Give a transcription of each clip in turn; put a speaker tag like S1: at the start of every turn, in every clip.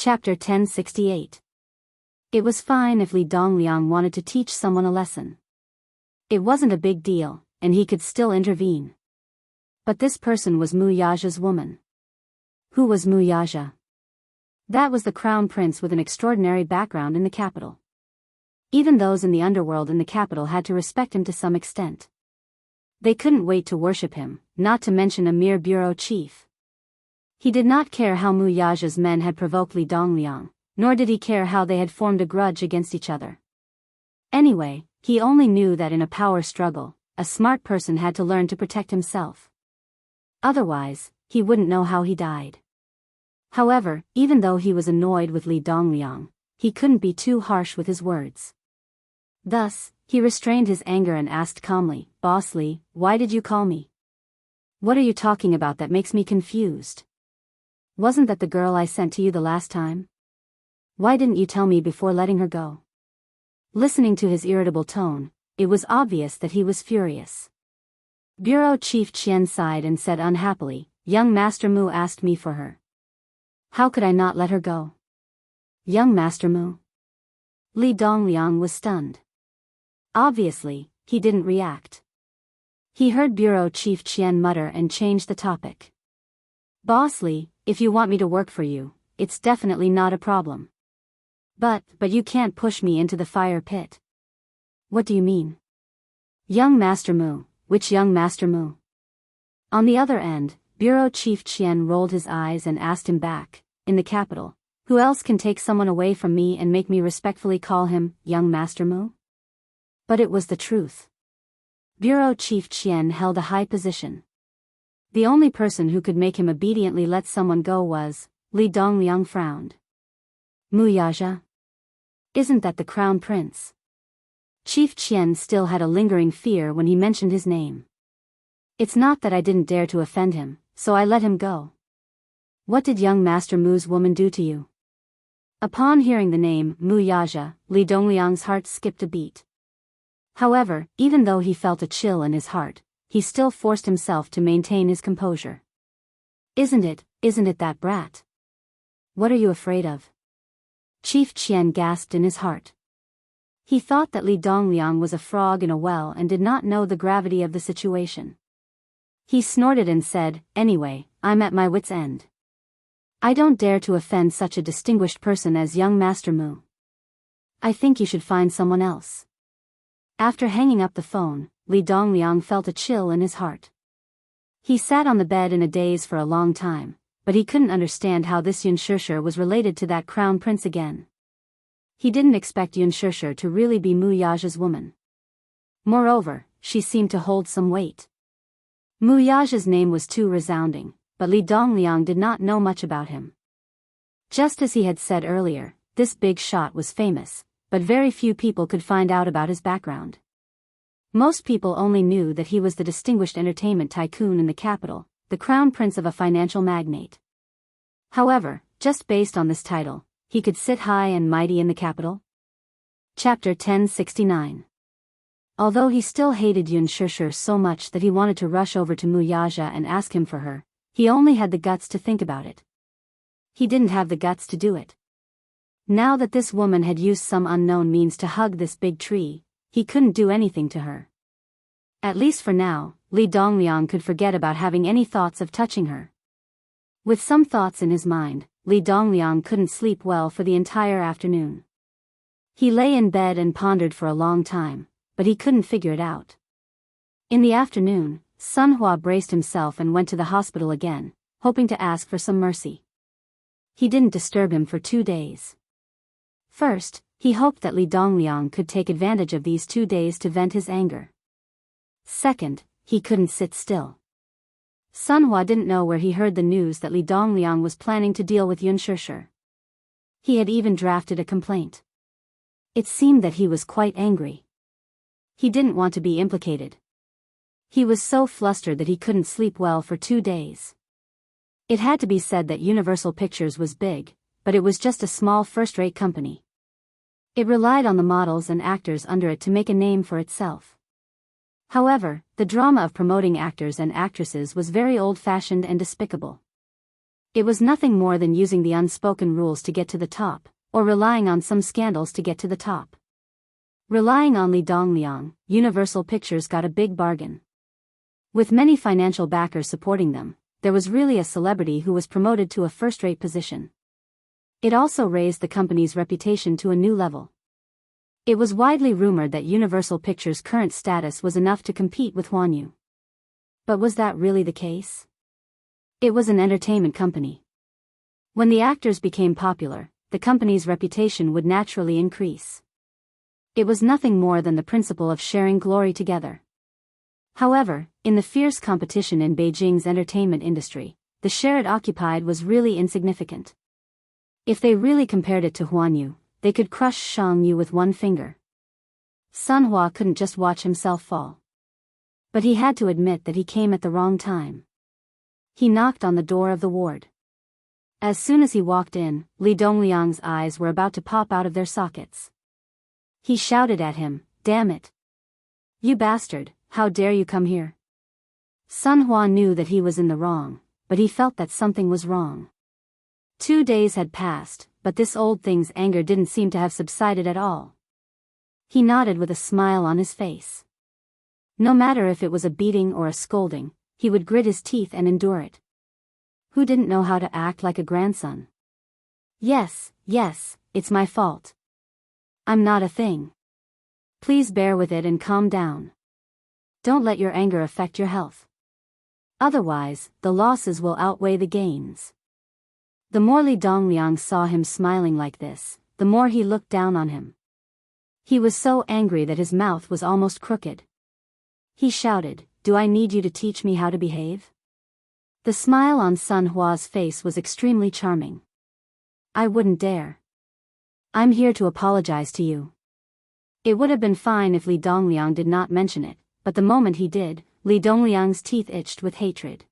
S1: Chapter 1068. It was fine if Li Dongliang wanted to teach someone a lesson. It wasn't a big deal, and he could still intervene. But this person was Mu Yaja's woman. Who was Mu Yaja? That was the crown prince with an extraordinary background in the capital. Even those in the underworld in the capital had to respect him to some extent. They couldn't wait to worship him, not to mention a mere bureau chief. He did not care how Mu Yaja's men had provoked Li Dongliang, nor did he care how they had formed a grudge against each other. Anyway, he only knew that in a power struggle, a smart person had to learn to protect himself. Otherwise, he wouldn't know how he died. However, even though he was annoyed with Li Dongliang, he couldn't be too harsh with his words. Thus, he restrained his anger and asked calmly, "Boss Li, why did you call me? What are you talking about that makes me confused? Wasn't that the girl I sent to you the last time? Why didn't you tell me before letting her go?" Listening to his irritable tone, it was obvious that he was furious. Bureau Chief Qian sighed and said unhappily, "Young Master Mu asked me for her. How could I not let her go?" Young Master Mu? Li Dongliang was stunned. Obviously, he didn't react. He heard Bureau Chief Qian mutter and changed the topic. "Boss Li, if you want me to work for you, it's definitely not a problem. But you can't push me into the fire pit." "What do you mean?" "Young Master Mu, which young Master Mu?" On the other end, Bureau Chief Qian rolled his eyes and asked him back, "In the capital, who else can take someone away from me and make me respectfully call him, young Master Mu?" But it was the truth. Bureau Chief Qian held a high position. The only person who could make him obediently let someone go was, Li Dongliang frowned. "Mu Yaja? Isn't that the crown prince?" Chief Qian still had a lingering fear when he mentioned his name. "It's not that I didn't dare to offend him, so I let him go." "What did young Master Mu's woman do to you?" Upon hearing the name, Mu Yaja, Li Dongliang's heart skipped a beat. However, even though he felt a chill in his heart, he still forced himself to maintain his composure. Isn't it that brat? What are you afraid of?" Chief Qian gasped in his heart. He thought that Li Dongliang was a frog in a well and did not know the gravity of the situation. He snorted and said, "Anyway, I'm at my wit's end. I don't dare to offend such a distinguished person as young Master Mu. I think you should find someone else." After hanging up the phone, Li Dongliang felt a chill in his heart. He sat on the bed in a daze for a long time, but he couldn't understand how this Xianxia was related to that crown prince again. He didn't expect Xianxia to really be Mu Yaja's woman. Moreover, she seemed to hold some weight. Mu Yaja's name was too resounding, but Li Dongliang did not know much about him. Just as he had said earlier, this big shot was famous, but very few people could find out about his background. Most people only knew that he was the distinguished entertainment tycoon in the capital, the crown prince of a financial magnate. However, just based on this title, he could sit high and mighty in the capital? Chapter 1069. Although he still hated Xianxia so much that he wanted to rush over to Mu Yaja and ask him for her, he only had the guts to think about it. He didn't have the guts to do it. Now that this woman had used some unknown means to hug this big tree, he couldn't do anything to her. At least for now, Li Dongliang could forget about having any thoughts of touching her. With some thoughts in his mind, Li Dongliang couldn't sleep well for the entire afternoon. He lay in bed and pondered for a long time, but he couldn't figure it out. In the afternoon, Sun Hua braced himself and went to the hospital again, hoping to ask for some mercy. He didn't disturb him for 2 days. First, he hoped that Li Dongliang could take advantage of these 2 days to vent his anger. Second, he couldn't sit still. Sun Hua didn't know where he heard the news that Li Dongliang was planning to deal with Xianxia. He had even drafted a complaint. It seemed that he was quite angry. He didn't want to be implicated. He was so flustered that he couldn't sleep well for 2 days. It had to be said that Universal Pictures was big, but it was just a small first-rate company. It relied on the models and actors under it to make a name for itself. However, the drama of promoting actors and actresses was very old-fashioned and despicable. It was nothing more than using the unspoken rules to get to the top, or relying on some scandals to get to the top. Relying on Li Dongliang, Universal Pictures got a big bargain. With many financial backers supporting them, there was really a celebrity who was promoted to a first-rate position. It also raised the company's reputation to a new level. It was widely rumored that Universal Pictures' current status was enough to compete with Huanyu. But was that really the case? It was an entertainment company. When the actors became popular, the company's reputation would naturally increase. It was nothing more than the principle of sharing glory together. However, in the fierce competition in Beijing's entertainment industry, the share it occupied was really insignificant. If they really compared it to Huanyu, they could crush Shang Yu with one finger. Sun Hua couldn't just watch himself fall. But he had to admit that he came at the wrong time. He knocked on the door of the ward. As soon as he walked in, Li Dongliang's eyes were about to pop out of their sockets. He shouted at him, "Damn it! You bastard, how dare you come here?" Sun Hua knew that he was in the wrong, but he felt that something was wrong. 2 days had passed, but this old thing's anger didn't seem to have subsided at all. He nodded with a smile on his face. No matter if it was a beating or a scolding, he would grit his teeth and endure it. Who didn't know how to act like a grandson? Yes, it's my fault. I'm not a thing. Please bear with it and calm down. Don't let your anger affect your health. Otherwise, the losses will outweigh the gains. The more Li Dongliang saw him smiling like this, the more he looked down on him. He was so angry that his mouth was almost crooked. He shouted, "Do I need you to teach me how to behave?" The smile on Sun Hua's face was extremely charming. "I wouldn't dare. I'm here to apologize to you." It would have been fine if Li Dongliang did not mention it, but the moment he did, Li Dongliang's teeth itched with hatred.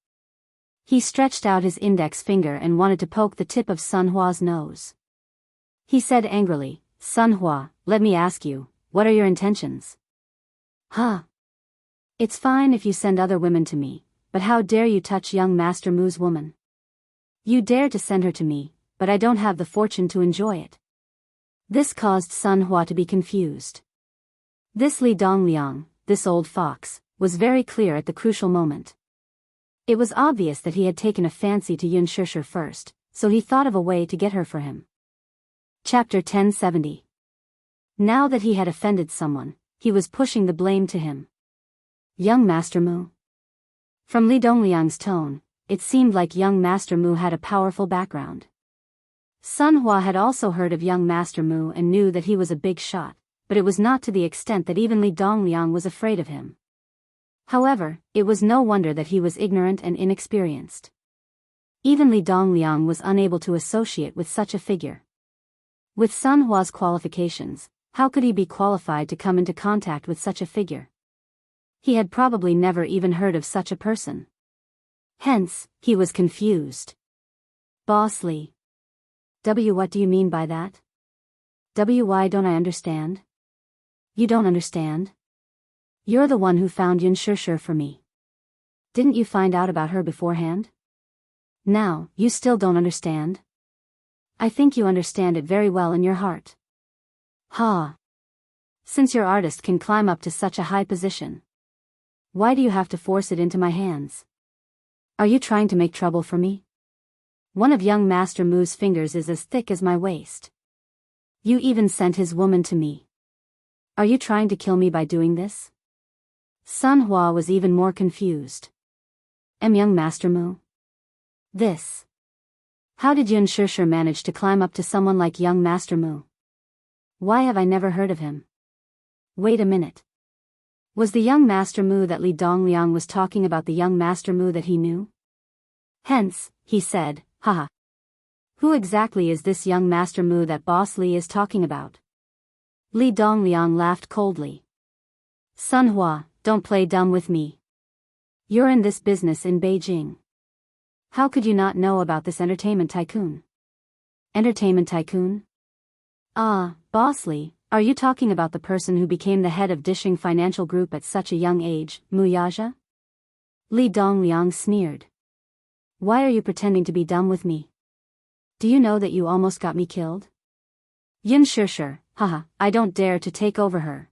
S1: He stretched out his index finger and wanted to poke the tip of Sun Hua's nose. He said angrily, "Sun Hua, let me ask you, what are your intentions?" "Huh? It's fine if you send other women to me, but how dare you touch young Master Mu's woman? You dare to send her to me, but I don't have the fortune to enjoy it." This caused Sun Hua to be confused. This Li Dongliang, this old fox, was very clear at the crucial moment. It was obvious that he had taken a fancy to Yun Shishir first, so he thought of a way to get her for him. Chapter 1070. Now that he had offended someone, he was pushing the blame to him. Young Master Mu. From Li Dongliang's tone, it seemed like young Master Mu had a powerful background. Sun Hua had also heard of young Master Mu and knew that he was a big shot, but it was not to the extent that even Li Dongliang was afraid of him. However, it was no wonder that he was ignorant and inexperienced. Even Li Dongliang was unable to associate with such a figure. With Sun Hua's qualifications, how could he be qualified to come into contact with such a figure? He had probably never even heard of such a person. Hence, he was confused. "Boss Li. What do you mean by that? Why don't I understand?" "You don't understand? You're the one who found Yun Shishir for me. Didn't you find out about her beforehand? Now, you still don't understand? I think you understand it very well in your heart." "Ha! Since your artist can climb up to such a high position, why do you have to force it into my hands? Are you trying to make trouble for me? One of young Master Mu's fingers is as thick as my waist. You even sent his woman to me. Are you trying to kill me by doing this?" Sun Hua was even more confused. Young Master Mu? This. How did Yun Shishir manage to climb up to someone like young Master Mu? Why have I never heard of him? Wait a minute. Was the young Master Mu that Li Dongliang was talking about the young Master Mu that he knew? Hence, he said, "Haha. Who exactly is this young Master Mu that Boss Li is talking about?" Li Dongliang laughed coldly. "Sun Hua, don't play dumb with me. You're in this business in Beijing. How could you not know about this entertainment tycoon?" "Entertainment tycoon? Ah, Boss Li, are you talking about the person who became the head of Dishing Financial Group at such a young age, Mu Yaja?" Li Dongliang sneered. Why are you pretending to be dumb with me? Do you know that you almost got me killed? Yun Shishir, haha, I don't dare to take over her.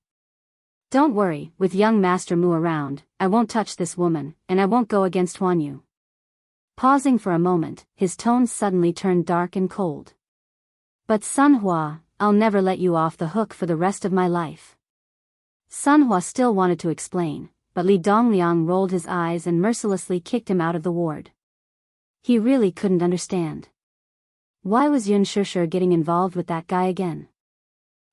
S1: Don't worry, with young Master Mu around, I won't touch this woman, and I won't go against Huan Yu. Pausing for a moment, his tone suddenly turned dark and cold. But Sun Hua, I'll never let you off the hook for the rest of my life. Sun Hua still wanted to explain, but Li Dongliang rolled his eyes and mercilessly kicked him out of the ward. He really couldn't understand. Why was Yun Shishir getting involved with that guy again?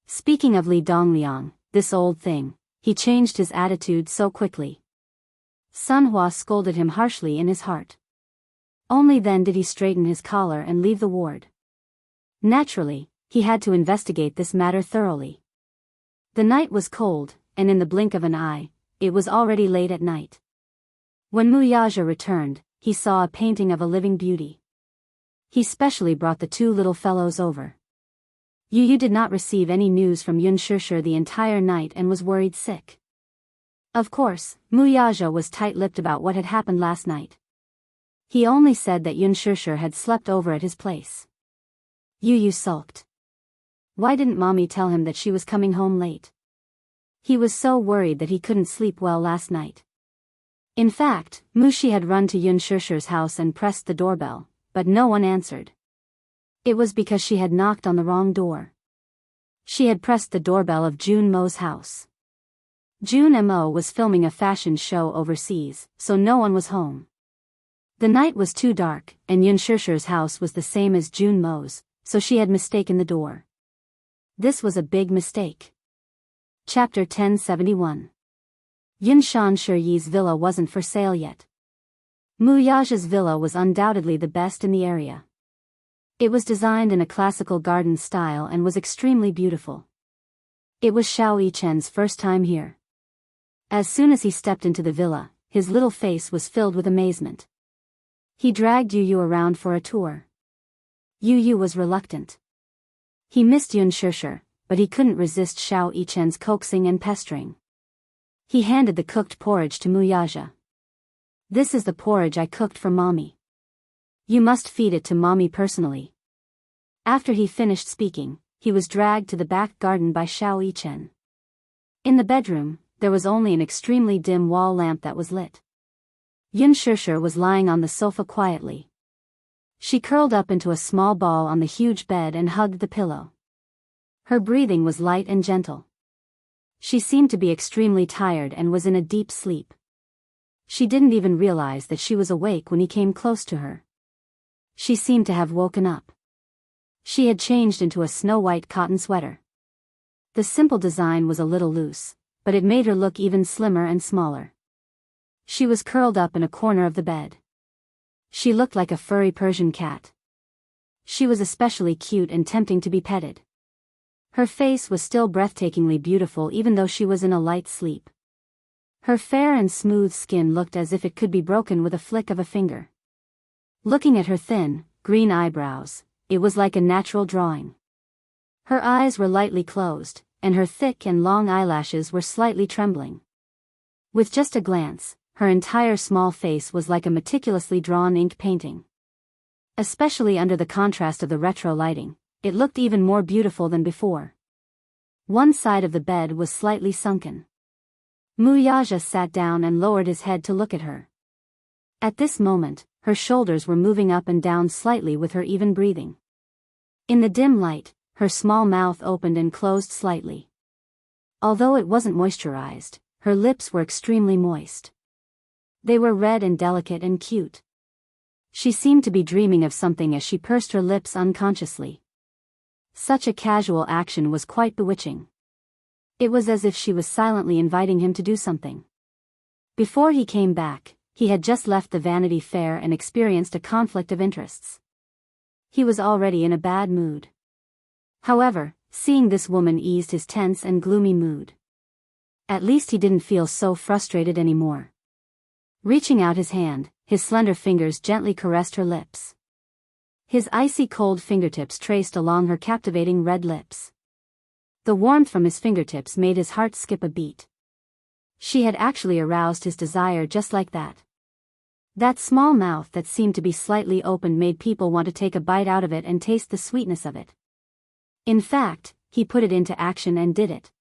S1: Speaking of Li Dongliang, this old thing, he changed his attitude so quickly. Sun Hua scolded him harshly in his heart. Only then did he straighten his collar and leave the ward. Naturally, he had to investigate this matter thoroughly. The night was cold, and in the blink of an eye, it was already late at night. When Muyaja returned, he saw a painting of a living beauty. He specially brought the two little fellows over. Yu did not receive any news from Yun Shishir the entire night and was worried sick. Of course, Muyaja was tight-lipped about what had happened last night. He only said that Yun Shishir had slept over at his place. Yu sulked. Why didn't Mommy tell him that she was coming home late? He was so worried that he couldn't sleep well last night. In fact, Mushi had run to Yun Shishir's house and pressed the doorbell, but no one answered. It was because she had knocked on the wrong door. She had pressed the doorbell of Jun Mo's house. Jun Mo was filming a fashion show overseas, so no one was home. The night was too dark, and Yun Shishir's house was the same as Jun Mo's, so she had mistaken the door. This was a big mistake. Chapter 1071. Yun Shanshiryi's villa wasn't for sale yet. Muyaja's villa was undoubtedly the best in the area. It was designed in a classical garden style and was extremely beautiful. It was Xiao Yichen's first time here. As soon as he stepped into the villa, his little face was filled with amazement. He dragged Yu around for a tour. Yu was reluctant. He missed Yun Shishir, but he couldn't resist Xiao Yichen's coaxing and pestering. He handed the cooked porridge to Muyaja. This is the porridge I cooked for Mommy. You must feed it to Mommy personally. After he finished speaking, he was dragged to the back garden by Xiao Yichen. In the bedroom, there was only an extremely dim wall lamp that was lit. Yun Shishir was lying on the sofa quietly. She curled up into a small ball on the huge bed and hugged the pillow. Her breathing was light and gentle. She seemed to be extremely tired and was in a deep sleep. She didn't even realize that she was awake when he came close to her. She seemed to have woken up. She had changed into a snow-white cotton sweater. The simple design was a little loose, but it made her look even slimmer and smaller. She was curled up in a corner of the bed. She looked like a furry Persian cat. She was especially cute and tempting to be petted. Her face was still breathtakingly beautiful even though she was in a light sleep. Her fair and smooth skin looked as if it could be broken with a flick of a finger. Looking at her thin, green eyebrows, it was like a natural drawing. Her eyes were lightly closed, and her thick and long eyelashes were slightly trembling. With just a glance, her entire small face was like a meticulously drawn ink painting. Especially under the contrast of the retro lighting, it looked even more beautiful than before. One side of the bed was slightly sunken. Muyaja sat down and lowered his head to look at her. At this moment, her shoulders were moving up and down slightly with her even breathing. In the dim light, her small mouth opened and closed slightly. Although it wasn't moisturized, her lips were extremely moist. They were red and delicate and cute. She seemed to be dreaming of something as she pursed her lips unconsciously. Such a casual action was quite bewitching. It was as if she was silently inviting him to do something. Before he came back, he had just left the Vanity Fair and experienced a conflict of interests. He was already in a bad mood. However, seeing this woman eased his tense and gloomy mood. At least he didn't feel so frustrated anymore. Reaching out his hand, his slender fingers gently caressed her lips. His icy cold fingertips traced along her captivating red lips. The warmth from his fingertips made his heart skip a beat. She had actually aroused his desire just like that. That small mouth that seemed to be slightly open made people want to take a bite out of it and taste the sweetness of it. In fact, he put it into action and did it.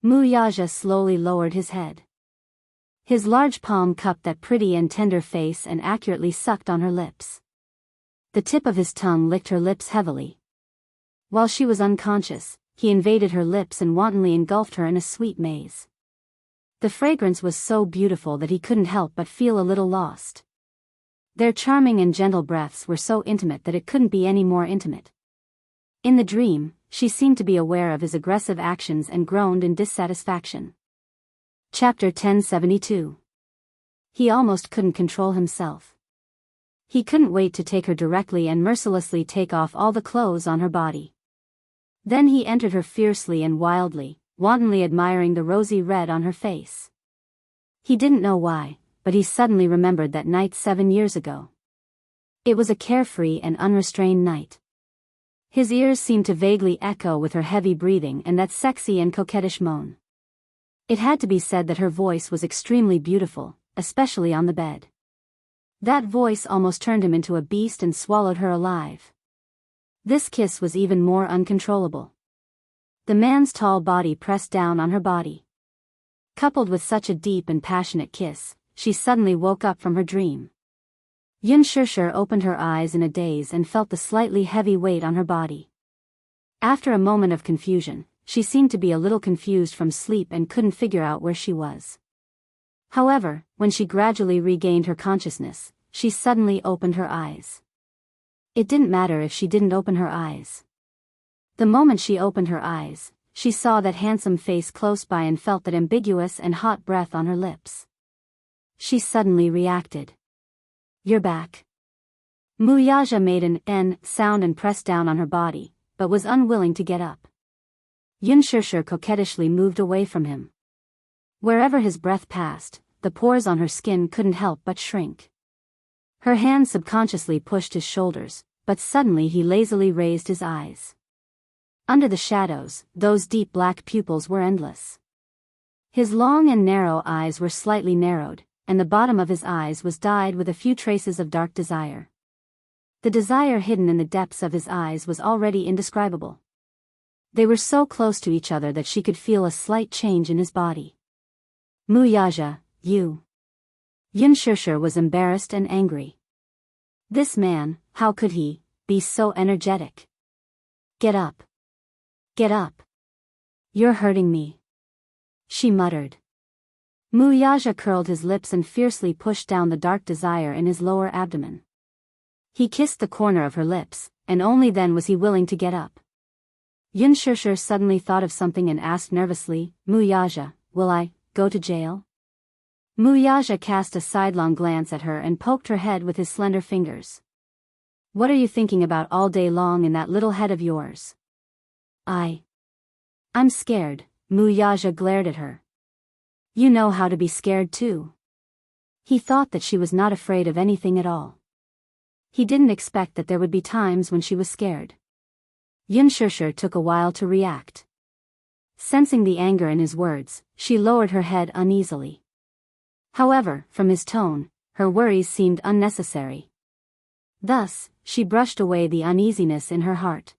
S1: Wuxia slowly lowered his head. His large palm cupped that pretty and tender face and accurately sucked on her lips. The tip of his tongue licked her lips heavily. While she was unconscious, he invaded her lips and wantonly engulfed her in a sweet maze. The fragrance was so beautiful that he couldn't help but feel a little lost. Their charming and gentle breaths were so intimate that it couldn't be any more intimate. In the dream, she seemed to be aware of his aggressive actions and groaned in dissatisfaction. Chapter 1072. He almost couldn't control himself. He couldn't wait to take her directly and mercilessly take off all the clothes on her body. Then he entered her fiercely and wildly, wantonly admiring the rosy red on her face. He didn't know why, but he suddenly remembered that night 7 years ago. It was a carefree and unrestrained night. His ears seemed to vaguely echo with her heavy breathing and that sexy and coquettish moan. It had to be said that her voice was extremely beautiful, especially on the bed. That voice almost turned him into a beast and swallowed her alive. This kiss was even more uncontrollable. The man's tall body pressed down on her body. Coupled with such a deep and passionate kiss, she suddenly woke up from her dream. Xianxia opened her eyes in a daze and felt the slightly heavy weight on her body. After a moment of confusion, she seemed to be a little confused from sleep and couldn't figure out where she was. However, when she gradually regained her consciousness, she suddenly opened her eyes. It didn't matter if she didn't open her eyes. The moment she opened her eyes, she saw that handsome face close by and felt that ambiguous and hot breath on her lips. She suddenly reacted. "You're back." Wuxia made an N sound and pressed down on her body, but was unwilling to get up. Xianxia coquettishly moved away from him. Wherever his breath passed, the pores on her skin couldn't help but shrink. Her hand subconsciously pushed his shoulders, but suddenly he lazily raised his eyes. Under the shadows, those deep black pupils were endless. His long and narrow eyes were slightly narrowed, and the bottom of his eyes was dyed with a few traces of dark desire. The desire hidden in the depths of his eyes was already indescribable. They were so close to each other that she could feel a slight change in his body. "Wuxia, you." Xianxia was embarrassed and angry. This man, how could he, be so energetic? "Get up. Get up. You're hurting me," she muttered. Wuxia curled his lips and fiercely pushed down the dark desire in his lower abdomen. He kissed the corner of her lips, and only then was he willing to get up. Xianxia suddenly thought of something and asked nervously, "Wuxia, will I go to jail?" Wuxia cast a sidelong glance at her and poked her head with his slender fingers. "What are you thinking about all day long in that little head of yours?" I'm scared," Wuxia glared at her. "You know how to be scared too." He thought that she was not afraid of anything at all. He didn't expect that there would be times when she was scared. Xianxia took a while to react. Sensing the anger in his words, she lowered her head uneasily. However, from his tone, her worries seemed unnecessary. Thus, she brushed away the uneasiness in her heart.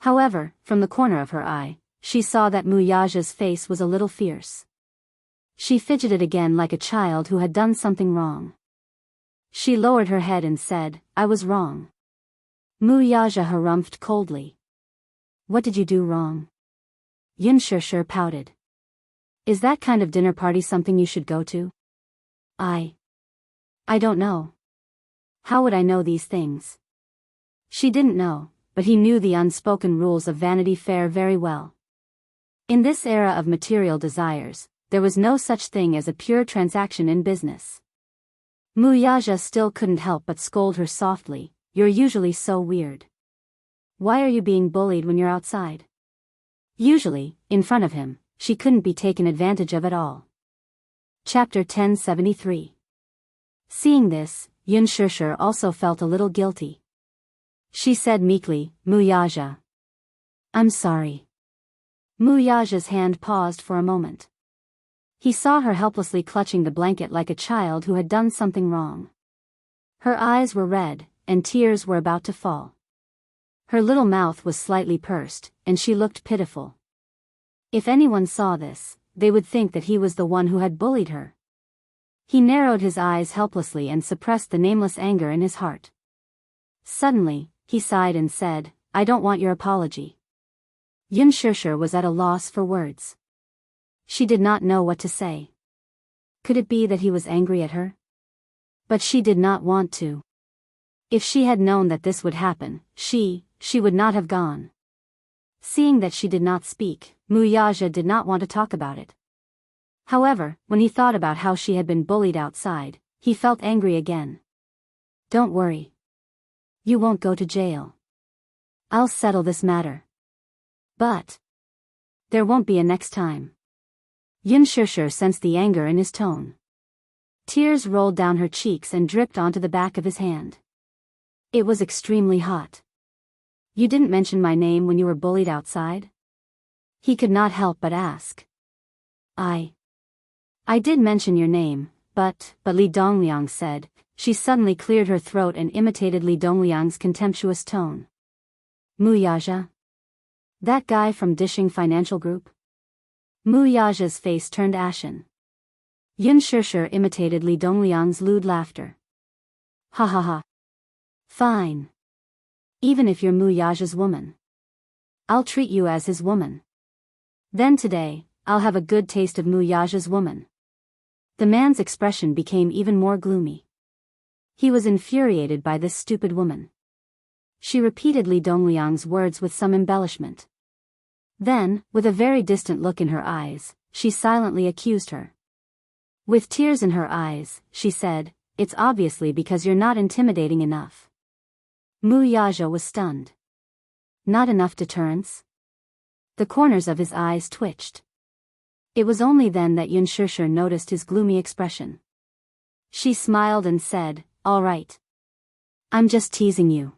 S1: However, from the corner of her eye, she saw that Wuxia's face was a little fierce. She fidgeted again like a child who had done something wrong. She lowered her head and said, "I was wrong." Wuxia harumphed coldly. "What did you do wrong?" Xianxia pouted. "Is that kind of dinner party something you should go to?" I don't know. How would I know these things?" She didn't know, but he knew the unspoken rules of Vanity Fair very well. In this era of material desires, there was no such thing as a pure transaction in business. Wuxia still couldn't help but scold her softly, "You're usually so weird. Why are you being bullied when you're outside?" Usually, in front of him, she couldn't be taken advantage of at all. Chapter 1073. Seeing this, Xianxia also felt a little guilty. She said meekly, "Wuxia, I'm sorry." Wuxia's hand paused for a moment. He saw her helplessly clutching the blanket like a child who had done something wrong. Her eyes were red, and tears were about to fall. Her little mouth was slightly pursed, and she looked pitiful. If anyone saw this, they would think that he was the one who had bullied her. He narrowed his eyes helplessly and suppressed the nameless anger in his heart. Suddenly, he sighed and said, "I don't want your apology." Xianxia was at a loss for words. She did not know what to say. Could it be that he was angry at her? But she did not want to. If she had known that this would happen, she would not have gone. Seeing that she did not speak, Wuxia did not want to talk about it. However, when he thought about how she had been bullied outside, he felt angry again. "Don't worry. You won't go to jail. I'll settle this matter. But there won't be a next time." Xianxia sensed the anger in his tone. Tears rolled down her cheeks and dripped onto the back of his hand. It was extremely hot. "You didn't mention my name when you were bullied outside?" He could not help but ask. I did mention your name, but Li Dongliang said." She suddenly cleared her throat and imitated Li Dongliang's contemptuous tone. "Wuxia? That guy from Dishing Financial Group?" Wuxia's face turned ashen. Xianxia imitated Li Dongliang's lewd laughter. "Ha ha ha. Fine. Even if you're Wuxia's woman, I'll treat you as his woman. Then today, I'll have a good taste of Wuxia's woman." The man's expression became even more gloomy. He was infuriated by this stupid woman. She repeated Li Dongliang's words with some embellishment. Then, with a very distant look in her eyes, she silently accused her. With tears in her eyes, she said, "It's obviously because you're not intimidating enough." Wuxia was stunned. Not enough deterrence? The corners of his eyes twitched. It was only then that Xianxia noticed his gloomy expression. She smiled and said, "All right. I'm just teasing you.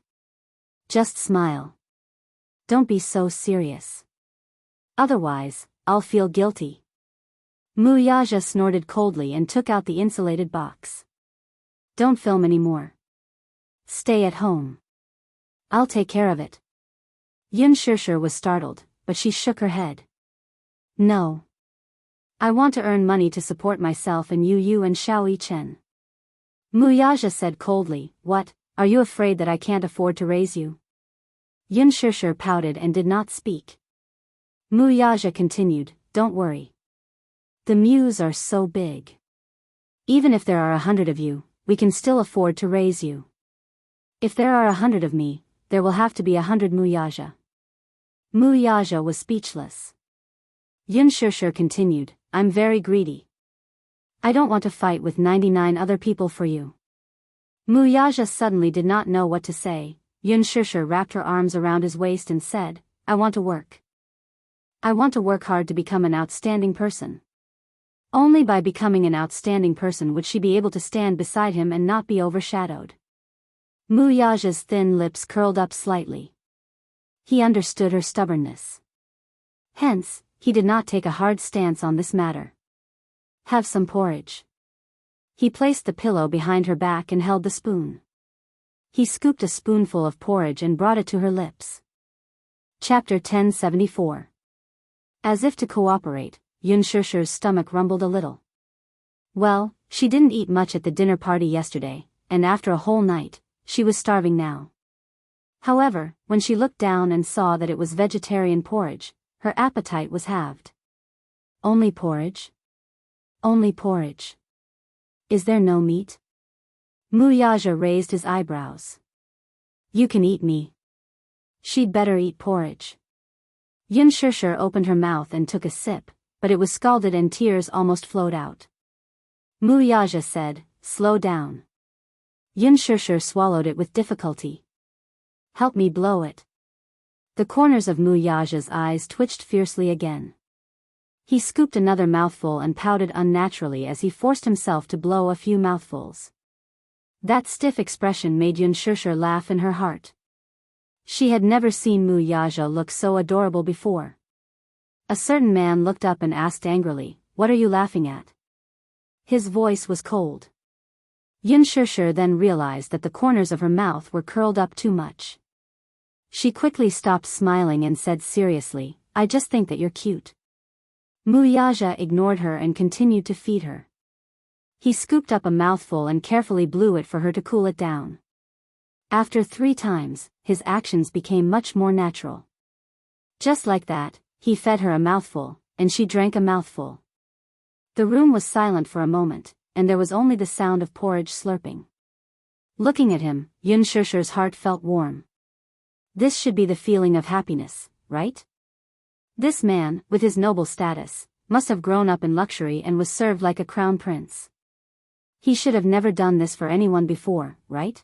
S1: Just smile. Don't be so serious. Otherwise, I'll feel guilty." Wuxia snorted coldly and took out the insulated box. "Don't film anymore. Stay at home. I'll take care of it." Xianxia was startled, but she shook her head. "No. I want to earn money to support myself and you and Xiao Chen." Wuxia said coldly, "What, are you afraid that I can't afford to raise you?" Xianxia pouted and did not speak. Wuxia continued, "Don't worry. The Mews are so big. Even if there are 100 of you, we can still afford to raise you. If there are 100 of me, there will have to be 100 Wuxia." Wuxia was speechless. Xianxia continued, "I'm very greedy. I don't want to fight with 99 other people for you." Wuxia suddenly did not know what to say. Xianxia wrapped her arms around his waist and said, "I want to work. I want to work hard to become an outstanding person." Only by becoming an outstanding person would she be able to stand beside him and not be overshadowed. Wuxia's thin lips curled up slightly. He understood her stubbornness. Hence, he did not take a hard stance on this matter. "Have some porridge." He placed the pillow behind her back and held the spoon. He scooped a spoonful of porridge and brought it to her lips. Chapter 1074. As if to cooperate, Xianxia's stomach rumbled a little. Well, she didn't eat much at the dinner party yesterday, and after a whole night, she was starving now. However, when she looked down and saw that it was vegetarian porridge, her appetite was halved. "Only porridge? Only porridge. Is there no meat?" Wuxia raised his eyebrows. "You can eat me. She'd better eat porridge." Xianxia opened her mouth and took a sip, but it was scalded and tears almost flowed out. Wuxia said, "Slow down." Xianxia swallowed it with difficulty. "Help me blow it." The corners of Wuxia's eyes twitched fiercely again. He scooped another mouthful and pouted unnaturally as he forced himself to blow a few mouthfuls. That stiff expression made Xianxia laugh in her heart. She had never seen Wuxia look so adorable before. A certain man looked up and asked angrily, what are you laughing at? His voice was cold. Xianxia then realized that the corners of her mouth were curled up too much. She quickly stopped smiling and said seriously, I just think that you're cute. Wuxia ignored her and continued to feed her. He scooped up a mouthful and carefully blew it for her to cool it down. After 3 times, his actions became much more natural. Just like that, he fed her a mouthful, and she drank a mouthful. The room was silent for a moment, and there was only the sound of porridge slurping. Looking at him, Xianxia's heart felt warm. This should be the feeling of happiness, right? This man, with his noble status, must have grown up in luxury and was served like a crown prince. He should have never done this for anyone before, right?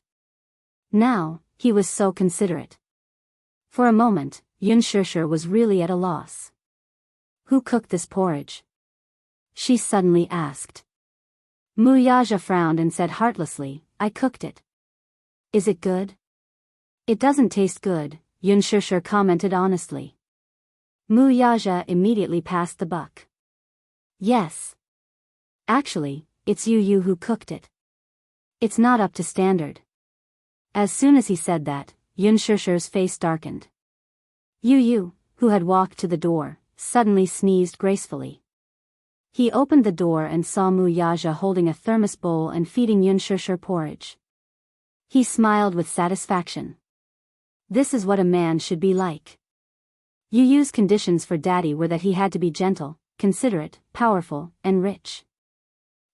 S1: Now, he was so considerate. For a moment, Xianxia was really at a loss. Who cooked this porridge? She suddenly asked. Wuxia frowned and said heartlessly, I cooked it. Is it good? It doesn't taste good, Xianxia commented honestly. Wuxia immediately passed the buck. Yes. Actually, it's you who cooked it. It's not up to standard. As soon as he said that, Xianxia's face darkened. Yu, who had walked to the door, suddenly sneezed gracefully. He opened the door and saw Wuxia holding a thermos bowl and feeding Xianxia porridge. He smiled with satisfaction. This is what a man should be like. Yu's conditions for daddy were that he had to be gentle, considerate, powerful, and rich.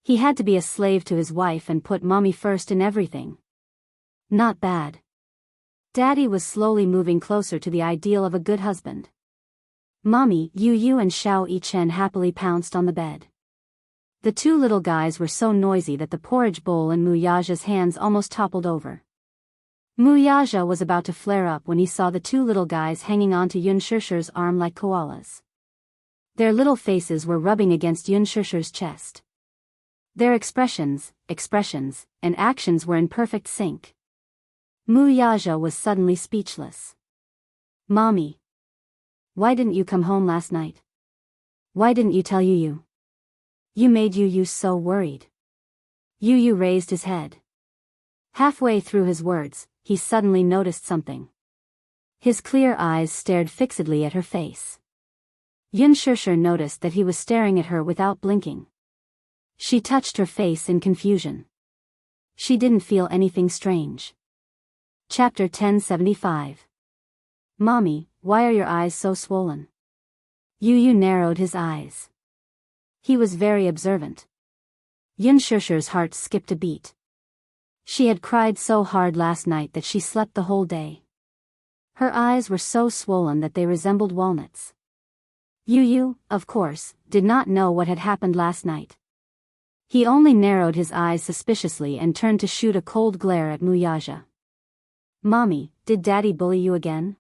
S1: He had to be a slave to his wife and put mommy first in everything. Not bad. Daddy was slowly moving closer to the ideal of a good husband. Mommy, Yu and Xiao Yichen happily pounced on the bed. The 2 little guys were so noisy that the porridge bowl in Wuxia's hands almost toppled over. Wuxia was about to flare up when he saw the 2 little guys hanging onto Xianxia's arm like koalas. Their little faces were rubbing against Xianxia's chest. Their expressions, and actions were in perfect sync. Wuxia was suddenly speechless. Mommy. Why didn't you come home last night? Why didn't you tell Yu? You made Yu so worried. Yu raised his head. Halfway through his words, he suddenly noticed something. His clear eyes stared fixedly at her face. Xianxia noticed that he was staring at her without blinking. She touched her face in confusion. She didn't feel anything strange. Chapter 1075. Mommy, why are your eyes so swollen? Yu narrowed his eyes. He was very observant. Xianxia's heart skipped a beat. She had cried so hard last night that she slept the whole day. Her eyes were so swollen that they resembled walnuts. Yu, of course, did not know what had happened last night. He only narrowed his eyes suspiciously and turned to shoot a cold glare at Wuxia. Mommy, did Daddy bully you again?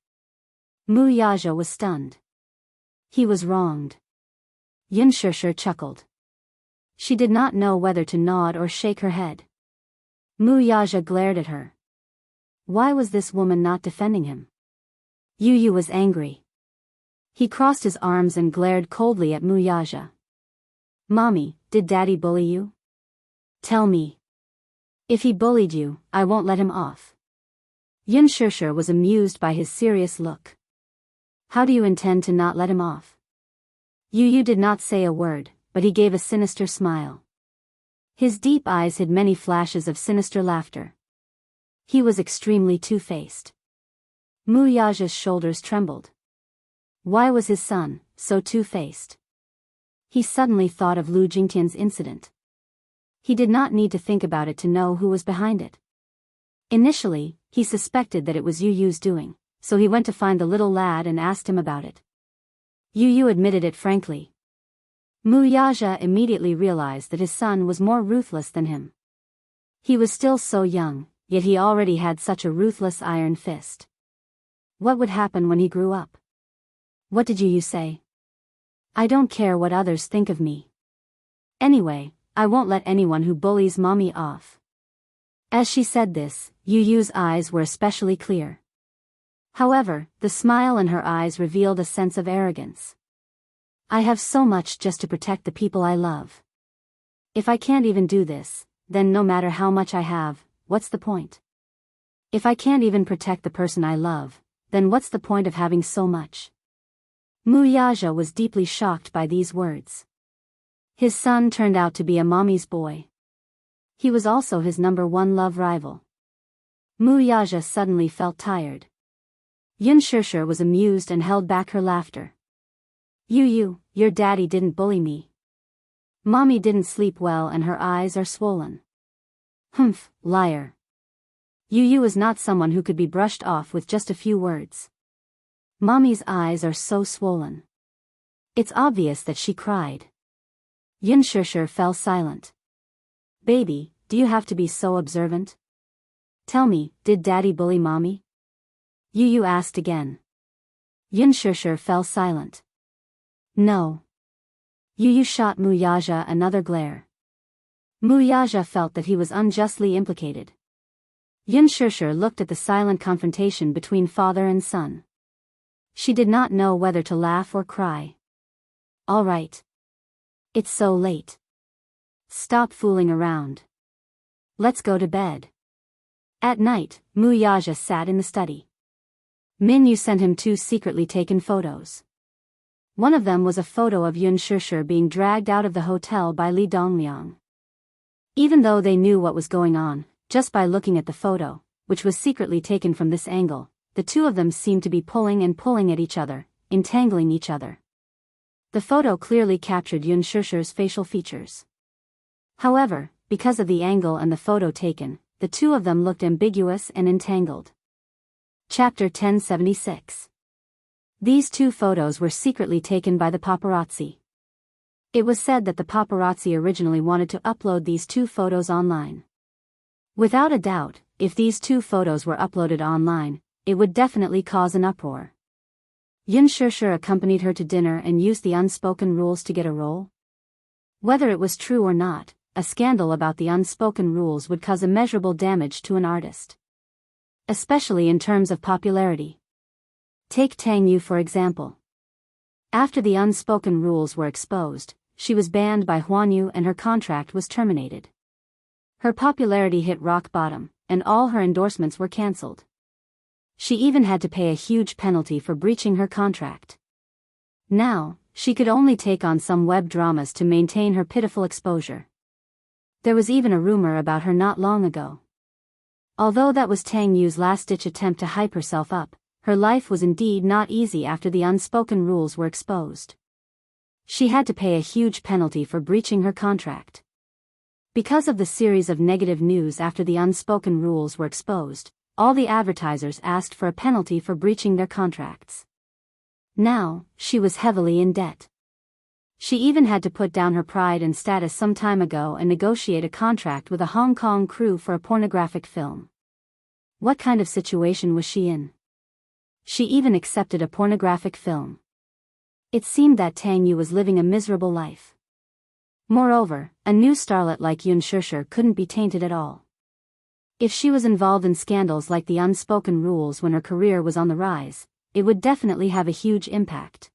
S1: Wuxia was stunned. He was wronged. Xianxia chuckled. She did not know whether to nod or shake her head. Wuxia glared at her. Why was this woman not defending him? Yu was angry. He crossed his arms and glared coldly at Wuxia. Mommy, did Daddy bully you? Tell me. If he bullied you, I won't let him off. Xianxia was amused by his serious look. How do you intend to not let him off? Yu did not say a word, but he gave a sinister smile. His deep eyes hid many flashes of sinister laughter. He was extremely two-faced. Wuxia's shoulders trembled. Why was his son so two-faced? He suddenly thought of Lu Jingtian's incident. He did not need to think about it to know who was behind it. Initially, he suspected that it was Yu's doing, so he went to find the little lad and asked him about it. Yu admitted it frankly. Wuxia immediately realized that his son was more ruthless than him. He was still so young, yet he already had such a ruthless iron fist. What would happen when he grew up? What did Yu say? I don't care what others think of me. Anyway, I won't let anyone who bullies mommy off. As she said this, Yu's eyes were especially clear. However, the smile in her eyes revealed a sense of arrogance. I have so much just to protect the people I love. If I can't even do this, then no matter how much I have, what's the point? If I can't even protect the person I love, then what's the point of having so much? Wuxia was deeply shocked by these words. His son turned out to be a mommy's boy. He was also his #1 love rival. Wuxia suddenly felt tired. Xianxia was amused and held back her laughter. Your daddy didn't bully me. Mommy didn't sleep well and her eyes are swollen. Humph, liar. Yu is not someone who could be brushed off with just a few words. Mommy's eyes are so swollen. It's obvious that she cried. Xianxia fell silent. Baby, do you have to be so observant? Tell me, did daddy bully mommy? Yu asked again. Xianxia fell silent. No. Yu shot Wuxia another glare. Wuxia felt that he was unjustly implicated. Xianxia looked at the silent confrontation between father and son. She did not know whether to laugh or cry. All right. It's so late. Stop fooling around. Let's go to bed. At night, Wuxia sat in the study. Minyu sent him 2 secretly taken photos. One of them was a photo of Xianxia being dragged out of the hotel by Li Dongliang. Even though they knew what was going on, just by looking at the photo, which was secretly taken from this angle, the two of them seemed to be pulling at each other, entangling each other. The photo clearly captured Xianxia's facial features. However, because of the angle and the photo taken, the two of them looked ambiguous and entangled. Chapter 1076. These 2 photos were secretly taken by the paparazzi. It was said that the paparazzi originally wanted to upload these 2 photos online. Without a doubt, if these 2 photos were uploaded online, it would definitely cause an uproar. Xianxia accompanied her to dinner and used the unspoken rules to get a role. Whether it was true or not, a scandal about the unspoken rules would cause immeasurable damage to an artist. Especially in terms of popularity. Take Tang Yu for example. After the unspoken rules were exposed, she was banned by Huanyu and her contract was terminated. Her popularity hit rock bottom, and all her endorsements were cancelled. She even had to pay a huge penalty for breaching her contract. Now, she could only take on some web dramas to maintain her pitiful exposure. There was even a rumor about her not long ago. Although that was Tang Yu's last-ditch attempt to hype herself up, her life was indeed not easy after the unspoken rules were exposed. She had to pay a huge penalty for breaching her contract. Because of the series of negative news after the unspoken rules were exposed, all the advertisers asked for a penalty for breaching their contracts. Now, she was heavily in debt. She even had to put down her pride and status some time ago and negotiate a contract with a Hong Kong crew for a pornographic film. What kind of situation was she in? She even accepted a pornographic film. It seemed that Tang Yu was living a miserable life. Moreover, a new starlet like Xianxia couldn't be tainted at all. If she was involved in scandals like the unspoken rules when her career was on the rise, it would definitely have a huge impact.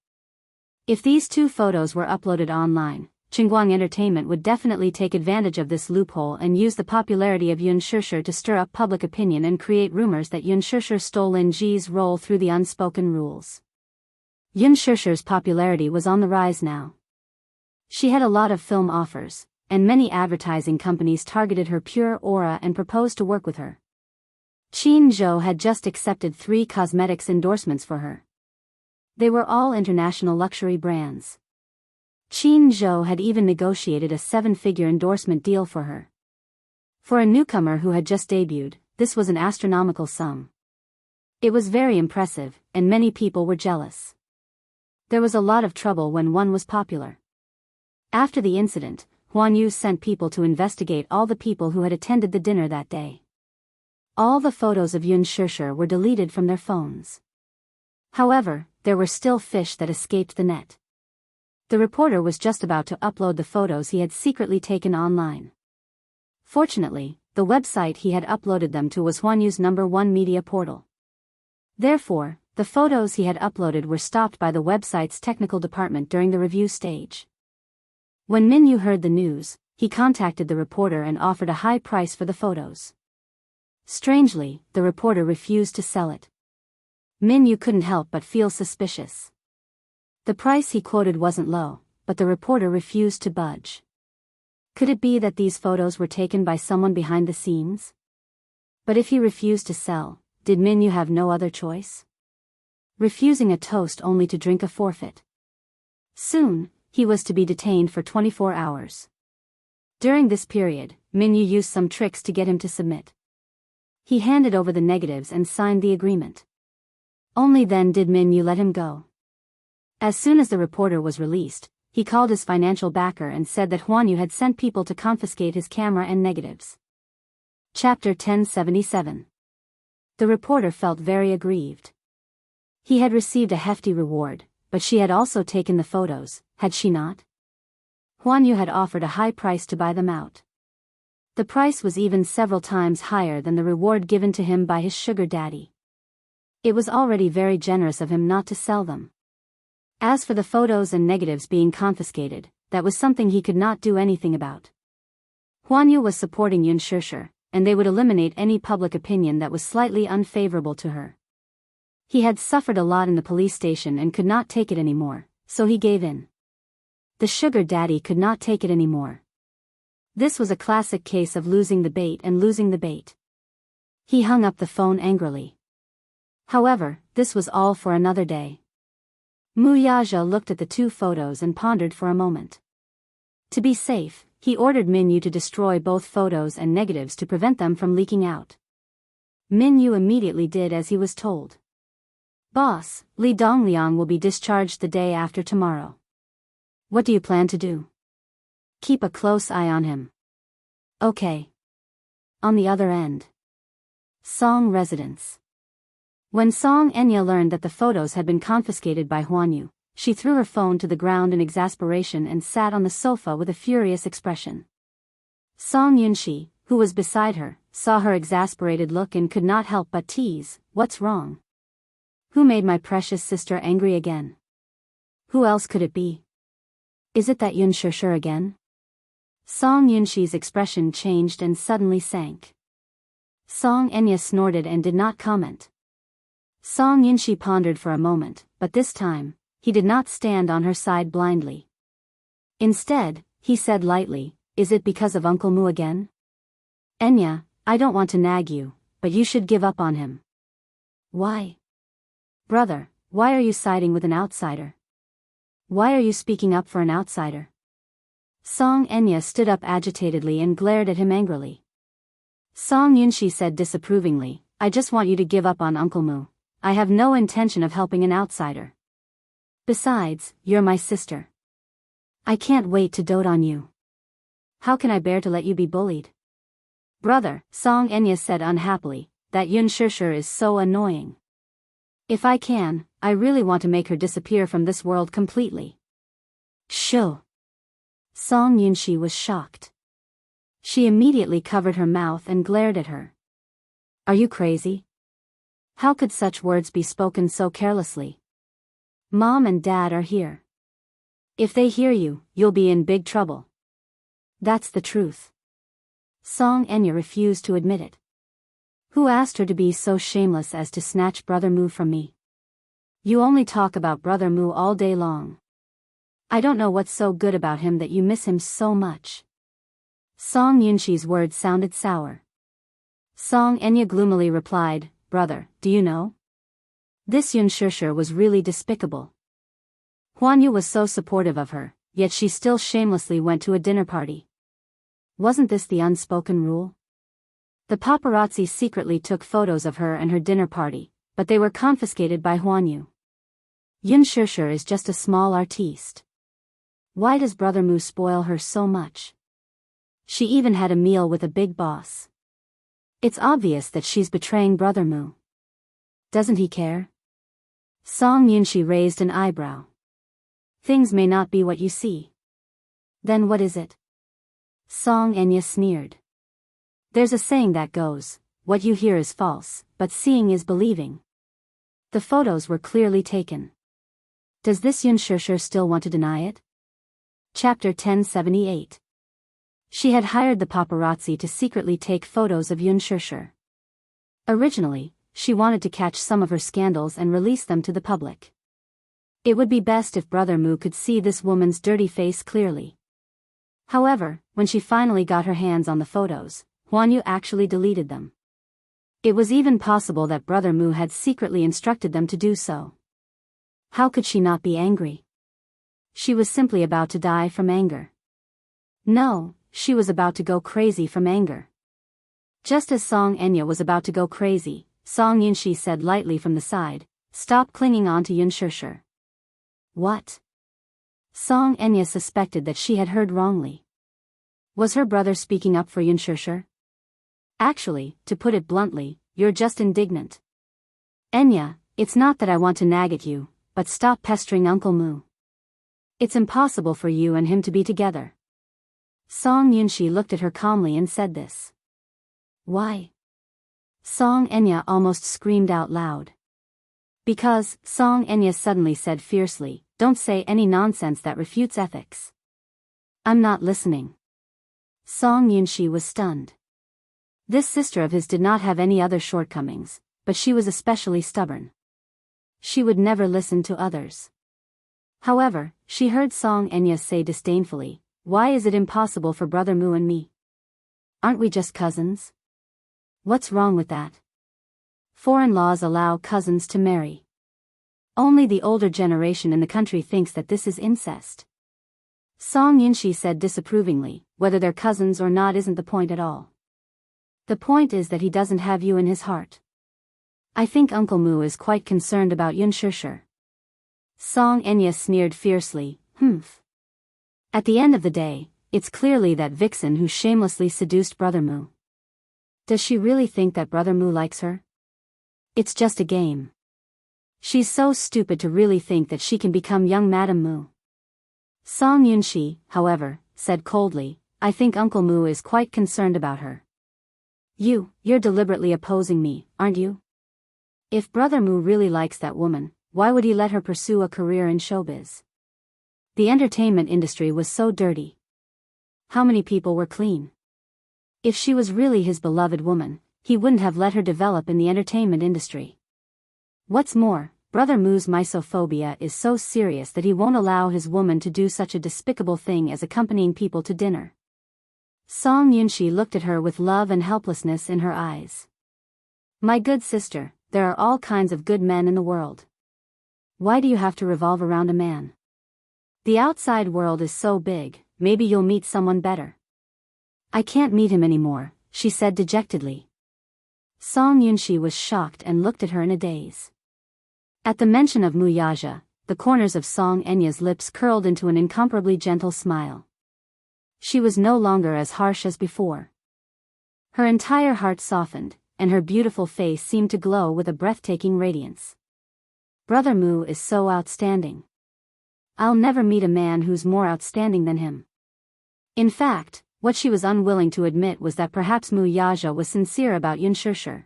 S1: If these 2 photos were uploaded online, Qingguang Entertainment would definitely take advantage of this loophole and use the popularity of Xianxia to stir up public opinion and create rumors that Xianxia stole Lin Ji's role through the unspoken rules. Xianxia's popularity was on the rise now. She had a lot of film offers, and many advertising companies targeted her pure aura and proposed to work with her. Qin Zhou had just accepted 3 cosmetics endorsements for her. They were all international luxury brands. Qin Zhou had even negotiated a 7-figure endorsement deal for her. For a newcomer who had just debuted, this was an astronomical sum. It was very impressive, and many people were jealous. There was a lot of trouble when one was popular. After the incident, Huanyu sent people to investigate all the people who had attended the dinner that day. All the photos of Xianxia were deleted from their phones. However, there were still fish that escaped the net. The reporter was just about to upload the photos he had secretly taken online. Fortunately, the website he had uploaded them to was Huanyu's #1 media portal. Therefore, The photos he had uploaded were stopped by the website's technical department during the review stage. When Min Yu heard the news, he contacted the reporter and offered a high price for the photos. Strangely, the reporter refused to sell it. Min Yu couldn't help but feel suspicious. The price he quoted wasn't low, but the reporter refused to budge. Could it be that these photos were taken by someone behind the scenes? But if he refused to sell, did Min Yu have no other choice? Refusing a toast only to drink a forfeit. Soon, he was to be detained for 24 hours. During this period, Min Yu used some tricks to get him to submit. He handed over the negatives and signed the agreement. Only then did Min Yu let him go. As soon as the reporter was released, he called his financial backer and said that Huan Yu had sent people to confiscate his camera and negatives. Chapter 1077. The reporter felt very aggrieved. He had received a hefty reward, but she had also taken the photos, had she not? Huan Yu had offered a high price to buy them out. The price was even several times higher than the reward given to him by his sugar daddy. It was already very generous of him not to sell them. As for the photos and negatives being confiscated, that was something he could not do anything about. Huan Yu was supporting Yun Shishir, and they would eliminate any public opinion that was slightly unfavorable to her. He had suffered a lot in the police station and could not take it anymore, so he gave in. The sugar daddy could not take it anymore. This was a classic case of losing the bait and losing the bait. He hung up the phone angrily. However, this was all for another day. Wuxia looked at the two photos and pondered for a moment. To be safe, he ordered Min Yu to destroy both photos and negatives to prevent them from leaking out. Min Yu immediately did as he was told. Boss, Li Dongliang will be discharged the day after tomorrow. What do you plan to do? Keep a close eye on him. Okay. On the other end. Song residence. When Song Enya learned that the photos had been confiscated by Huan Yu, she threw her phone to the ground in exasperation and sat on the sofa with a furious expression. Song Yunxi, who was beside her, saw her exasperated look and could not help but tease, "What's wrong? Who made my precious sister angry again? Who else could it be? Is it that Yun Shishir again?" Song Yunxi's expression changed and suddenly sank. Song Enya snorted and did not comment. Song Yunxi pondered for a moment, but this time, he did not stand on her side blindly. Instead, he said lightly, "Is it because of Uncle Mu again? Enya, I don't want to nag you, but you should give up on him." "Why? Brother, why are you siding with an outsider? Why are you speaking up for an outsider?" Song Enya stood up agitatedly and glared at him angrily. Song Yunxi said disapprovingly, "I just want you to give up on Uncle Mu. I have no intention of helping an outsider. Besides, you're my sister. I can't wait to dote on you. How can I bear to let you be bullied?" "Brother," Song Enya said unhappily, "that Yun Shishir is so annoying. If I can, I really want to make her disappear from this world completely." "Shoo!" Song Yunxi was shocked. She immediately covered her mouth and glared at her. "Are you crazy? How could such words be spoken so carelessly? Mom and Dad are here. If they hear you, you'll be in big trouble." "That's the truth." Song Enya refused to admit it. "Who asked her to be so shameless as to snatch Brother Mu from me? You only talk about Brother Mu all day long. I don't know what's so good about him that you miss him so much." Song Yunxi's words sounded sour. Song Enya gloomily replied, "Brother, do you know? This Yun Shishir was really despicable. Huan Yu was so supportive of her, yet she still shamelessly went to a dinner party. Wasn't this the unspoken rule? The paparazzi secretly took photos of her and her dinner party, but they were confiscated by Huan Yu. Yun Shishir is just a small artiste. Why does Brother Mu spoil her so much? She even had a meal with a big boss. It's obvious that she's betraying Brother Mu. Doesn't he care?" Song Yunxi raised an eyebrow. "Things may not be what you see." "Then what is it?" Song Enya sneered. "There's a saying that goes, what you hear is false, but seeing is believing. The photos were clearly taken. Does this Yun Shishir still want to deny it? Chapter 1078. She had hired the paparazzi to secretly take photos of Yun Shishir. Originally, she wanted to catch some of her scandals and release them to the public. It would be best if Brother Mu could see this woman's dirty face clearly. However, when she finally got her hands on the photos, Huan Yu actually deleted them. It was even possible that Brother Mu had secretly instructed them to do so. How could she not be angry? She was simply about to die from anger. No, she was about to go crazy from anger. Just as Song Enya was about to go crazy, Song Yunxi said lightly from the side, "Stop clinging on to Yun Shishir." What? Song Enya suspected that she had heard wrongly. Was her brother speaking up for Yun Shishir? Actually, to put it bluntly, you're just indignant. Enya, it's not that I want to nag at you, but stop pestering Uncle Mu. It's impossible for you and him to be together. Song Yunxi looked at her calmly and said this. Why? Song Enya almost screamed out loud. Because, Song Enya suddenly said fiercely, don't say any nonsense that refutes ethics. I'm not listening. Song Yunxi was stunned. This sister of his did not have any other shortcomings, but she was especially stubborn. She would never listen to others. However, she heard Song Enya say disdainfully, why is it impossible for Brother Mu and me? Aren't we just cousins? What's wrong with that? Foreign laws allow cousins to marry. Only the older generation in the country thinks that this is incest. Song Yunxi said disapprovingly, whether they're cousins or not isn't the point at all. The point is that he doesn't have you in his heart. I think Uncle Mu is quite concerned about Yun Shishir. Song Enya sneered fiercely, humph. At the end of the day, it's clearly that vixen who shamelessly seduced Brother Mu. Does she really think that Brother Mu likes her? It's just a game. She's so stupid to really think that she can become young Madame Mu. Song Yunxi, however, said coldly, I think Uncle Mu is quite concerned about her. You're deliberately opposing me, aren't you? If Brother Mu really likes that woman, why would he let her pursue a career in showbiz? The entertainment industry was so dirty. How many people were clean? If she was really his beloved woman, he wouldn't have let her develop in the entertainment industry. What's more, Brother Mu's misophobia is so serious that he won't allow his woman to do such a despicable thing as accompanying people to dinner. Song Yunxi looked at her with love and helplessness in her eyes. My good sister, there are all kinds of good men in the world. Why do you have to revolve around a man? The outside world is so big, maybe you'll meet someone better. I can't meet him anymore, she said dejectedly. Song Yunxi was shocked and looked at her in a daze. At the mention of Wuxia, the corners of Song Enya's lips curled into an incomparably gentle smile. She was no longer as harsh as before. Her entire heart softened, and her beautiful face seemed to glow with a breathtaking radiance. Brother Mu is so outstanding. I'll never meet a man who's more outstanding than him. In fact, what she was unwilling to admit was that perhaps Wuxia was sincere about Yun Shishir.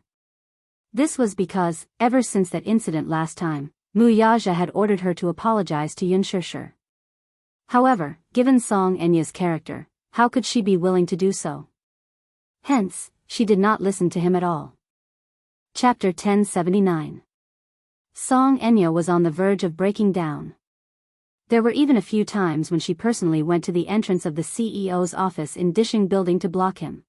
S1: This was because, ever since that incident last time, Wuxia had ordered her to apologize to Yun Shishir. However, given Song Enya's character, how could she be willing to do so? Hence, she did not listen to him at all. Chapter 1079. Song Enya was on the verge of breaking down. There were even a few times when she personally went to the entrance of the CEO's office in Dishing Building to block him.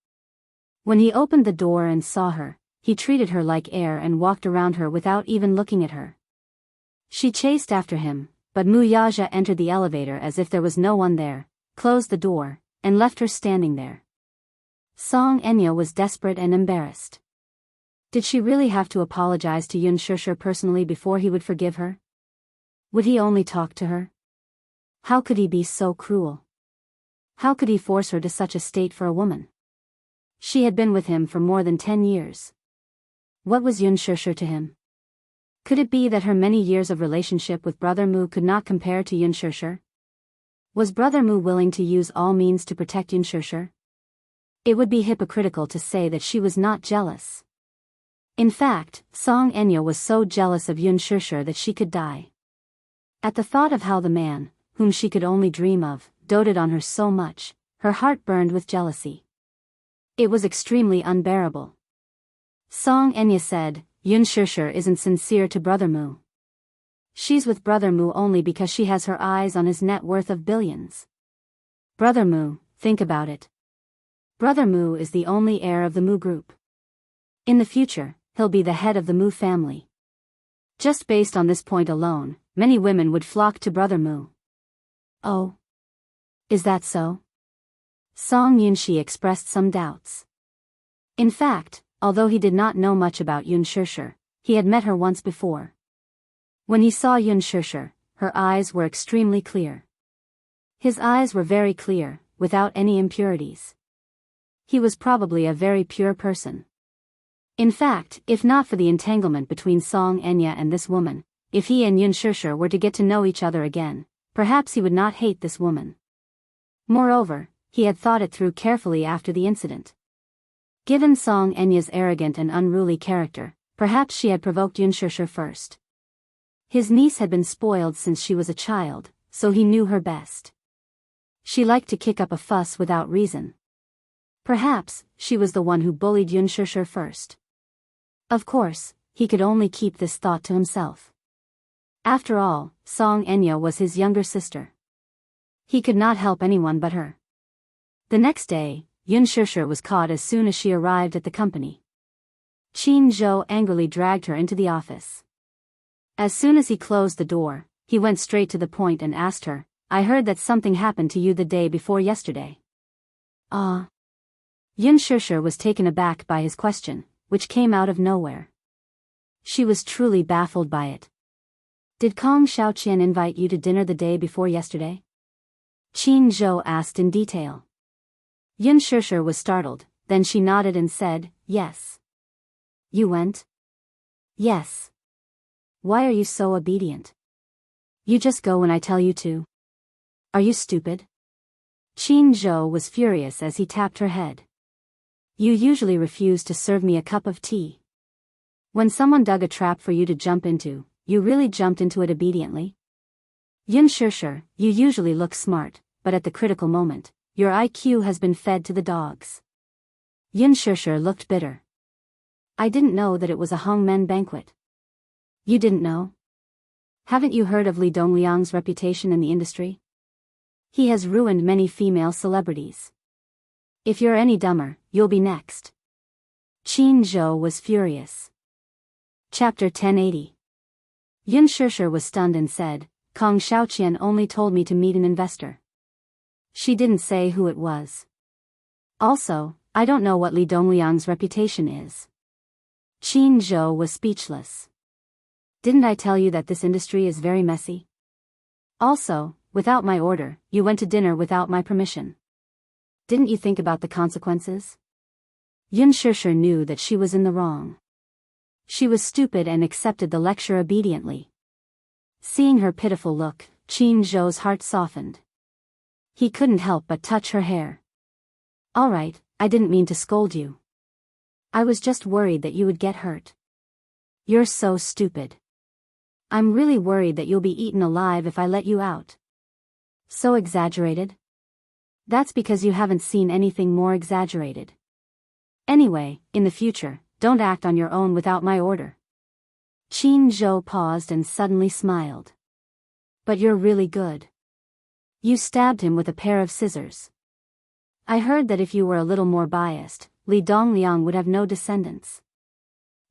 S1: When he opened the door and saw her, he treated her like air and walked around her without even looking at her. She chased after him, but Wuxia entered the elevator as if there was no one there, closed the door, and left her standing there. Song Enya was desperate and embarrassed. Did she really have to apologize to Yun Shishir personally before he would forgive her? Would he only talk to her? How could he be so cruel? How could he force her to such a state for a woman? She had been with him for more than 10 years. What was Yun Shishir to him? Could it be that her many years of relationship with Brother Mu could not compare to Yun Shishir? Was Brother Mu willing to use all means to protect Yun Shishir? It would be hypocritical to say that she was not jealous. In fact, Song Enya was so jealous of Yun Shishir that she could die. At the thought of how the man, whom she could only dream of, doted on her so much, her heart burned with jealousy. It was extremely unbearable. Song Enya said, Yun Shishir isn't sincere to Brother Mu. She's with Brother Mu only because she has her eyes on his net worth of billions. Brother Mu, think about it. Brother Mu is the only heir of the Mu group. In the future, he'll be the head of the Mu family. Just based on this point alone, many women would flock to Brother Mu. Oh. Is that so? Song Yunxi expressed some doubts. In fact, although he did not know much about Yun Shishir, he had met her once before. When he saw Yun Shishir, her eyes were extremely clear. His eyes were very clear, without any impurities. He was probably a very pure person. In fact, if not for the entanglement between Song Enya and this woman, if he and Yun Shishir were to get to know each other again, perhaps he would not hate this woman. Moreover, he had thought it through carefully after the incident. Given Song Enya's arrogant and unruly character, perhaps she had provoked Yun Shishir first. His niece had been spoiled since she was a child, so he knew her best. She liked to kick up a fuss without reason. Perhaps, she was the one who bullied Yun Shishir first. Of course, he could only keep this thought to himself. After all, Song Enya was his younger sister. He could not help anyone but her. The next day, Yun Shishir was caught as soon as she arrived at the company. Qin Zhou angrily dragged her into the office. As soon as he closed the door, he went straight to the point and asked her, I heard that something happened to you the day before yesterday. Ah. Yun Shishir was taken aback by his question, which came out of nowhere. She was truly baffled by it. Did Kong Xiaoqian invite you to dinner the day before yesterday? Qin Zhou asked in detail. Yun Shishir was startled, then she nodded and said, yes. You went? Yes. Why are you so obedient? You just go when I tell you to. Are you stupid? Qin Zhou was furious as he tapped her head. You usually refuse to serve me a cup of tea. When someone dug a trap for you to jump into, you really jumped into it obediently? Yun Shishir, you usually look smart, but at the critical moment, your IQ has been fed to the dogs. Yun Shishir looked bitter. I didn't know that it was a hongmen banquet. You didn't know? Haven't you heard of Li Dongliang's reputation in the industry? He has ruined many female celebrities. If you're any dumber, you'll be next. Qin Zhou was furious. Chapter 1080. Yun Shishir was stunned and said, Kong Xiaoqian only told me to meet an investor. She didn't say who it was. Also, I don't know what Li Dongliang's reputation is. Qin Zhou was speechless. Didn't I tell you that this industry is very messy? Also, without my order, you went to dinner without my permission. Didn't you think about the consequences? Yun Shishir knew that she was in the wrong. She was stupid and accepted the lecture obediently. Seeing her pitiful look, Qin Zhou's heart softened. He couldn't help but touch her hair. All right, I didn't mean to scold you. I was just worried that you would get hurt. You're so stupid. I'm really worried that you'll be eaten alive if I let you out. So exaggerated? That's because you haven't seen anything more exaggerated. Anyway, in the future, don't act on your own without my order. Qin Zhou paused and suddenly smiled. But you're really good. You stabbed him with a pair of scissors. I heard that if you were a little more biased, Li Dongliang would have no descendants.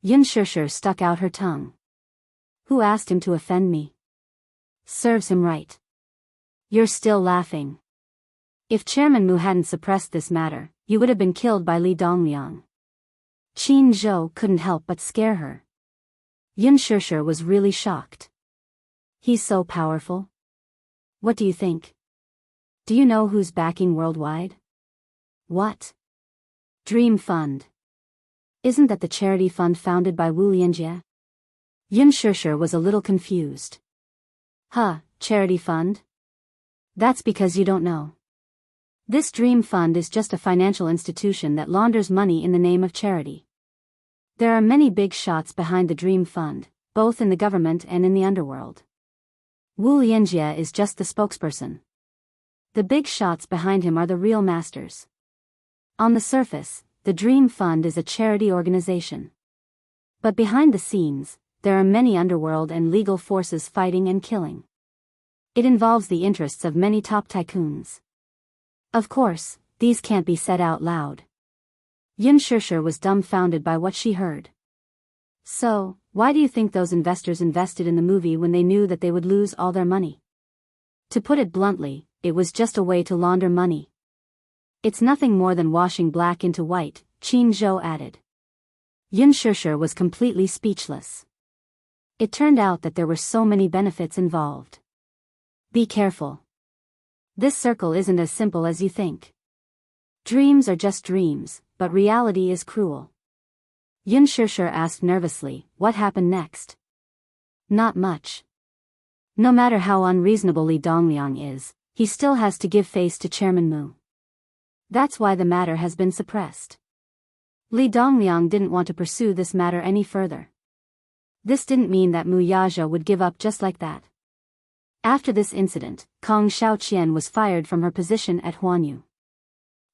S1: Yun Shishir stuck out her tongue. Who asked him to offend me? Serves him right. You're still laughing. If Chairman Mu hadn't suppressed this matter, you would have been killed by Li Dongliang. Qin Zhou couldn't help but scare her. Yun Shishir was really shocked. He's so powerful. What do you think? Do you know who's backing worldwide? What? Dream Fund. Isn't that the charity fund founded by Wu Lianjie? Yun Shishir was a little confused. Huh, charity fund? That's because you don't know. This Dream Fund is just a financial institution that launders money in the name of charity. There are many big shots behind the Dream Fund, both in the government and in the underworld. Wuxia Xianxia is just the spokesperson. The big shots behind him are the real masters. On the surface, the Dream Fund is a charity organization. But behind the scenes, there are many underworld and legal forces fighting and killing. It involves the interests of many top tycoons. Of course, these can't be said out loud. Xianxia was dumbfounded by what she heard. So, why do you think those investors invested in the movie when they knew that they would lose all their money? To put it bluntly, it was just a way to launder money. It's nothing more than washing black into white, Qin Zhou added. Xianxia was completely speechless. It turned out that there were so many benefits involved. Be careful. This circle isn't as simple as you think. Dreams are just dreams, but reality is cruel. Xianxia asked nervously, what happened next? Not much. No matter how unreasonable Li Dongliang is, he still has to give face to Chairman Mu. That's why the matter has been suppressed. Li Dongliang didn't want to pursue this matter any further. This didn't mean that Mu Yaja would give up just like that. After this incident, Kong Xiaoqian was fired from her position at Huanyu.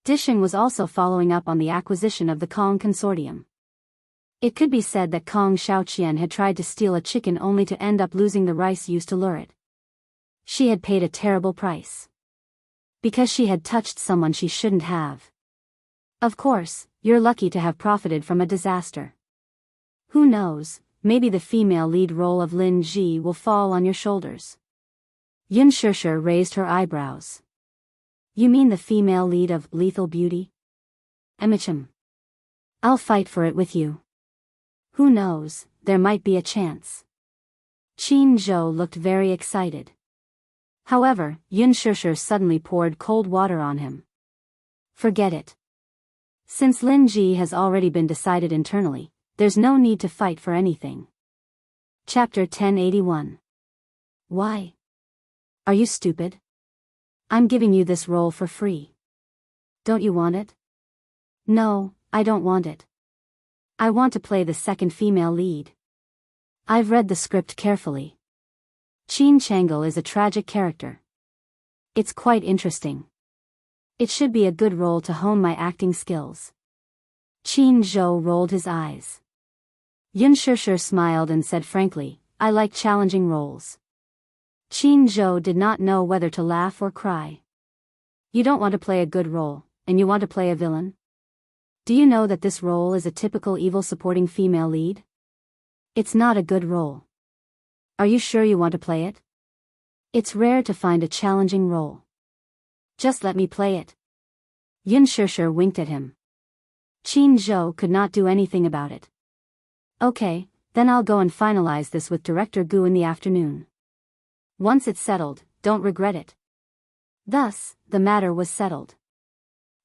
S1: Disheng was also following up on the acquisition of the Kong Consortium. It could be said that Kong Xiaoqian had tried to steal a chicken only to end up losing the rice used to lure it. She had paid a terrible price. Because she had touched someone she shouldn't have. Of course, you're lucky to have profited from a disaster. Who knows, maybe the female lead role of Lin Ji will fall on your shoulders. Xianxia raised her eyebrows. You mean the female lead of Lethal Beauty? Emichim. I'll fight for it with you. Who knows, there might be a chance. Qin Zhou looked very excited. However, Xianxia suddenly poured cold water on him. Forget it. Since Lin Ji has already been decided internally, there's no need to fight for anything. Chapter 1081. Why? Are you stupid? I'm giving you this role for free. Don't you want it? No, I don't want it. I want to play the second female lead. I've read the script carefully. Qin Chang'e is a tragic character. It's quite interesting. It should be a good role to hone my acting skills. Qin Zhou rolled his eyes. Xianxia smiled and said frankly, I like challenging roles. Qin Zhou did not know whether to laugh or cry. You don't want to play a good role, and you want to play a villain? Do you know that this role is a typical evil supporting female lead? It's not a good role. Are you sure you want to play it? It's rare to find a challenging role. Just let me play it. Xianxia winked at him. Qin Zhou could not do anything about it. Okay, then I'll go and finalize this with Director Gu in the afternoon. Once it's settled, don't regret it. Thus, the matter was settled.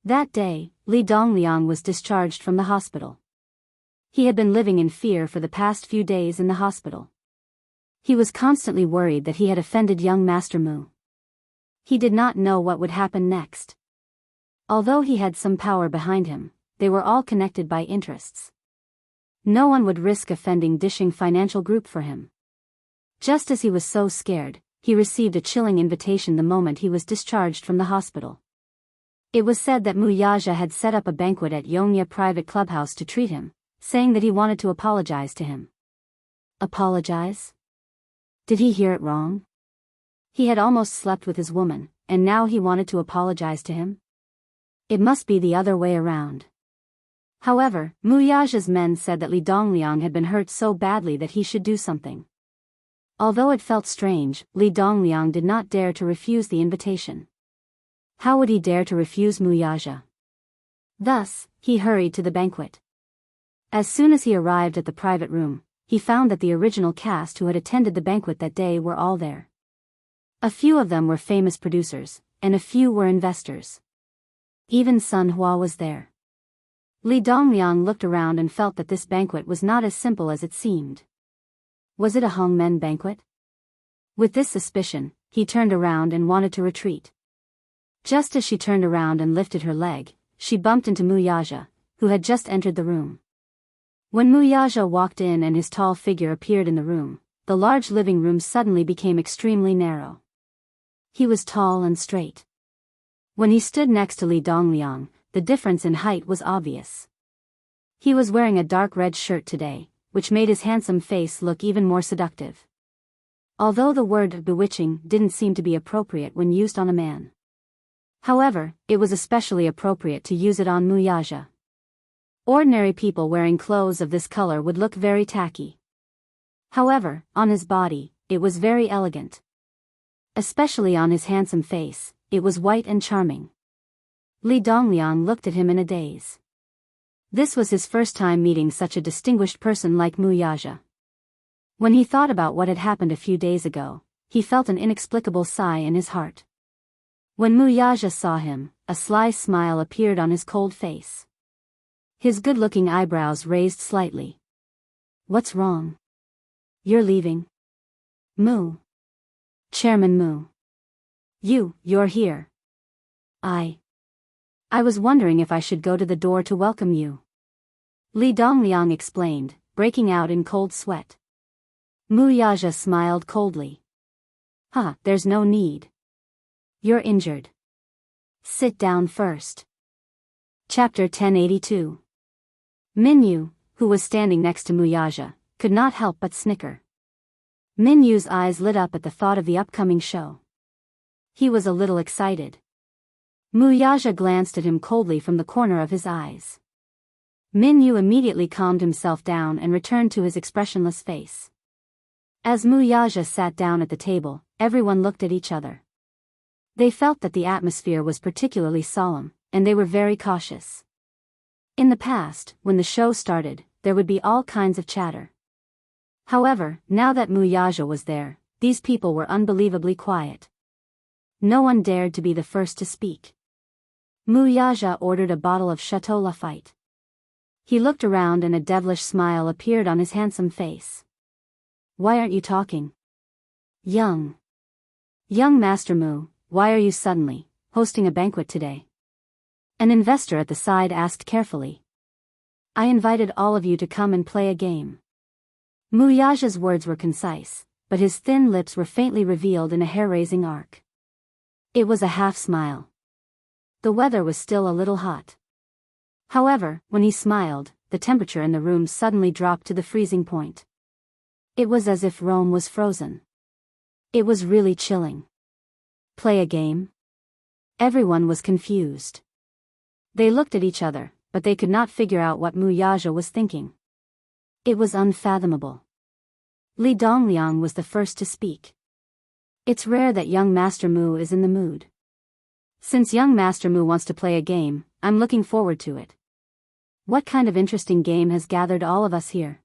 S1: That day, Li Dongliang was discharged from the hospital. He had been living in fear for the past few days in the hospital. He was constantly worried that he had offended young Master Mu. He did not know what would happen next. Although he had some power behind him, they were all connected by interests. No one would risk offending Disheng Financial Group for him. Just as he was so scared, he received a chilling invitation the moment he was discharged from the hospital. It was said that Mu Yaja had set up a banquet at Yongya private clubhouse to treat him, saying that he wanted to apologize to him. Apologize? Did he hear it wrong? He had almost slept with his woman, and now he wanted to apologize to him? It must be the other way around. However, Mu Yaja's men said that Li Dongliang had been hurt so badly that he should do something. Although it felt strange, Li Dongliang did not dare to refuse the invitation. How would he dare to refuse Mu Yaja? Thus, he hurried to the banquet. As soon as he arrived at the private room, he found that the original cast who had attended the banquet that day were all there. A few of them were famous producers, and a few were investors. Even Sun Hua was there. Li Dongliang looked around and felt that this banquet was not as simple as it seemed. Was it a Hongmen banquet? With this suspicion, he turned around and wanted to retreat. Just as she turned around and lifted her leg, she bumped into Mu Yaja, who had just entered the room. When Wuxia walked in and his tall figure appeared in the room, the large living room suddenly became extremely narrow. He was tall and straight. When he stood next to Li Dongliang, the difference in height was obvious. He was wearing a dark red shirt today, which made his handsome face look even more seductive. Although the word bewitching didn't seem to be appropriate when used on a man. However, it was especially appropriate to use it on Wuxia. Ordinary people wearing clothes of this color would look very tacky. However, on his body, it was very elegant. Especially on his handsome face, it was white and charming. Li Dongliang looked at him in a daze. This was his first time meeting such a distinguished person like Wuxia. When he thought about what had happened a few days ago, he felt an inexplicable sigh in his heart. When Wuxia saw him, a sly smile appeared on his cold face. His good-looking eyebrows raised slightly. What's wrong? You're leaving? Moo. Chairman Moo. You're here. I was wondering if I should go to the door to welcome you. Li Dongliang explained, breaking out in cold sweat. Wuxia smiled coldly. There's no need. You're injured. Sit down first. Chapter 1082. Minyu, who was standing next to Wuxia, could not help but snicker. Minyu's eyes lit up at the thought of the upcoming show. He was a little excited. Wuxia glanced at him coldly from the corner of his eyes. Minyu immediately calmed himself down and returned to his expressionless face. As Wuxia sat down at the table, everyone looked at each other. They felt that the atmosphere was particularly solemn, and they were very cautious. In the past, when the show started, there would be all kinds of chatter. However, now that Wuxia was there, these people were unbelievably quiet. No one dared to be the first to speak. Wuxia ordered a bottle of Chateau Lafite. He looked around and a devilish smile appeared on his handsome face. Why aren't you talking? Young Master Mu, why are you suddenly hosting a banquet today? An investor at the side asked carefully. I invited all of you to come and play a game. Wuxia's words were concise, but his thin lips were faintly revealed in a hair-raising arc. It was a half-smile. The weather was still a little hot. However, when he smiled, the temperature in the room suddenly dropped to the freezing point. It was as if Rome was frozen. It was really chilling. Play a game? Everyone was confused. They looked at each other, but they could not figure out what Wuxia was thinking. It was unfathomable. Li Dongliang was the first to speak. It's rare that young Master Mu is in the mood. Since young Master Mu wants to play a game, I'm looking forward to it. What kind of interesting game has gathered all of us here?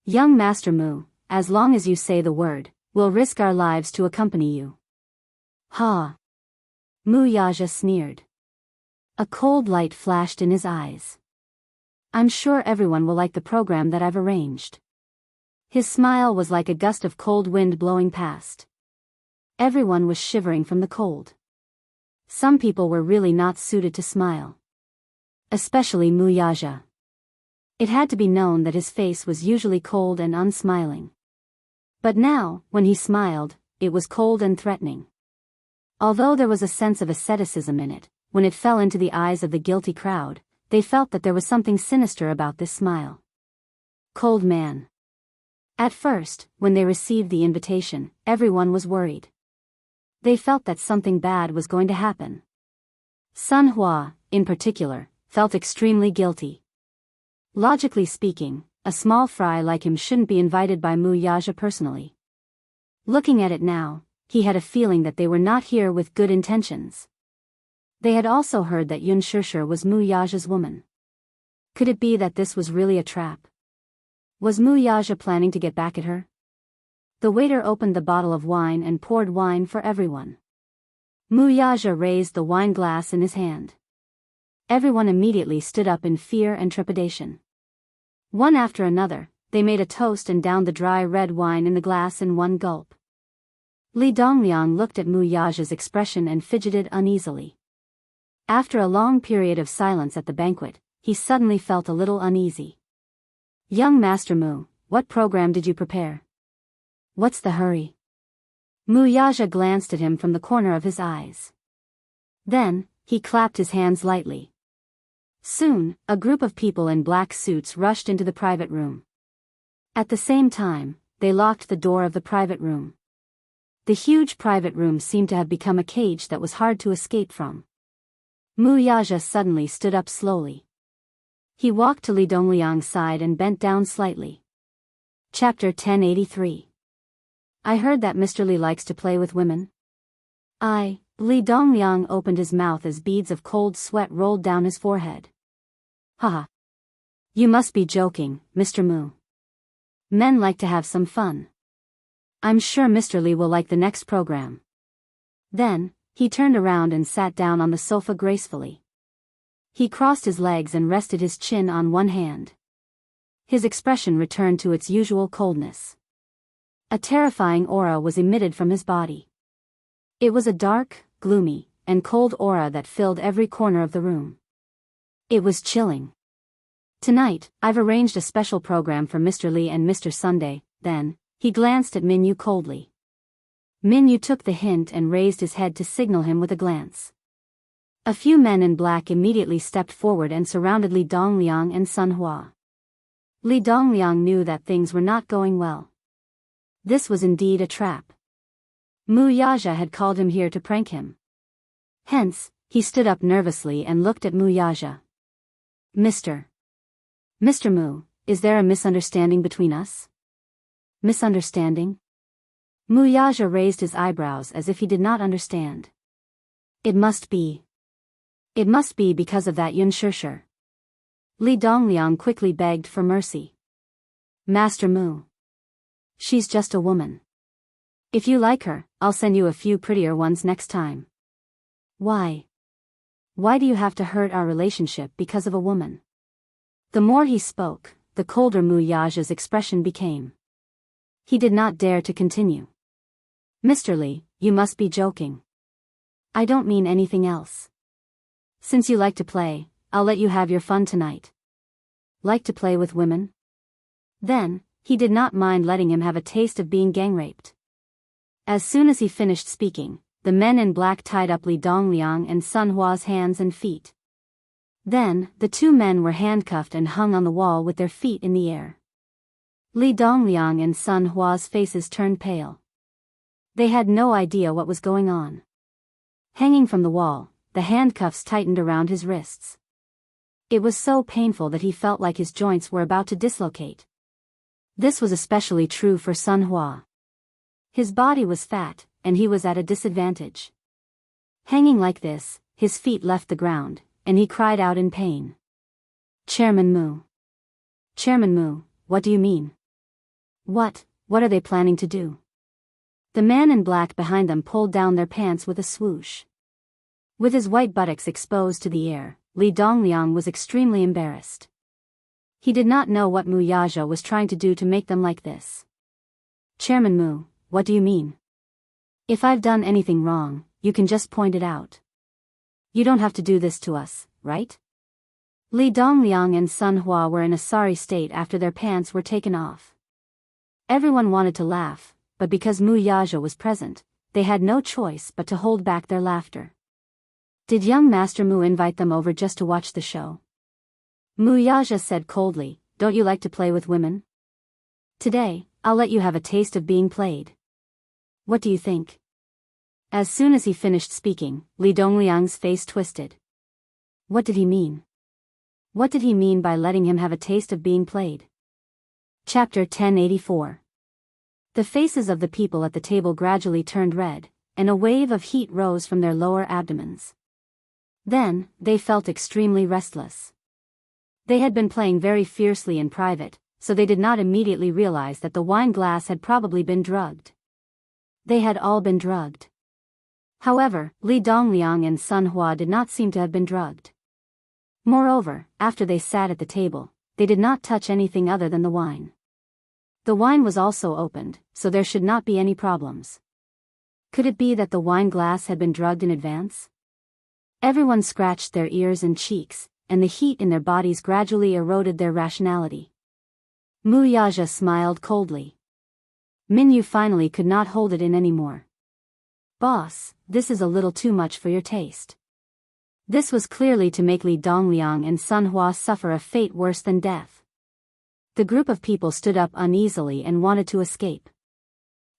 S1: Young Master Mu, as long as you say the word, we'll risk our lives to accompany you. Ha! Wuxia sneered. A cold light flashed in his eyes. I'm sure everyone will like the program that I've arranged. His smile was like a gust of cold wind blowing past. Everyone was shivering from the cold. Some people were really not suited to smile. Especially Wuxia. It had to be known that his face was usually cold and unsmiling. But now, when he smiled, it was cold and threatening. Although there was a sense of asceticism in it, when it fell into the eyes of the guilty crowd, they felt that there was something sinister about this smile. Cold man. At first, when they received the invitation, everyone was worried. They felt that something bad was going to happen. Sun Hua, in particular, felt extremely guilty. Logically speaking, a small fry like him shouldn't be invited by Wuxia personally. Looking at it now, he had a feeling that they were not here with good intentions. They had also heard that Yun Shishir was Wuxia's woman. Could it be that this was really a trap? Was Wuxia planning to get back at her? The waiter opened the bottle of wine and poured wine for everyone. Wuxia raised the wine glass in his hand. Everyone immediately stood up in fear and trepidation. One after another, they made a toast and downed the dry red wine in the glass in one gulp. Li Dongliang looked at Wuxia's expression and fidgeted uneasily. After a long period of silence at the banquet, he suddenly felt a little uneasy. Young Master Mu, what program did you prepare? What's the hurry? Mu Yaja glanced at him from the corner of his eyes. Then, he clapped his hands lightly. Soon, a group of people in black suits rushed into the private room. At the same time, they locked the door of the private room. The huge private room seemed to have become a cage that was hard to escape from. Mu Yaja suddenly stood up slowly. He walked to Li Dongliang's side and bent down slightly. Chapter 1083. I heard that Mr. Li likes to play with women. Li Dongliang opened his mouth as beads of cold sweat rolled down his forehead. Haha. You must be joking, Mr. Mu. Men like to have some fun. I'm sure Mr. Li will like the next program. Then, he turned around and sat down on the sofa gracefully. He crossed his legs and rested his chin on one hand. His expression returned to its usual coldness. A terrifying aura was emitted from his body. It was a dark, gloomy, and cold aura that filled every corner of the room. It was chilling. Tonight, I've arranged a special program for Mr. Li and Mr. Sunday. Then, he glanced at Minyu coldly. Minyu took the hint and raised his head to signal him with a glance. A few men in black immediately stepped forward and surrounded Li Dongliang and Sun Hua. Li Dongliang knew that things were not going well. This was indeed a trap. Mu Yaja had called him here to prank him. Hence, he stood up nervously and looked at Mu Yaja. Mr. Mu, is there a misunderstanding between us? Misunderstanding? Mu Yaja raised his eyebrows as if he did not understand. It must be because of that Yun Shishir. Li Dongliang quickly begged for mercy. Master Mu. She's just a woman. If you like her, I'll send you a few prettier ones next time. Why? Why do you have to hurt our relationship because of a woman? The more he spoke, the colder Mu Yaja's expression became. He did not dare to continue. Mr. Li, you must be joking. I don't mean anything else. Since you like to play, I'll let you have your fun tonight. Like to play with women? Then, he did not mind letting him have a taste of being gang-raped. As soon as he finished speaking, the men in black tied up Li Dongliang and Sun Hua's hands and feet. Then, the two men were handcuffed and hung on the wall with their feet in the air. Li Dongliang and Sun Hua's faces turned pale. They had no idea what was going on. Hanging from the wall, the handcuffs tightened around his wrists. It was so painful that he felt like his joints were about to dislocate. This was especially true for Sun Hua. His body was fat, and he was at a disadvantage. Hanging like this, his feet left the ground, and he cried out in pain. Chairman Mu. Chairman Mu, what do you mean? What are they planning to do? The man in black behind them pulled down their pants with a swoosh. With his white buttocks exposed to the air, Li Dongliang was extremely embarrassed. He did not know what Mu Yaja was trying to do to make them like this. Chairman Mu, what do you mean? If I've done anything wrong, you can just point it out. You don't have to do this to us, right? Li Dongliang and Sun Hua were in a sorry state after their pants were taken off. Everyone wanted to laugh, but because Mu Yaja was present, they had no choice but to hold back their laughter. Did young Master Mu invite them over just to watch the show? Mu Yaja said coldly, don't you like to play with women? Today, I'll let you have a taste of being played. What do you think? As soon as he finished speaking, Li Dongliang's face twisted. What did he mean? What did he mean by letting him have a taste of being played? Chapter 1084. The faces of the people at the table gradually turned red, and a wave of heat rose from their lower abdomens. Then, they felt extremely restless. They had been playing very fiercely in private, so they did not immediately realize that the wine glass had probably been drugged. They had all been drugged. However, Li Dongliang and Sun Hua did not seem to have been drugged. Moreover, after they sat at the table, they did not touch anything other than the wine. The wine was also opened, so there should not be any problems. Could it be that the wine glass had been drugged in advance? Everyone scratched their ears and cheeks, and the heat in their bodies gradually eroded their rationality. Wuxia smiled coldly. Minyu finally could not hold it in anymore. Boss, this is a little too much for your taste. This was clearly to make Li Dongliang and Sun Hua suffer a fate worse than death. The group of people stood up uneasily and wanted to escape.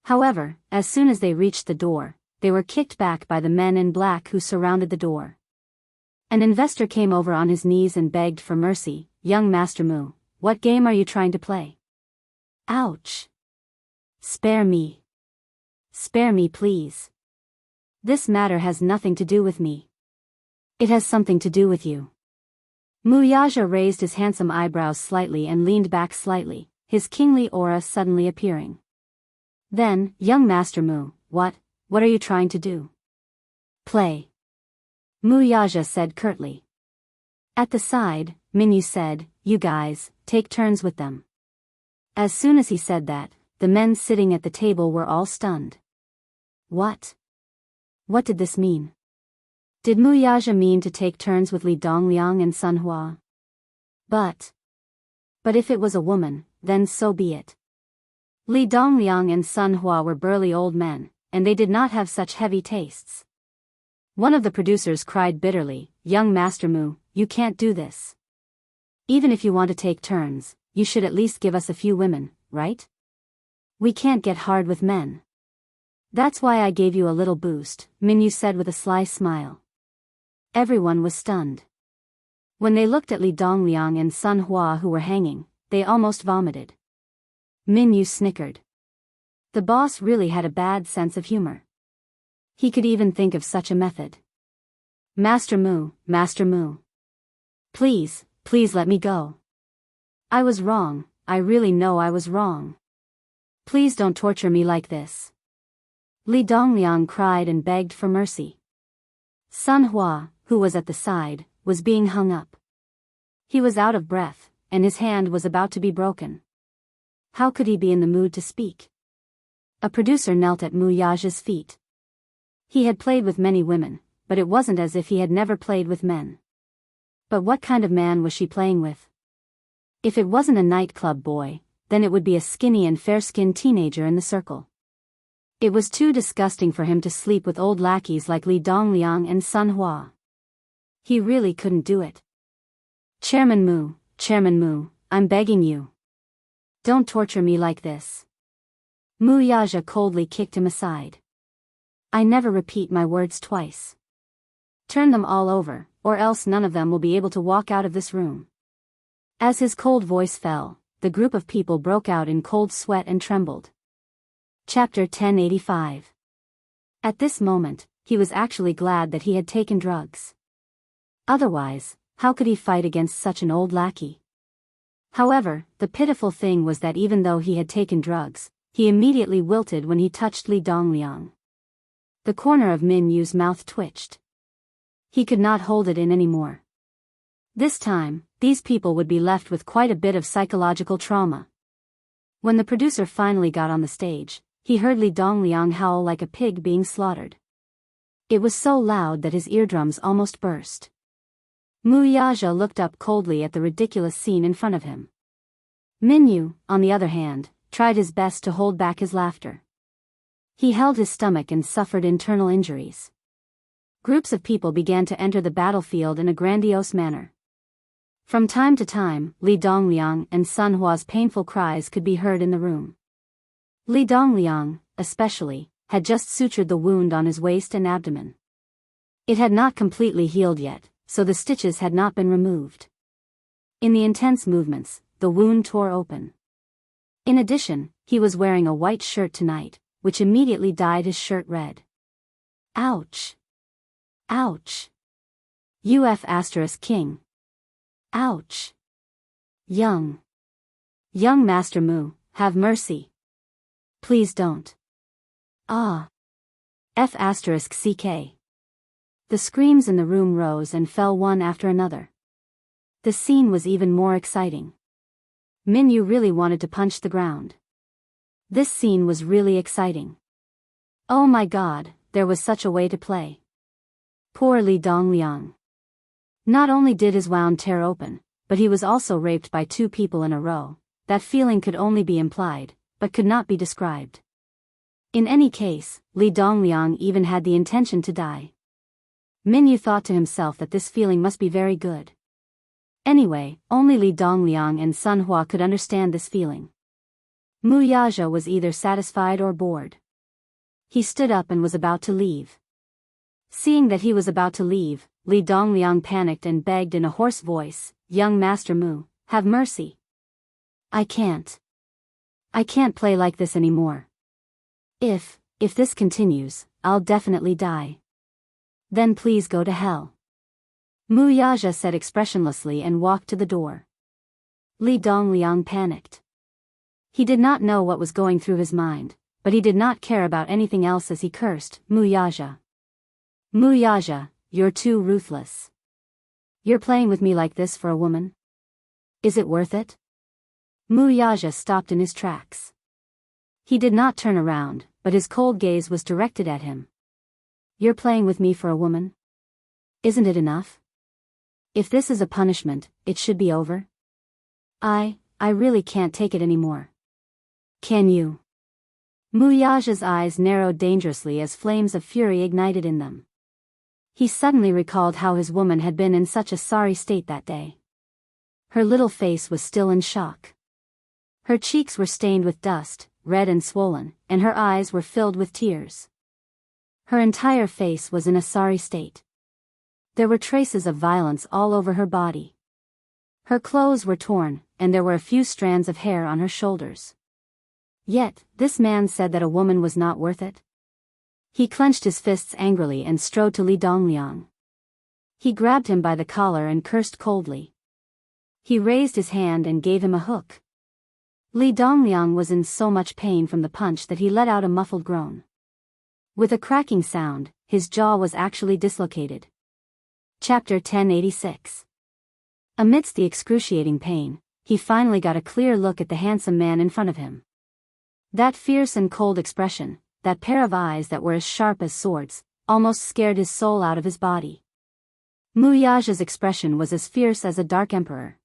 S1: However, as soon as they reached the door, they were kicked back by the men in black who surrounded the door. An investor came over on his knees and begged for mercy. Young Master Mu, what game are you trying to play? Ouch! Spare me. Spare me, please. This matter has nothing to do with me. It has something to do with you. Wuxia raised his handsome eyebrows slightly and leaned back slightly, his kingly aura suddenly appearing. Then, young Master Mu, what are you trying to do? Play. Wuxia said curtly. At the side, Minyu said, you guys, take turns with them. As soon as he said that, the men sitting at the table were all stunned. What? What did this mean? Did Wuxia mean to take turns with Li Dongliang and Sun Hua? But if it was a woman, then so be it. Li Dongliang and Sun Hua were burly old men, and they did not have such heavy tastes. One of the producers cried bitterly, young Master Mu, you can't do this. Even if you want to take turns, you should at least give us a few women, right? We can't get hard with men. That's why I gave you a little boost, Minyu said with a sly smile. Everyone was stunned. When they looked at Li Dongliang and Sun Hua who were hanging, they almost vomited. Minyu snickered. The boss really had a bad sense of humor. He could even think of such a method. Master Mu. Please let me go. I was wrong, I really know I was wrong. Please don't torture me like this. Li Dongliang cried and begged for mercy. Sun Hua, who was at the side, was being hung up. He was out of breath, and his hand was about to be broken. How could he be in the mood to speak? A producer knelt at Wuxia's feet. He had played with many women, but it wasn't as if he had never played with men. But what kind of man was she playing with? If it wasn't a nightclub boy, then it would be a skinny and fair-skinned teenager in the circle. It was too disgusting for him to sleep with old lackeys like Li Dongliang and Sun Hua. He really couldn't do it. Chairman Mu, I'm begging you. Don't torture me like this. Wuxia coldly kicked him aside. I never repeat my words twice. Turn them all over, or else none of them will be able to walk out of this room. As his cold voice fell, the group of people broke out in cold sweat and trembled. Chapter 1085. At this moment, he was actually glad that he had taken drugs. Otherwise, how could he fight against such an old lackey? However, the pitiful thing was that even though he had taken drugs, he immediately wilted when he touched Li Dongliang. The corner of Minyu's mouth twitched. He could not hold it in anymore. This time, these people would be left with quite a bit of psychological trauma. When the producer finally got on the stage, he heard Li Dongliang howl like a pig being slaughtered. It was so loud that his eardrums almost burst. Wuxia looked up coldly at the ridiculous scene in front of him. Minyu, on the other hand, tried his best to hold back his laughter. He held his stomach and suffered internal injuries. Groups of people began to enter the battlefield in a grandiose manner. From time to time, Li Dongliang and Sun Hua's painful cries could be heard in the room. Li Dongliang, especially, had just sutured the wound on his waist and abdomen. It had not completely healed yet, so the stitches had not been removed. In the intense movements, the wound tore open. In addition, he was wearing a white shirt tonight, which immediately dyed his shirt red. Ouch! Ouch! King. Ouch! Young Master Mu, have mercy. Please don't. Ah! CK. The screams in the room rose and fell one after another. The scene was even more exciting. Minyu really wanted to punch the ground. This scene was really exciting. Oh my god, there was such a way to play. Poor Li Dongliang. Not only did his wound tear open, but he was also raped by two people in a row. that feeling could only be implied, but could not be described. In any case, Li Dongliang even had the intention to die. Minyu thought to himself that this feeling must be very good. Anyway, only Li Dongliang and Sun Hua could understand this feeling. Mu Yaja was either satisfied or bored. He stood up and was about to leave. Seeing that he was about to leave, Li Dongliang panicked and begged in a hoarse voice, "Young Master Mu, have mercy. I can't play like this anymore. If this continues, I'll definitely die. Then please go to hell." Mu Yaja said expressionlessly and walked to the door. Li Dongliang panicked. He did not know what was going through his mind, but he did not care about anything else as he cursed, "Mu Yaja. Mu Yaja, you're too ruthless. You're playing with me like this for a woman? Is it worth it?" Mu Yaja stopped in his tracks. He did not turn around, but his cold gaze was directed at him. "You're playing with me for a woman? Isn't it enough? If this is a punishment, it should be over. I really can't take it anymore. Can you?" Mu Yaja's eyes narrowed dangerously as flames of fury ignited in them. He suddenly recalled how his woman had been in such a sorry state that day. Her little face was still in shock. Her cheeks were stained with dust, red and swollen, and her eyes were filled with tears. Her entire face was in a sorry state. There were traces of violence all over her body. Her clothes were torn, and there were a few strands of hair on her shoulders. Yet, this man said that a woman was not worth it. He clenched his fists angrily and strode to Li Dongliang. He grabbed him by the collar and cursed coldly. He raised his hand and gave him a hook. Li Dongliang was in so much pain from the punch that he let out a muffled groan. With a cracking sound, his jaw was actually dislocated. Chapter 1086. Amidst the excruciating pain, he finally got a clear look at the handsome man in front of him. That fierce and cold expression, that pair of eyes that were as sharp as swords, almost scared his soul out of his body. Mu Yaja's expression was as fierce as a dark emperor.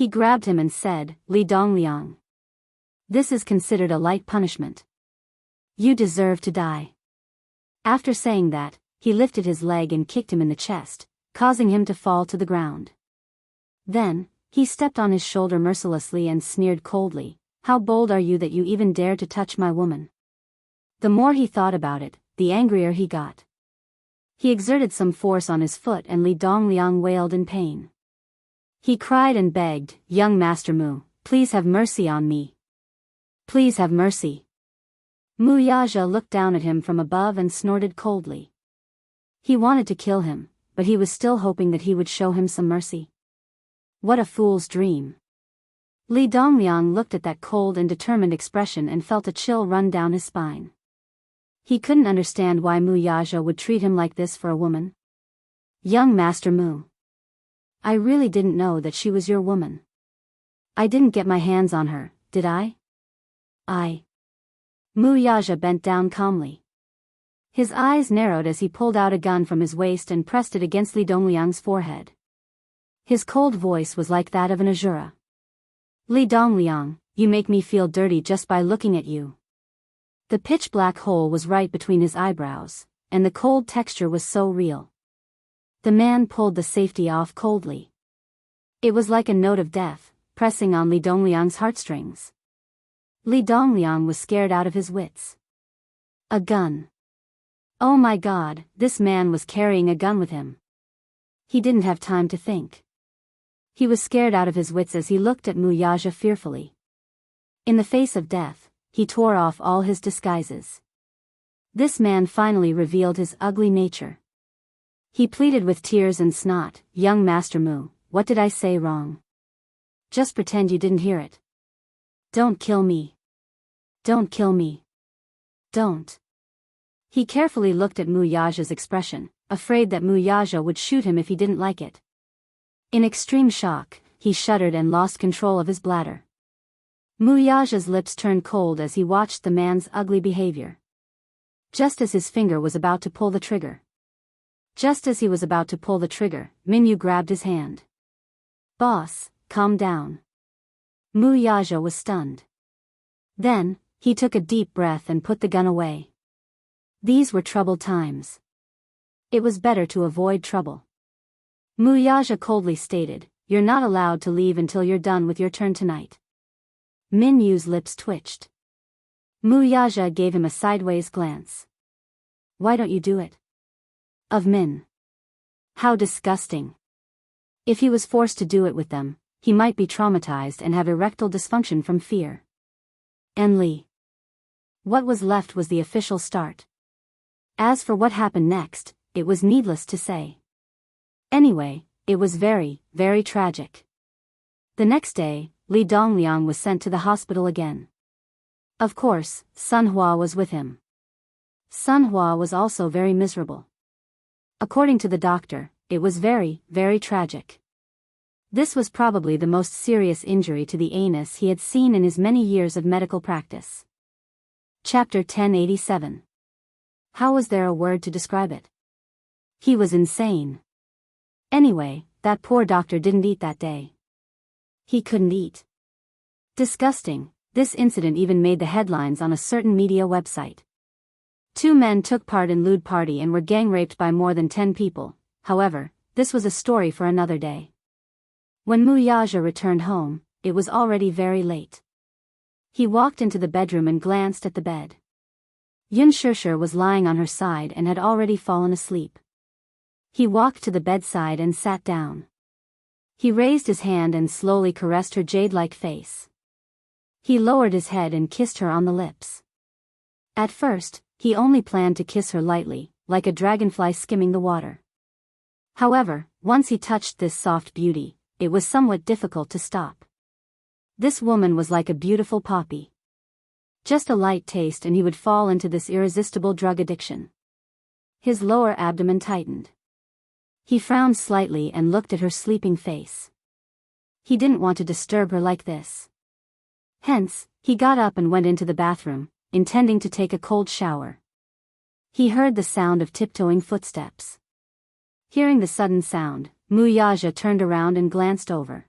S1: He grabbed him and said, "Li Dongliang. This is considered a light punishment. You deserve to die." After saying that, he lifted his leg and kicked him in the chest, causing him to fall to the ground. Then, he stepped on his shoulder mercilessly and sneered coldly, "How bold are you that you even dare to touch my woman?" The more he thought about it, the angrier he got. He exerted some force on his foot and Li Dongliang wailed in pain. He cried and begged, "Young Master Mu, please have mercy on me. Please have mercy." Mu Yaja looked down at him from above and snorted coldly. He wanted to kill him, but he was still hoping that he would show him some mercy. What a fool's dream. Li Dongliang looked at that cold and determined expression and felt a chill run down his spine. He couldn't understand why Mu Yaja would treat him like this for a woman. "Young Master Mu. I really didn't know that she was your woman. I didn't get my hands on her, did I?" Mu Yaja bent down calmly. His eyes narrowed as he pulled out a gun from his waist and pressed it against Li Dongliang's forehead. His cold voice was like that of an Azura. "Li Dongliang, you make me feel dirty just by looking at you." The pitch-black hole was right between his eyebrows, and the cold texture was so real. The man pulled the safety off coldly. It was like a note of death, pressing on Li Dongliang's heartstrings. Li Dongliang was scared out of his wits. A gun. Oh my God, this man was carrying a gun with him. He didn't have time to think. He was scared out of his wits as he looked at Mu Yaja fearfully. In the face of death, he tore off all his disguises. This man finally revealed his ugly nature. He pleaded with tears and snot, "Young Master Mu, what did I say wrong? Just pretend you didn't hear it. Don't kill me. Don't kill me. Don't." He carefully looked at Mu Yaja's expression, afraid that Mu Yaja would shoot him if he didn't like it. In extreme shock, he shuddered and lost control of his bladder. Mu Yaja's lips turned cold as he watched the man's ugly behavior. Just as his finger was about to pull the trigger. Minyu grabbed his hand. "Boss, calm down. Mu Yaja was stunned. Then, he took a deep breath and put the gun away. These were troubled times. It was better to avoid trouble. Mu Yaja coldly stated, "You're not allowed to leave until you're done with your turn tonight." Min Yu's lips twitched. Mu Yaja gave him a sideways glance. "Why don't you do it?" Of Min. How disgusting. If he was forced to do it with them, he might be traumatized and have erectile dysfunction from fear. And Li. What was left was the official start. As for what happened next, it was needless to say. Anyway, it was very, very tragic. The next day, Li Dongliang was sent to the hospital again. Of course, Sun Hua was with him. Sun Hua was also very miserable. According to the doctor, it was very, very tragic. This was probably the most serious injury to the anus he had seen in his many years of medical practice. Chapter 1087. How was there a word to describe it? He was insane. Anyway, that poor doctor didn't eat that day. He couldn't eat. Disgusting, this incident even made the headlines on a certain media website. 2 men took part in lewd party and were gang raped by more than 10 people. However, this was a story for another day. When Mu Yaja returned home, it was already very late. He walked into the bedroom and glanced at the bed. Yun Shishir was lying on her side and had already fallen asleep. He walked to the bedside and sat down. He raised his hand and slowly caressed her jade-like face. He lowered his head and kissed her on the lips. At first, he only planned to kiss her lightly, like a dragonfly skimming the water. However, once he touched this soft beauty, it was somewhat difficult to stop. This woman was like a beautiful poppy. Just a light taste and he would fall into this irresistible drug addiction. His lower abdomen tightened. He frowned slightly and looked at her sleeping face. He didn't want to disturb her like this. Hence, he got up and went into the bathroom, intending to take a cold shower. He heard the sound of tiptoeing footsteps. Hearing the sudden sound, Mu Yaja turned around and glanced over.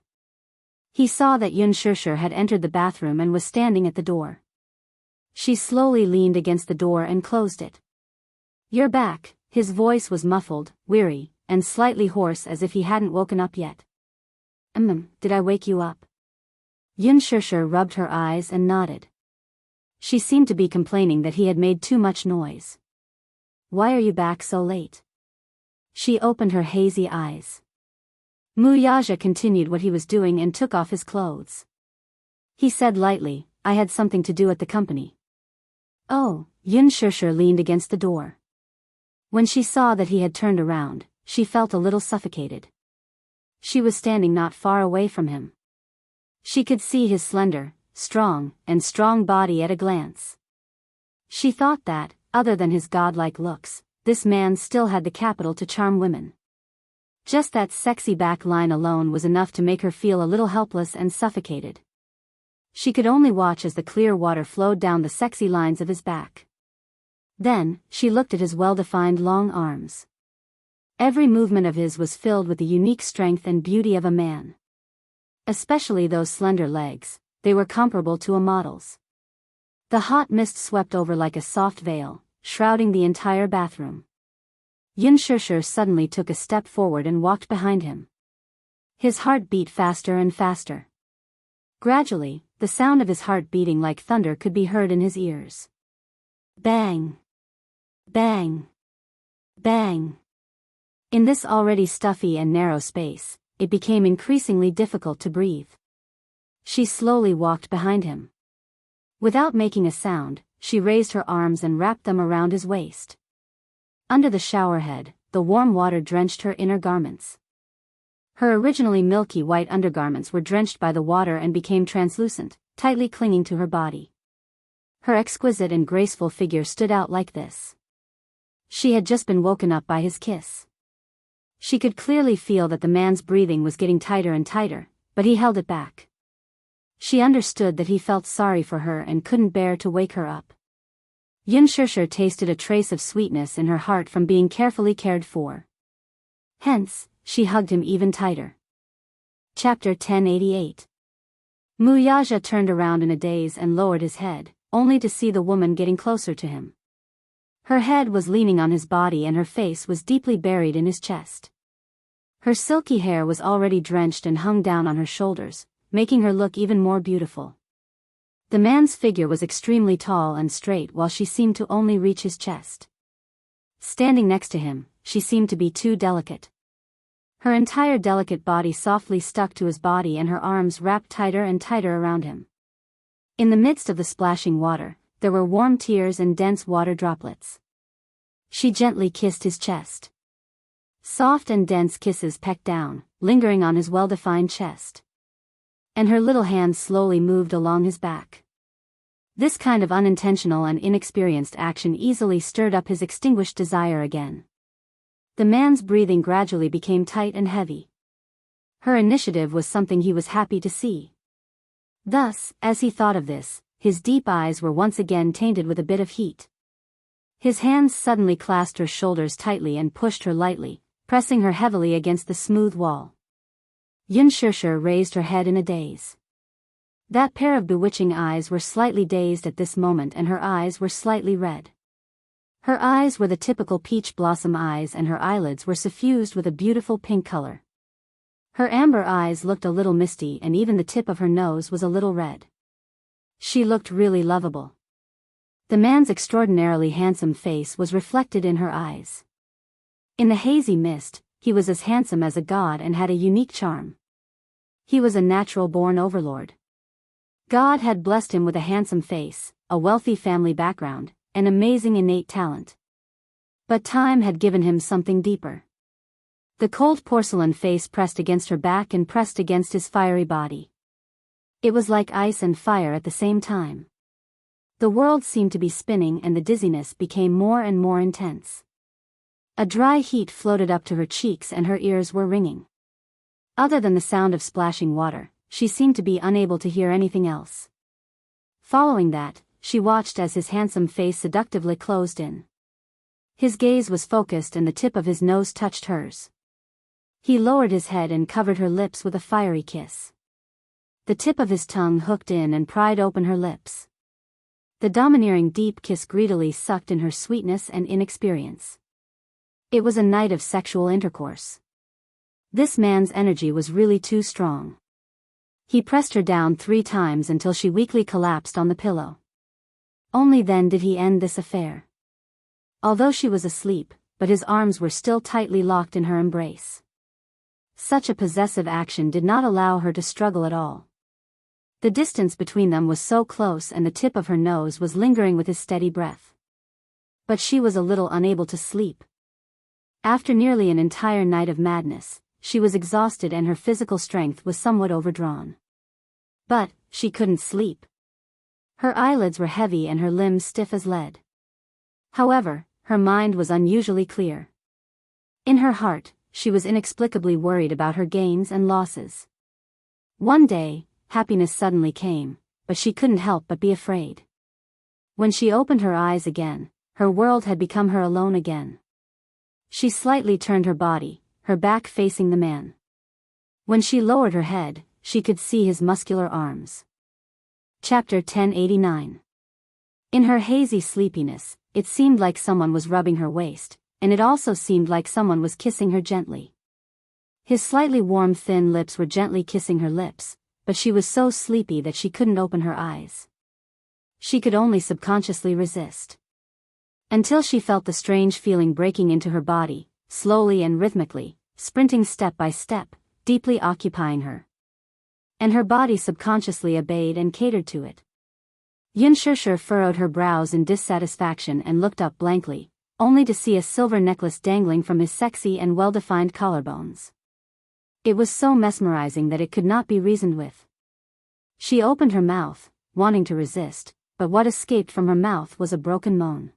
S1: He saw that Yun Shishir had entered the bathroom and was standing at the door. She slowly leaned against the door and closed it. "You're back," his voice was muffled, weary, and slightly hoarse as if he hadn't woken up yet. Did I wake you up?" Yun Shishir rubbed her eyes and nodded. She seemed to be complaining that he had made too much noise. "Why are you back so late?" She opened her hazy eyes. Mu Yaja continued what he was doing and took off his clothes. He said lightly, "I had something to do at the company." "Oh," Yun Shishir leaned against the door. When she saw that he had turned around, she felt a little suffocated. She was standing not far away from him. She could see his slender, strong body at a glance. She thought that, other than his godlike looks, this man still had the capital to charm women. Just that sexy back line alone was enough to make her feel a little helpless and suffocated. She could only watch as the clear water flowed down the sexy lines of his back. Then, she looked at his well-defined long arms. Every movement of his was filled with the unique strength and beauty of a man. Especially those slender legs, they were comparable to a model's. The hot mist swept over like a soft veil, shrouding the entire bathroom. Yun Shishir suddenly took a step forward and walked behind him. His heart beat faster and faster. Gradually, the sound of his heart beating like thunder could be heard in his ears. Bang! Bang! Bang! In this already stuffy and narrow space, it became increasingly difficult to breathe. She slowly walked behind him. Without making a sound, she raised her arms and wrapped them around his waist. Under the showerhead, the warm water drenched her inner garments. Her originally milky white undergarments were drenched by the water and became translucent, tightly clinging to her body. Her exquisite and graceful figure stood out like this. She had just been woken up by his kiss. She could clearly feel that the man's breathing was getting tighter and tighter, but he held it back. She understood that he felt sorry for her and couldn't bear to wake her up. Yun Shishir tasted a trace of sweetness in her heart from being carefully cared for. Hence, she hugged him even tighter. Chapter 1088. Wuxia turned around in a daze and lowered his head, only to see the woman getting closer to him. Her head was leaning on his body and her face was deeply buried in his chest. Her silky hair was already drenched and hung down on her shoulders, making her look even more beautiful. The man's figure was extremely tall and straight while she seemed to only reach his chest. Standing next to him, she seemed to be too delicate. Her entire delicate body softly stuck to his body and her arms wrapped tighter and tighter around him. In the midst of the splashing water, there were warm tears and dense water droplets. She gently kissed his chest. Soft and dense kisses pecked down, lingering on his well-defined chest. And her little hands slowly moved along his back. This kind of unintentional and inexperienced action easily stirred up his extinguished desire again. The man's breathing gradually became tight and heavy. Her initiative was something he was happy to see. Thus, as he thought of this, his deep eyes were once again tainted with a bit of heat. His hands suddenly clasped her shoulders tightly and pushed her lightly, pressing her heavily against the smooth wall. Xianxia raised her head in a daze. That pair of bewitching eyes were slightly dazed at this moment and her eyes were slightly red. Her eyes were the typical peach blossom eyes and her eyelids were suffused with a beautiful pink color. Her amber eyes looked a little misty and even the tip of her nose was a little red. She looked really lovable. The man's extraordinarily handsome face was reflected in her eyes. In the hazy mist, he was as handsome as a god and had a unique charm. He was a natural-born overlord. God had blessed him with a handsome face, a wealthy family background, and amazing innate talent. But time had given him something deeper. The cold porcelain face pressed against her back and pressed against his fiery body. It was like ice and fire at the same time. The world seemed to be spinning and the dizziness became more and more intense. A dry heat floated up to her cheeks and her ears were ringing. Other than the sound of splashing water, she seemed to be unable to hear anything else. Following that, she watched as his handsome face seductively closed in. His gaze was focused and the tip of his nose touched hers. He lowered his head and covered her lips with a fiery kiss. The tip of his tongue hooked in and pried open her lips. The domineering deep kiss greedily sucked in her sweetness and inexperience. It was a night of sexual intercourse. This man's energy was really too strong. He pressed her down 3 times until she weakly collapsed on the pillow. Only then did he end this affair. Although she was asleep, but his arms were still tightly locked in her embrace. Such a possessive action did not allow her to struggle at all. The distance between them was so close and the tip of her nose was lingering with his steady breath. But she was a little unable to sleep. After nearly an entire night of madness, she was exhausted and her physical strength was somewhat overdrawn. But, she couldn't sleep. Her eyelids were heavy and her limbs stiff as lead. However, her mind was unusually clear. In her heart, she was inexplicably worried about her gains and losses. One day, happiness suddenly came, but she couldn't help but be afraid. When she opened her eyes again, her world had become her alone again. She slightly turned her body, her back facing the man. When she lowered her head, she could see his muscular arms. Chapter 1089. In her hazy sleepiness, it seemed like someone was rubbing her waist, and it also seemed like someone was kissing her gently. His slightly warm thin lips were gently kissing her lips, but she was so sleepy that she couldn't open her eyes. She could only subconsciously resist. Until she felt the strange feeling breaking into her body, slowly and rhythmically, sprinting step by step, deeply occupying her. And her body subconsciously obeyed and catered to it. Xianxia furrowed her brows in dissatisfaction and looked up blankly, only to see a silver necklace dangling from his sexy and well-defined collarbones. It was so mesmerizing that it could not be reasoned with. She opened her mouth, wanting to resist, but what escaped from her mouth was a broken moan.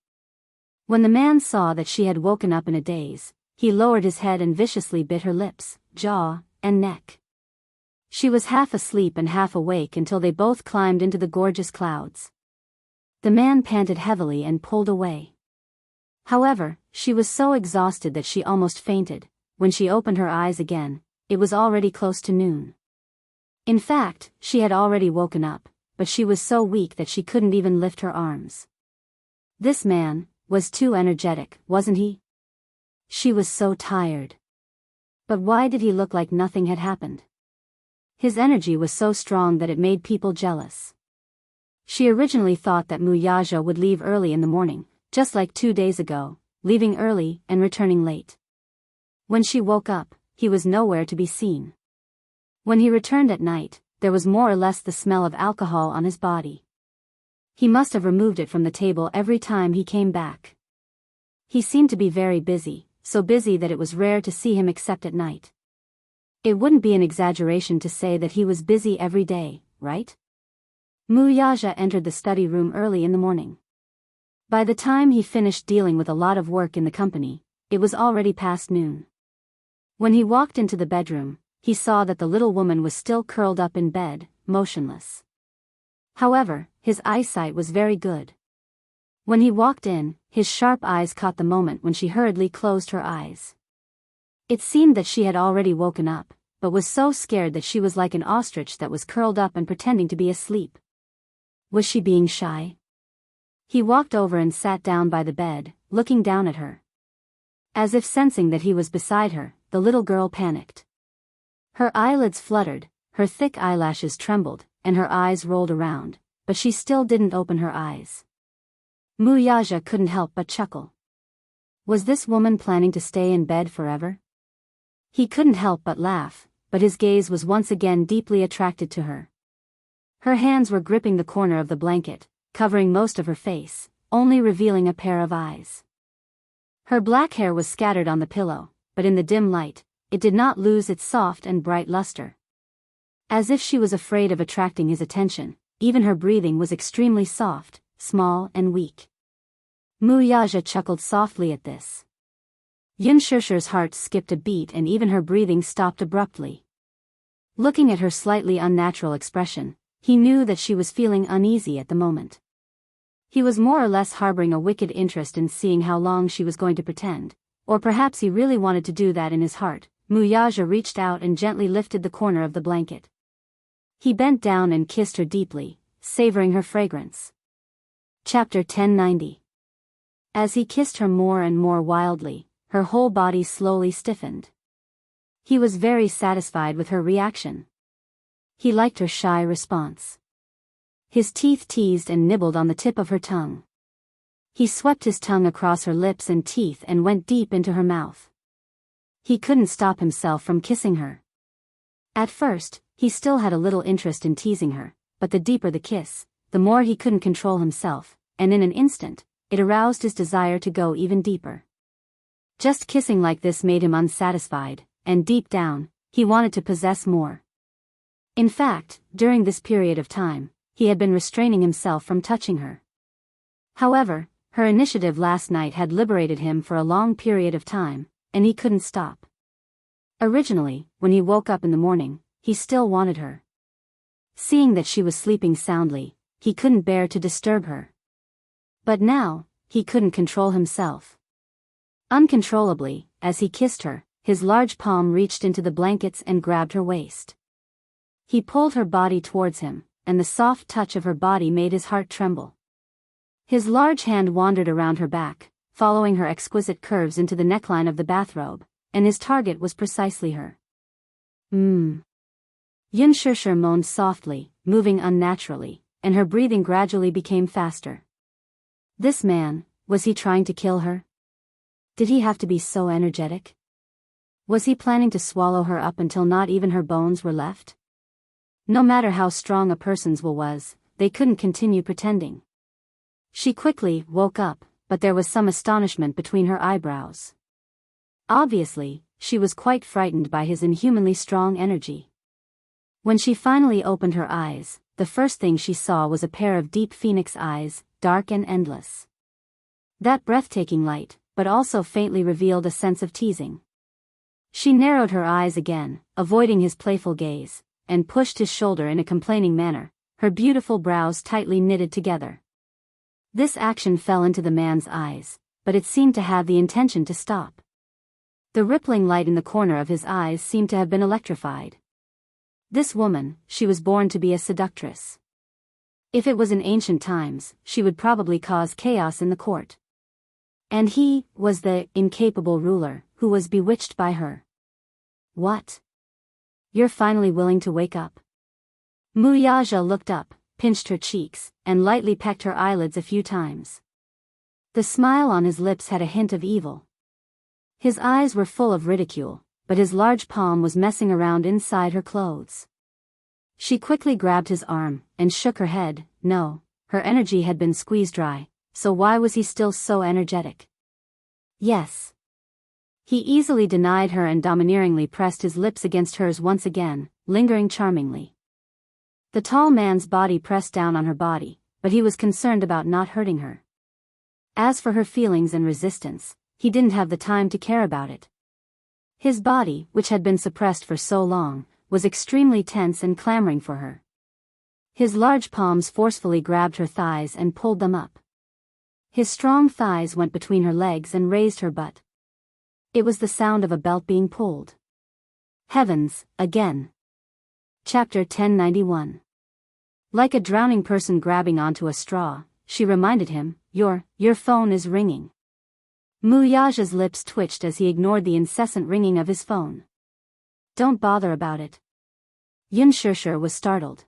S1: When the man saw that she had woken up in a daze, he lowered his head and viciously bit her lips, jaw, and neck. She was half asleep and half awake until they both climbed into the gorgeous clouds. The man panted heavily and pulled away. However, she was so exhausted that she almost fainted. When she opened her eyes again, it was already close to noon. In fact, she had already woken up, but she was so weak that she couldn't even lift her arms. This man was too energetic, wasn't he? She was so tired. But why did he look like nothing had happened? His energy was so strong that it made people jealous. She originally thought that Wuxia would leave early in the morning, just like 2 days ago, leaving early and returning late. When she woke up, he was nowhere to be seen. When he returned at night, there was more or less the smell of alcohol on his body. He must have removed it from the table every time he came back. He seemed to be very busy, so busy that it was rare to see him except at night. It wouldn't be an exaggeration to say that he was busy every day, right? Wuxia entered the study room early in the morning. By the time he finished dealing with a lot of work in the company, it was already past noon. When he walked into the bedroom, he saw that the little woman was still curled up in bed, motionless. However, his eyesight was very good. When he walked in, his sharp eyes caught the moment when she hurriedly closed her eyes. It seemed that she had already woken up, but was so scared that she was like an ostrich that was curled up and pretending to be asleep. Was she being shy? He walked over and sat down by the bed, looking down at her. As if sensing that he was beside her, the little girl panicked. Her eyelids fluttered, her thick eyelashes trembled, and her eyes rolled around, but she still didn't open her eyes. Wuxia couldn't help but chuckle. Was this woman planning to stay in bed forever? He couldn't help but laugh, but his gaze was once again deeply attracted to her. Her hands were gripping the corner of the blanket, covering most of her face, only revealing a pair of eyes. Her black hair was scattered on the pillow, but in the dim light, it did not lose its soft and bright luster. As if she was afraid of attracting his attention, even her breathing was extremely soft, small and weak. Wuxia chuckled softly at this. Xianxia's heart skipped a beat and even her breathing stopped abruptly. Looking at her slightly unnatural expression, he knew that she was feeling uneasy at the moment. He was more or less harboring a wicked interest in seeing how long she was going to pretend, or perhaps he really wanted to do that in his heart. Wuxia reached out and gently lifted the corner of the blanket. He bent down and kissed her deeply, savoring her fragrance. Chapter 1090. As he kissed her more and more wildly, her whole body slowly stiffened. He was very satisfied with her reaction. He liked her shy response. His teeth teased and nibbled on the tip of her tongue. He swept his tongue across her lips and teeth and went deep into her mouth. He couldn't stop himself from kissing her. At first, he still had a little interest in teasing her, but the deeper the kiss, the more he couldn't control himself, and in an instant, it aroused his desire to go even deeper. Just kissing like this made him unsatisfied, and deep down, he wanted to possess more. In fact, during this period of time, he had been restraining himself from touching her. However, her initiative last night had liberated him for a long period of time, and he couldn't stop. Originally, when he woke up in the morning, he still wanted her. Seeing that she was sleeping soundly, he couldn't bear to disturb her. But now, he couldn't control himself. Uncontrollably, as he kissed her, his large palm reached into the blankets and grabbed her waist. He pulled her body towards him, and the soft touch of her body made his heart tremble. His large hand wandered around her back, following her exquisite curves into the neckline of the bathrobe, and his target was precisely her. Xianxia moaned softly, moving unnaturally, and her breathing gradually became faster. This man, was he trying to kill her? Did he have to be so energetic? Was he planning to swallow her up until not even her bones were left? No matter how strong a person's will was, they couldn't continue pretending. She quickly woke up, but there was some astonishment between her eyebrows. Obviously, she was quite frightened by his inhumanly strong energy. When she finally opened her eyes, the first thing she saw was a pair of deep phoenix eyes, dark and endless. That breathtaking light, but also faintly revealed a sense of teasing. She narrowed her eyes again, avoiding his playful gaze, and pushed his shoulder in a complaining manner, her beautiful brows tightly knitted together. This action fell into the man's eyes, but it seemed to have the intention to stop. The rippling light in the corner of his eyes seemed to have been electrified. This woman, she was born to be a seductress. If it was in ancient times, she would probably cause chaos in the court. And he was the incapable ruler who was bewitched by her. What? You're finally willing to wake up? Wuxia looked up, pinched her cheeks, and lightly pecked her eyelids a few times. The smile on his lips had a hint of evil. His eyes were full of ridicule, but his large palm was messing around inside her clothes. She quickly grabbed his arm, and shook her head. No, her energy had been squeezed dry, so why was he still so energetic? Yes. He easily denied her and domineeringly pressed his lips against hers once again, lingering charmingly. The tall man's body pressed down on her body, but he was concerned about not hurting her. As for her feelings and resistance, he didn't have the time to care about it. His body, which had been suppressed for so long, was extremely tense and clamoring for her. His large palms forcefully grabbed her thighs and pulled them up. His strong thighs went between her legs and raised her butt. It was the sound of a belt being pulled. Heavens, again. Chapter 1091. Like a drowning person grabbing onto a straw, she reminded him, Your phone is ringing. Wuxia's lips twitched as he ignored the incessant ringing of his phone. Don't bother about it. Xianxia was startled.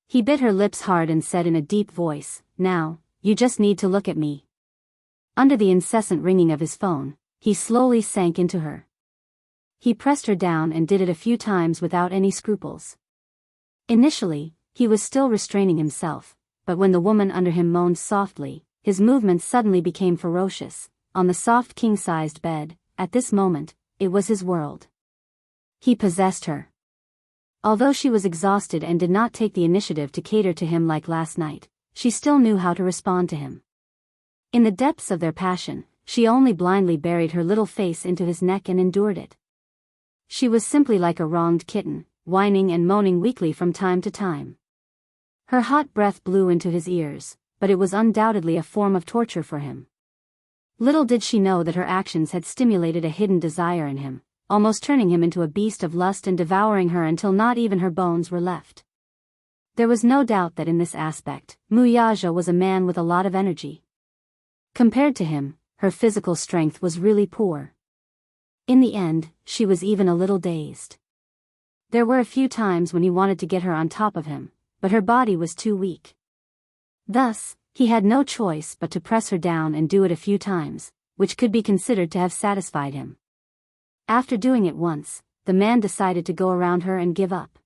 S1: He bit her lips hard and said in a deep voice, Now, you just need to look at me. Under the incessant ringing of his phone, he slowly sank into her. He pressed her down and did it a few times without any scruples. Initially, he was still restraining himself, but when the woman under him moaned softly, his movements suddenly became ferocious. On the soft king-sized bed, at this moment, it was his world. He possessed her. Although she was exhausted and did not take the initiative to cater to him like last night, she still knew how to respond to him. In the depths of their passion, she only blindly buried her little face into his neck and endured it. She was simply like a wronged kitten, whining and moaning weakly from time to time. Her hot breath blew into his ears, but it was undoubtedly a form of torture for him. Little did she know that her actions had stimulated a hidden desire in him, almost turning him into a beast of lust and devouring her until not even her bones were left. There was no doubt that in this aspect, Wuxia was a man with a lot of energy. Compared to him, her physical strength was really poor. In the end, she was even a little dazed. There were a few times when he wanted to get her on top of him, but her body was too weak. Thus, he had no choice but to press her down and do it a few times, which could be considered to have satisfied him. After doing it once, the man decided to go around her and give up.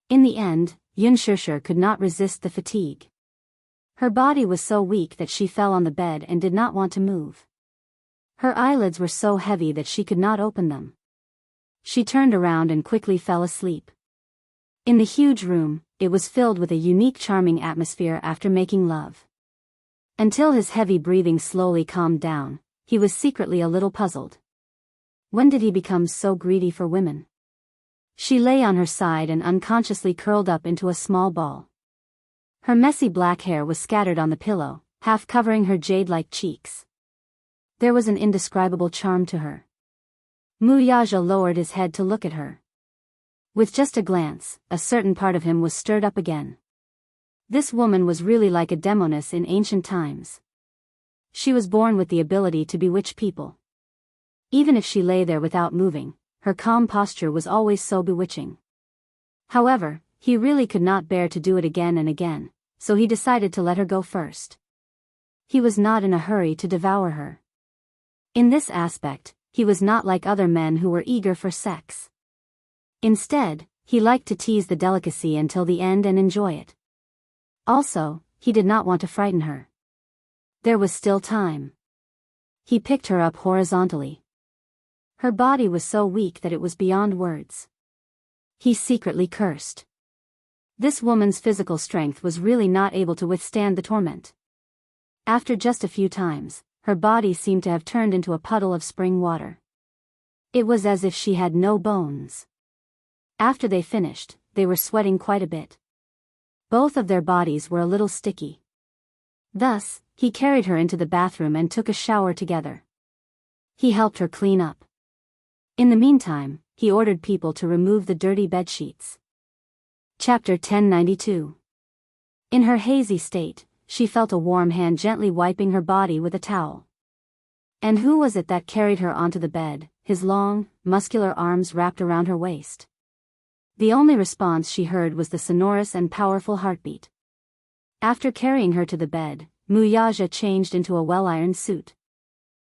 S1: In the end, Xianxia could not resist the fatigue. Her body was so weak that she fell on the bed and did not want to move. Her eyelids were so heavy that she could not open them. She turned around and quickly fell asleep. In the huge room, it was filled with a unique charming atmosphere after making love. Until his heavy breathing slowly calmed down, he was secretly a little puzzled. When did he become so greedy for women? She lay on her side and unconsciously curled up into a small ball. Her messy black hair was scattered on the pillow, half covering her jade-like cheeks. There was an indescribable charm to her. Wuxia lowered his head to look at her. With just a glance, a certain part of him was stirred up again. This woman was really like a demoness in ancient times. She was born with the ability to bewitch people. Even if she lay there without moving, her calm posture was always so bewitching. However, he really could not bear to do it again and again, so he decided to let her go first. He was not in a hurry to devour her. In this aspect, he was not like other men who were eager for sex. Instead, he liked to tease the delicacy until the end and enjoy it. Also, he did not want to frighten her. There was still time. He picked her up horizontally. Her body was so weak that it was beyond words. He secretly cursed. This woman's physical strength was really not able to withstand the torment. After just a few times, her body seemed to have turned into a puddle of spring water. It was as if she had no bones. After they finished, they were sweating quite a bit. Both of their bodies were a little sticky. Thus, he carried her into the bathroom and took a shower together. He helped her clean up. In the meantime, he ordered people to remove the dirty bedsheets. Chapter 1092. In her hazy state, she felt a warm hand gently wiping her body with a towel. And who was it that carried her onto the bed, his long, muscular arms wrapped around her waist? The only response she heard was the sonorous and powerful heartbeat. After carrying her to the bed, Wuxia changed into a well-ironed suit.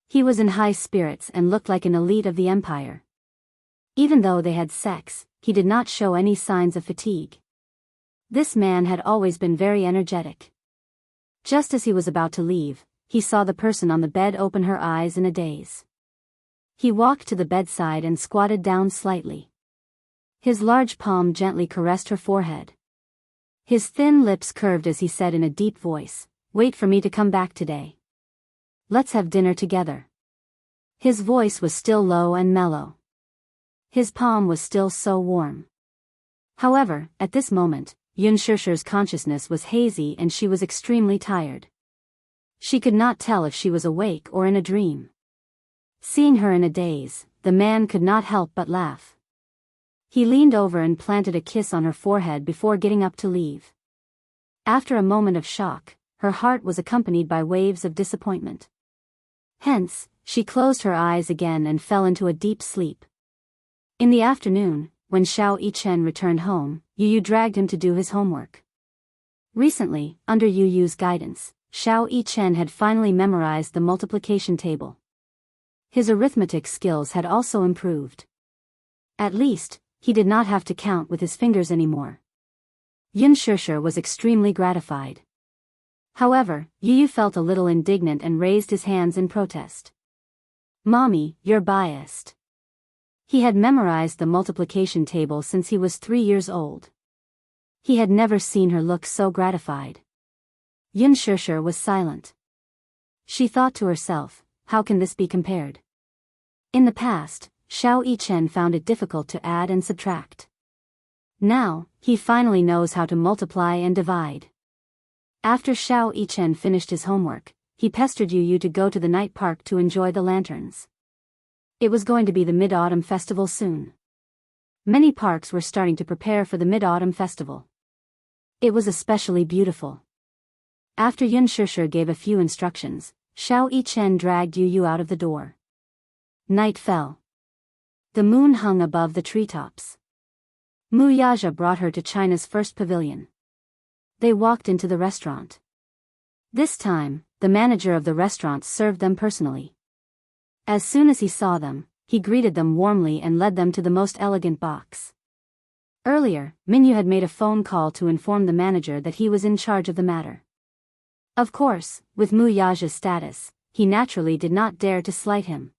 S1: He was in high spirits and looked like an elite of the empire. Even though they had sex, he did not show any signs of fatigue. This man had always been very energetic. Just as he was about to leave, he saw the person on the bed open her eyes in a daze. He walked to the bedside and squatted down slightly. His large palm gently caressed her forehead. His thin lips curved as he said in a deep voice, "Wait for me to come back today. Let's have dinner together." His voice was still low and mellow. His palm was still so warm. However, at this moment, Xianxia's consciousness was hazy and she was extremely tired. She could not tell if she was awake or in a dream. Seeing her in a daze, the man could not help but laugh. He leaned over and planted a kiss on her forehead before getting up to leave. After a moment of shock, her heart was accompanied by waves of disappointment. Hence, she closed her eyes again and fell into a deep sleep. In the afternoon, when Xiao Yichen returned home, Yu dragged him to do his homework. Recently, under Yu's guidance, Xiao Yichen had finally memorized the multiplication table. His arithmetic skills had also improved. At least, he did not have to count with his fingers anymore. Xianxia was extremely gratified. However, Yu felt a little indignant and raised his hands in protest. "Mommy, you're biased." He had memorized the multiplication table since he was 3 years old. He had never seen her look so gratified. Xianxia was silent. She thought to herself, how can this be compared? In the past, Xiao Yichen found it difficult to add and subtract. Now, he finally knows how to multiply and divide. After Xiao Yichen finished his homework, he pestered Yu to go to the night park to enjoy the lanterns. It was going to be the Mid-Autumn Festival soon. Many parks were starting to prepare for the Mid-Autumn Festival. It was especially beautiful. After Xianxia gave a few instructions, Xiao Yichen dragged Yu out of the door. Night fell. The moon hung above the treetops. Wuxia brought her to China's first pavilion. They walked into the restaurant. This time, the manager of the restaurant served them personally. As soon as he saw them, he greeted them warmly and led them to the most elegant box. Earlier, Minyu had made a phone call to inform the manager that he was in charge of the matter. Of course, with Wuxia's status, he naturally did not dare to slight him.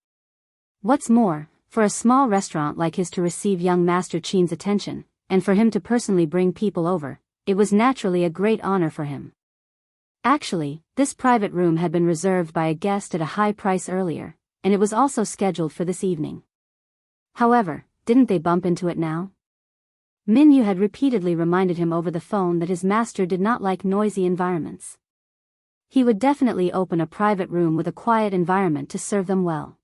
S1: What's more, for a small restaurant like his to receive young Master Qin's attention, and for him to personally bring people over, it was naturally a great honor for him. Actually, this private room had been reserved by a guest at a high price earlier, and it was also scheduled for this evening. However, didn't they bump into it now? Minyu had repeatedly reminded him over the phone that his master did not like noisy environments. He would definitely open a private room with a quiet environment to serve them well.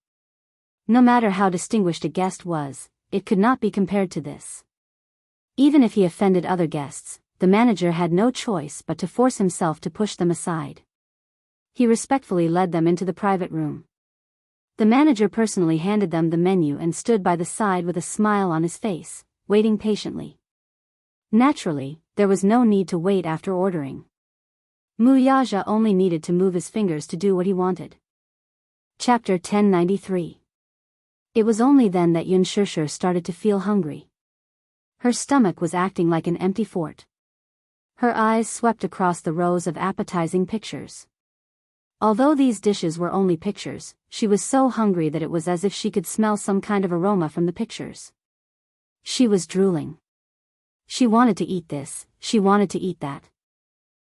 S1: No matter how distinguished a guest was, it could not be compared to this. Even if he offended other guests, the manager had no choice but to force himself to push them aside. He respectfully led them into the private room. The manager personally handed them the menu and stood by the side with a smile on his face, waiting patiently. Naturally, there was no need to wait after ordering. Wuxia only needed to move his fingers to do what he wanted. Chapter 1093. It was only then that Xianxia started to feel hungry. Her stomach was acting like an empty fort. Her eyes swept across the rows of appetizing pictures. Although these dishes were only pictures, she was so hungry that it was as if she could smell some kind of aroma from the pictures. She was drooling. She wanted to eat this, she wanted to eat that.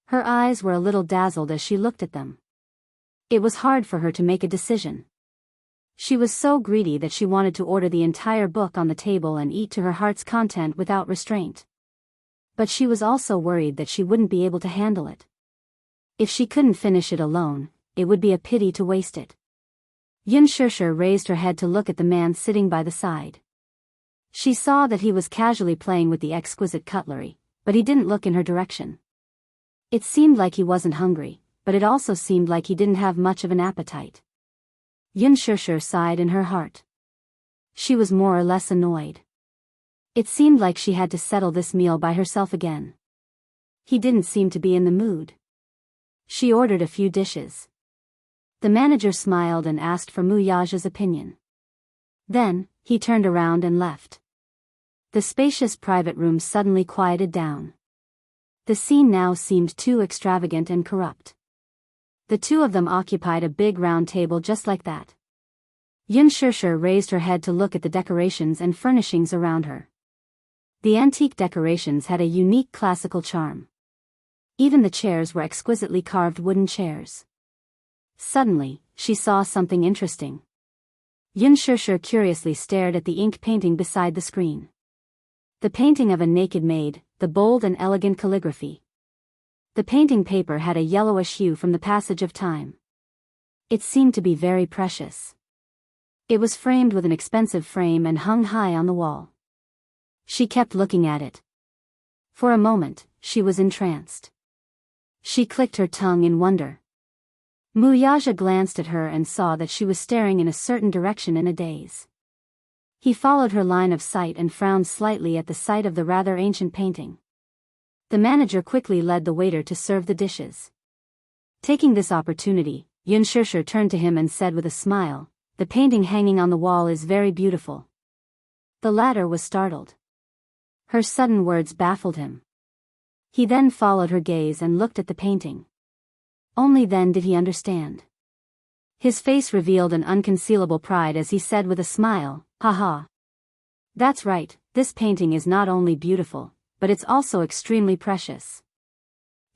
S1: Her eyes were a little dazzled as she looked at them. It was hard for her to make a decision. She was so greedy that she wanted to order the entire book on the table and eat to her heart's content without restraint. But she was also worried that she wouldn't be able to handle it. If she couldn't finish it alone, it would be a pity to waste it. Xianxia raised her head to look at the man sitting by the side. She saw that he was casually playing with the exquisite cutlery, but he didn't look in her direction. It seemed like he wasn't hungry, but it also seemed like he didn't have much of an appetite. Xianxia sighed in her heart. She was more or less annoyed. It seemed like she had to settle this meal by herself again. He didn't seem to be in the mood. She ordered a few dishes. The manager smiled and asked for Wuxia's opinion. Then, he turned around and left. The spacious private room suddenly quieted down. The scene now seemed too extravagant and corrupt. The two of them occupied a big round table just like that. Xianxia raised her head to look at the decorations and furnishings around her. The antique decorations had a unique classical charm. Even the chairs were exquisitely carved wooden chairs. Suddenly, she saw something interesting. Xianxia curiously stared at the ink painting beside the screen. The painting of a naked maid, the bold and elegant calligraphy. The painting paper had a yellowish hue from the passage of time. It seemed to be very precious. It was framed with an expensive frame and hung high on the wall. She kept looking at it. For a moment, she was entranced. She clicked her tongue in wonder. Wuxia glanced at her and saw that she was staring in a certain direction in a daze. He followed her line of sight and frowned slightly at the sight of the rather ancient painting. The manager quickly led the waiter to serve the dishes. Taking this opportunity, Xianxia turned to him and said with a smile, "The painting hanging on the wall is very beautiful." The latter was startled. Her sudden words baffled him. He then followed her gaze and looked at the painting. Only then did he understand. His face revealed an unconcealable pride as he said with a smile, "Haha. That's right, this painting is not only beautiful, but it's also extremely precious."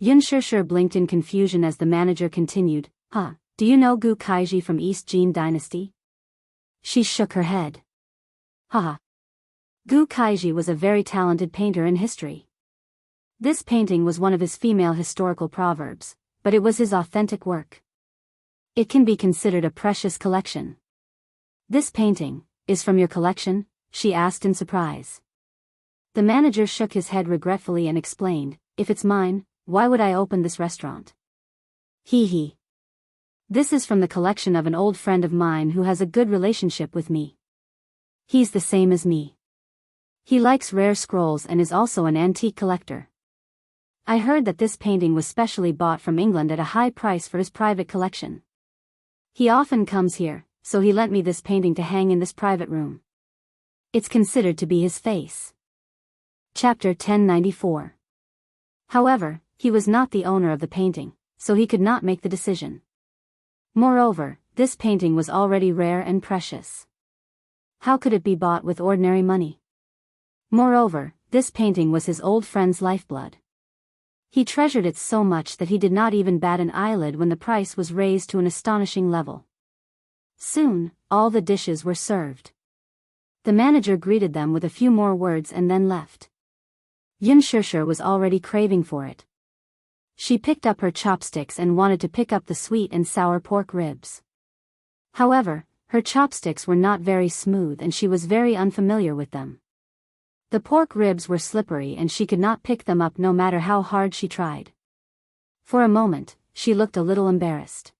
S1: Xianxia blinked in confusion as the manager continued, "Do you know Gu Kaiji from East Jin Dynasty?" She shook her head. "Haha. Gu Kaiji was a very talented painter in history. This painting was one of his female historical proverbs, but it was his authentic work. It can be considered a precious collection." "This painting is from your collection?" she asked in surprise. The manager shook his head regretfully and explained, "If it's mine, why would I open this restaurant? Hee. This is from the collection of an old friend of mine who has a good relationship with me. He's the same as me. He likes rare scrolls and is also an antique collector. I heard that this painting was specially bought from England at a high price for his private collection. He often comes here, so he lent me this painting to hang in this private room. It's considered to be his face." Chapter 1094. However, he was not the owner of the painting, so he could not make the decision. Moreover, this painting was already rare and precious. How could it be bought with ordinary money? Moreover, this painting was his old friend's lifeblood. He treasured it so much that he did not even bat an eyelid when the price was raised to an astonishing level. Soon, all the dishes were served. The manager greeted them with a few more words and then left. Xianxia was already craving for it. She picked up her chopsticks and wanted to pick up the sweet and sour pork ribs. However, her chopsticks were not very smooth and she was very unfamiliar with them. The pork ribs were slippery and she could not pick them up no matter how hard she tried. For a moment, she looked a little embarrassed.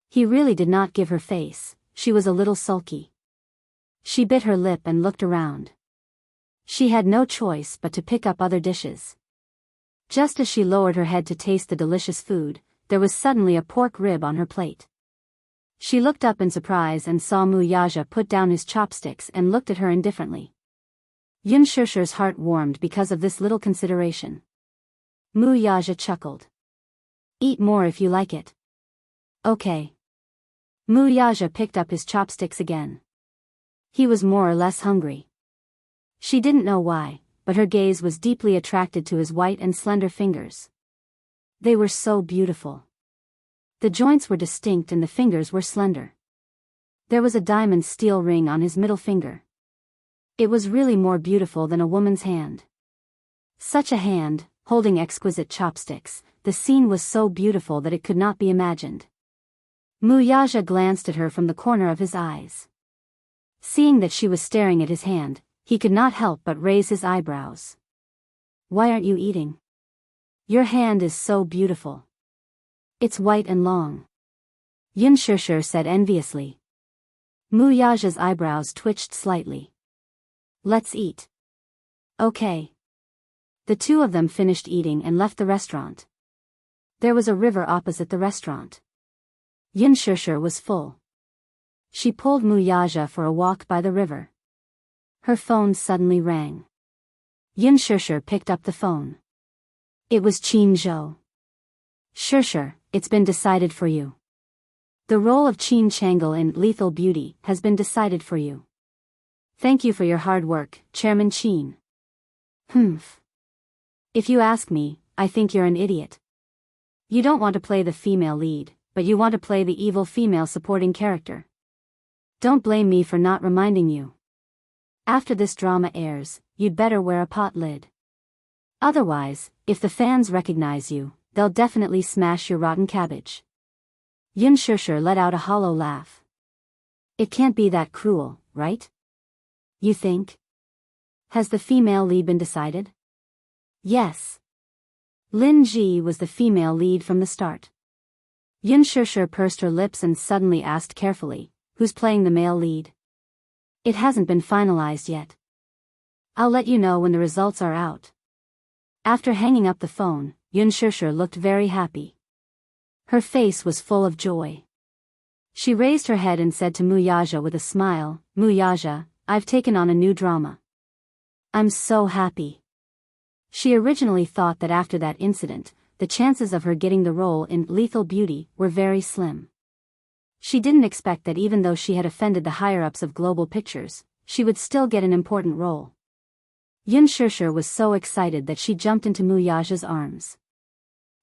S1: He really did not give her face, she was a little sulky. She bit her lip and looked around. She had no choice but to pick up other dishes. Just as she lowered her head to taste the delicious food, there was suddenly a pork rib on her plate. She looked up in surprise and saw Wuxia put down his chopsticks and looked at her indifferently. Xianxia's heart warmed because of this little consideration. Wuxia chuckled. "Eat more if you like it." "Okay." Wuxia picked up his chopsticks again. He was more or less hungry. She didn't know why, but her gaze was deeply attracted to his white and slender fingers. They were so beautiful. The joints were distinct and the fingers were slender. There was a diamond steel ring on his middle finger. It was really more beautiful than a woman's hand. Such a hand, holding exquisite chopsticks, the scene was so beautiful that it could not be imagined. Wuxia glanced at her from the corner of his eyes. Seeing that she was staring at his hand, he could not help but raise his eyebrows. Why aren't you eating? Your hand is so beautiful. It's white and long. Xianxia said enviously. Wuxia's eyebrows twitched slightly. Let's eat. Okay. The two of them finished eating and left the restaurant. There was a river opposite the restaurant. Xianxia was full. She pulled Wuxia for a walk by the river. Her phone suddenly rang. Xianxia picked up the phone. It was Qin Zhou. Xia, it's been decided for you. The role of Qin Chang'e in Lethal Beauty has been decided for you. Thank you for your hard work, Chairman Qin. Humph. If you ask me, I think you're an idiot. You don't want to play the female lead, but you want to play the evil female supporting character. Don't blame me for not reminding you. After this drama airs, you'd better wear a pot lid. Otherwise, if the fans recognize you, they'll definitely smash your rotten cabbage. Xianxia let out a hollow laugh. It can't be that cruel, right? You think? Has the female lead been decided? Yes. Lin Ji was the female lead from the start. Xianxia pursed her lips and suddenly asked carefully, who's playing the male lead? It hasn't been finalized yet. I'll let you know when the results are out. After hanging up the phone, Xianxia looked very happy. Her face was full of joy. She raised her head and said to Wuxia with a smile, Wuxia, I've taken on a new drama. I'm so happy. She originally thought that after that incident, the chances of her getting the role in Lethal Beauty were very slim. She didn't expect that even though she had offended the higher-ups of Global Pictures, she would still get an important role. Xianxia was so excited that she jumped into Wuxia's arms.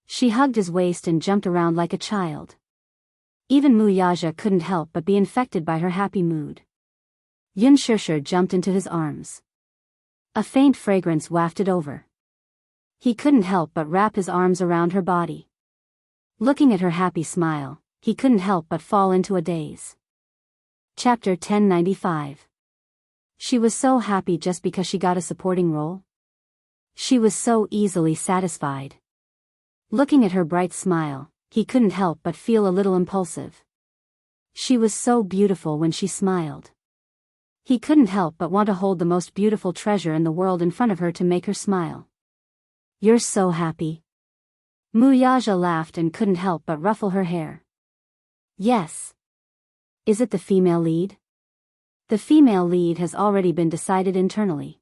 S1: She hugged his waist and jumped around like a child. Even Wuxia couldn't help but be infected by her happy mood. Xianxia jumped into his arms. A faint fragrance wafted over. He couldn't help but wrap his arms around her body. Looking at her happy smile, he couldn't help but fall into a daze. Chapter 1095. She was so happy just because she got a supporting role. She was so easily satisfied. Looking at her bright smile, he couldn't help but feel a little impulsive. She was so beautiful when she smiled. He couldn't help but want to hold the most beautiful treasure in the world in front of her to make her smile. You're so happy. Wuxia laughed and couldn't help but ruffle her hair. Yes. Is it the female lead? The female lead has already been decided internally.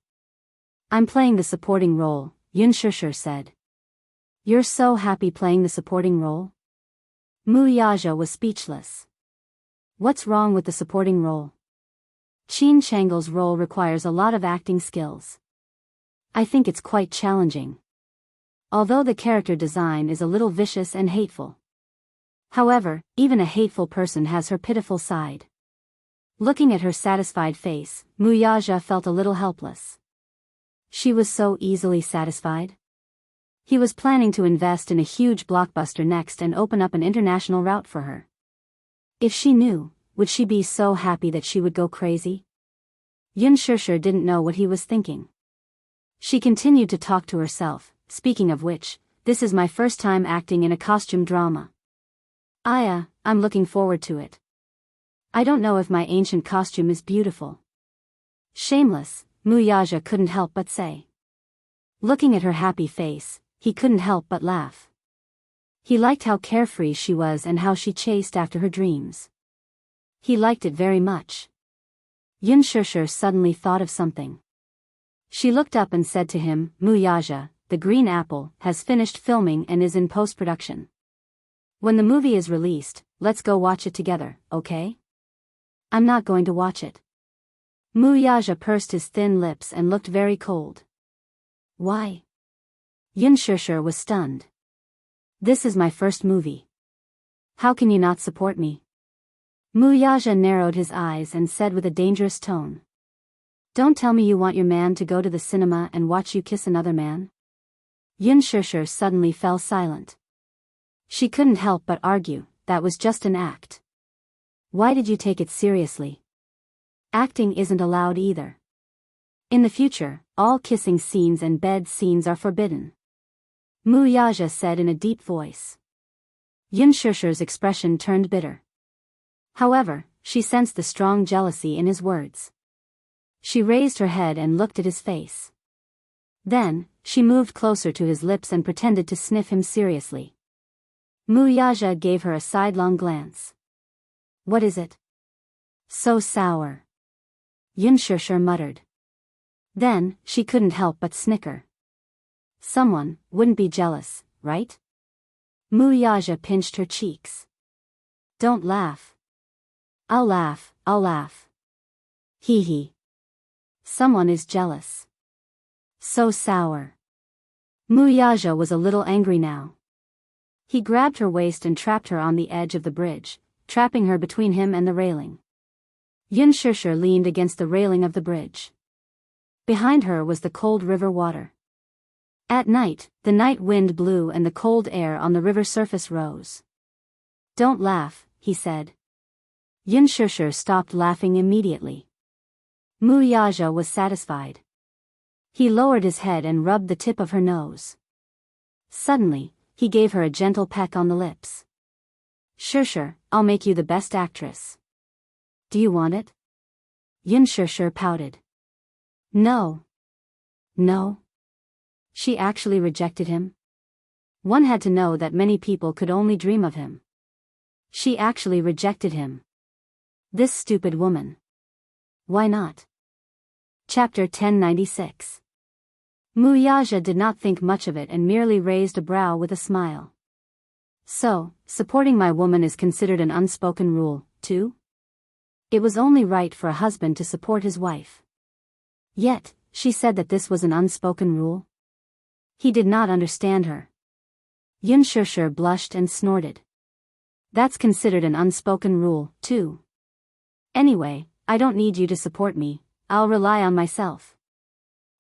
S1: I'm playing the supporting role, Xianxia said. You're so happy playing the supporting role? Wuxia was speechless. What's wrong with the supporting role? Qin Chang'e's role requires a lot of acting skills. I think it's quite challenging. Although the character design is a little vicious and hateful. However, even a hateful person has her pitiful side. Looking at her satisfied face, Wuxia felt a little helpless. She was so easily satisfied. He was planning to invest in a huge blockbuster next and open up an international route for her. If she knew, would she be so happy that she would go crazy? Xianxia didn't know what he was thinking. She continued to talk to herself, speaking of which, this is my first time acting in a costume drama. I'm looking forward to it. I don't know if my ancient costume is beautiful. Shameless, Wuxia couldn't help but say. Looking at her happy face, he couldn't help but laugh. He liked how carefree she was and how she chased after her dreams. He liked it very much. Xianxia suddenly thought of something. She looked up and said to him, Wuxia, The Green Apple has finished filming and is in post-production. When the movie is released, let's go watch it together, okay? I'm not going to watch it. Wuxia pursed his thin lips and looked very cold. Why? Xianxia was stunned. This is my first movie. How can you not support me? Wuxia narrowed his eyes and said with a dangerous tone. Don't tell me you want your man to go to the cinema and watch you kiss another man? Xianxia suddenly fell silent. She couldn't help but argue, that was just an act. Why did you take it seriously? Acting isn't allowed either. In the future, all kissing scenes and bed scenes are forbidden. Wuxia said in a deep voice. Yunshusher's expression turned bitter. However, she sensed the strong jealousy in his words. She raised her head and looked at his face. Then, she moved closer to his lips and pretended to sniff him seriously. Wuxia gave her a sidelong glance. What is it? So sour. Yunshusher muttered. Then, she couldn't help but snicker. Someone wouldn't be jealous, right? Wuxia pinched her cheeks. Don't laugh. I'll laugh, I'll laugh. Hee hee. Someone is jealous. So sour. Wuxia was a little angry now. He grabbed her waist and trapped her on the edge of the bridge, trapping her between him and the railing. Yunshusher leaned against the railing of the bridge. Behind her was the cold river water. At night, the night wind blew and the cold air on the river surface rose. Don't laugh, he said. Yunshusher stopped laughing immediately. Wuxia was satisfied. He lowered his head and rubbed the tip of her nose. Suddenly, he gave her a gentle peck on the lips. Shusher, I'll make you the best actress. Do you want it? Yunshusher pouted. No. No. She actually rejected him? One had to know that many people could only dream of him. She actually rejected him. This stupid woman. Why not? Chapter 1096. Wuxia did not think much of it and merely raised a brow with a smile. So, supporting my woman is considered an unspoken rule, too? It was only right for a husband to support his wife. Yet, she said that this was an unspoken rule. He did not understand her. Yunshusher blushed and snorted. That's considered an unspoken rule, too. Anyway, I don't need you to support me, I'll rely on myself.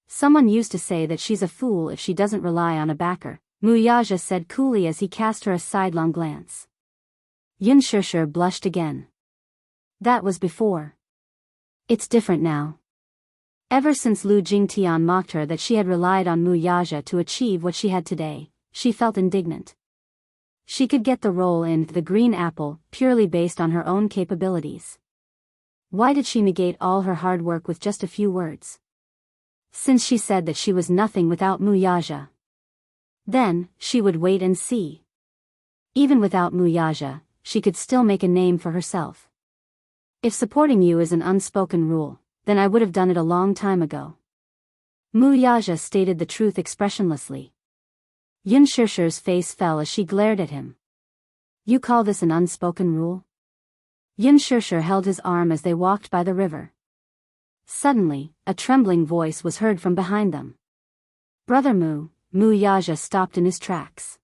S1: Someone used to say that she's a fool if she doesn't rely on a backer, Wuxia said coolly as he cast her a sidelong glance. Yunshusher blushed again. That was before. It's different now. Ever since Lu Jingtian mocked her that she had relied on Wuxia to achieve what she had today, she felt indignant. She could get the role in The Green Apple purely based on her own capabilities. Why did she negate all her hard work with just a few words? Since she said that she was nothing without Wuxia. Then, she would wait and see. Even without Wuxia, she could still make a name for herself. If supporting you is an unspoken rule, then I would have done it a long time ago. Wuxia stated the truth expressionlessly. Yunshusher's face fell as she glared at him. You call this an unspoken rule? Yunshusher held his arm as they walked by the river. Suddenly, a trembling voice was heard from behind them. Brother Mu. Wuxia stopped in his tracks.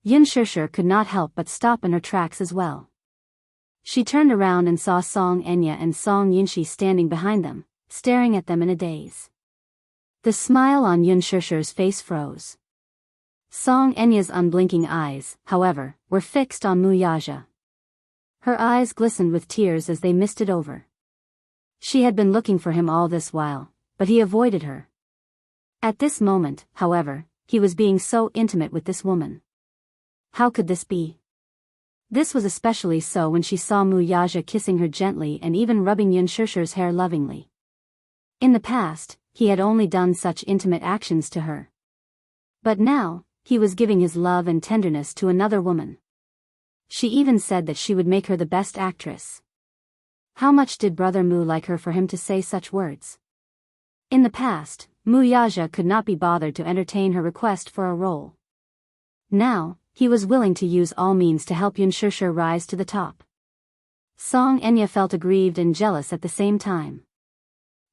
S1: Yunshusher could not help but stop in her tracks as well. She turned around and saw Song Enya and Song Yinshi standing behind them, staring at them in a daze. The smile on Yunshusher's face froze. Song Enya's unblinking eyes, however, were fixed on Wuxia. Her eyes glistened with tears as they misted over. She had been looking for him all this while, but he avoided her. At this moment, however, he was being so intimate with this woman. How could this be? This was especially so when she saw Wuxia kissing her gently and even rubbing Yunshusher's hair lovingly. In the past, he had only done such intimate actions to her. But now, he was giving his love and tenderness to another woman. She even said that she would make her the best actress. How much did Brother Mu like her for him to say such words? In the past, Wuxia could not be bothered to entertain her request for a role. Now, he was willing to use all means to help Yunshusher rise to the top. Song Enya felt aggrieved and jealous at the same time.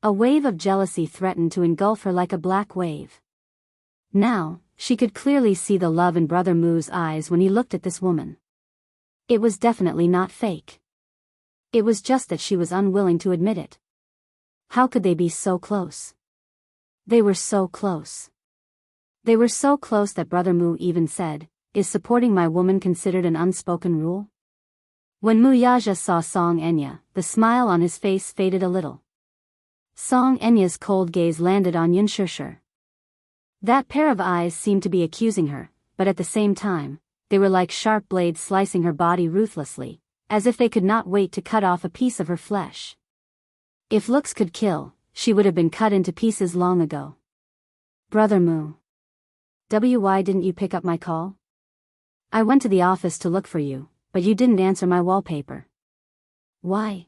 S1: A wave of jealousy threatened to engulf her like a black wave. Now, she could clearly see the love in Brother Mu's eyes when he looked at this woman. It was definitely not fake. It was just that she was unwilling to admit it. How could they be so close? They were so close. They were so close that Brother Mu even said, "Is supporting my woman considered an unspoken rule?" When Wuxia saw Song Enya, the smile on his face faded a little. Song Enya's cold gaze landed on Yun Shishir. That pair of eyes seemed to be accusing her, but at the same time, they were like sharp blades slicing her body ruthlessly, as if they could not wait to cut off a piece of her flesh. If looks could kill, she would have been cut into pieces long ago. Brother Mu. Why didn't you pick up my call? I went to the office to look for you, but you didn't answer my wallpaper. Why?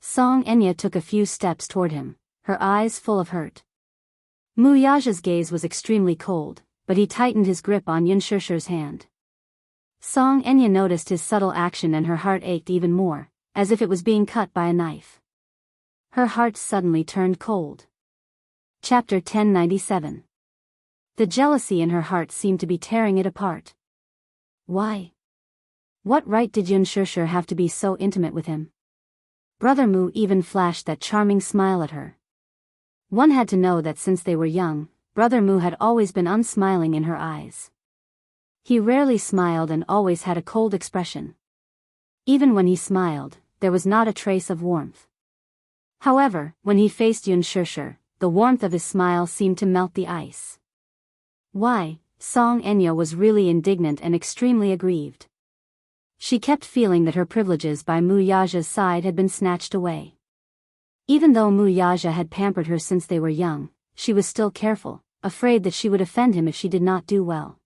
S1: Song Enya took a few steps toward him, her eyes full of hurt. Mu Yaja's gaze was extremely cold, but he tightened his grip on Yun Shishir's hand. Song Enya noticed his subtle action and her heart ached even more, as if it was being cut by a knife. Her heart suddenly turned cold. Chapter 1097. The jealousy in her heart seemed to be tearing it apart. Why? What right did Yun Shishir have to be so intimate with him? Brother Mu even flashed that charming smile at her. One had to know that since they were young, Brother Mu had always been unsmiling in her eyes. He rarely smiled and always had a cold expression. Even when he smiled, there was not a trace of warmth. However, when he faced Yun Shishir, the warmth of his smile seemed to melt the ice. Why? Song Enya was really indignant and extremely aggrieved. She kept feeling that her privileges by Mu Yaja's side had been snatched away. Even though Mu Yaja had pampered her since they were young, she was still careful, afraid that she would offend him if she did not do well.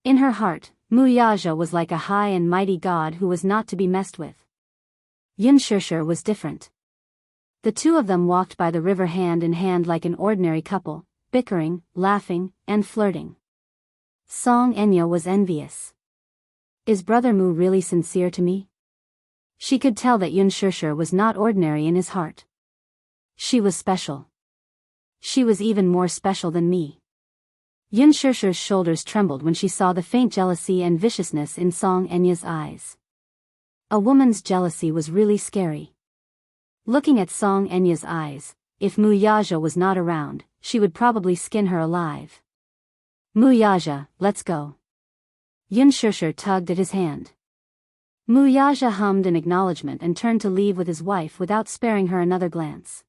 S1: In her heart, Mu Yaja was like a high and mighty god who was not to be messed with. Yun Shishir was different. The two of them walked by the river hand in hand like an ordinary couple, bickering, laughing, and flirting. Song Enya was envious. Is Brother Mu really sincere to me? She could tell that Yun Shishir was not ordinary in his heart. She was special. She was even more special than me. Yun Shishir's shoulders trembled when she saw the faint jealousy and viciousness in Song Enya's eyes. A woman's jealousy was really scary. Looking at Song Enya's eyes, if Mu Yaja was not around, she would probably skin her alive. Mu Yaja, let's go. Yun Shishir tugged at his hand. Mu Yaja hummed in acknowledgement and turned to leave with his wife without sparing her another glance.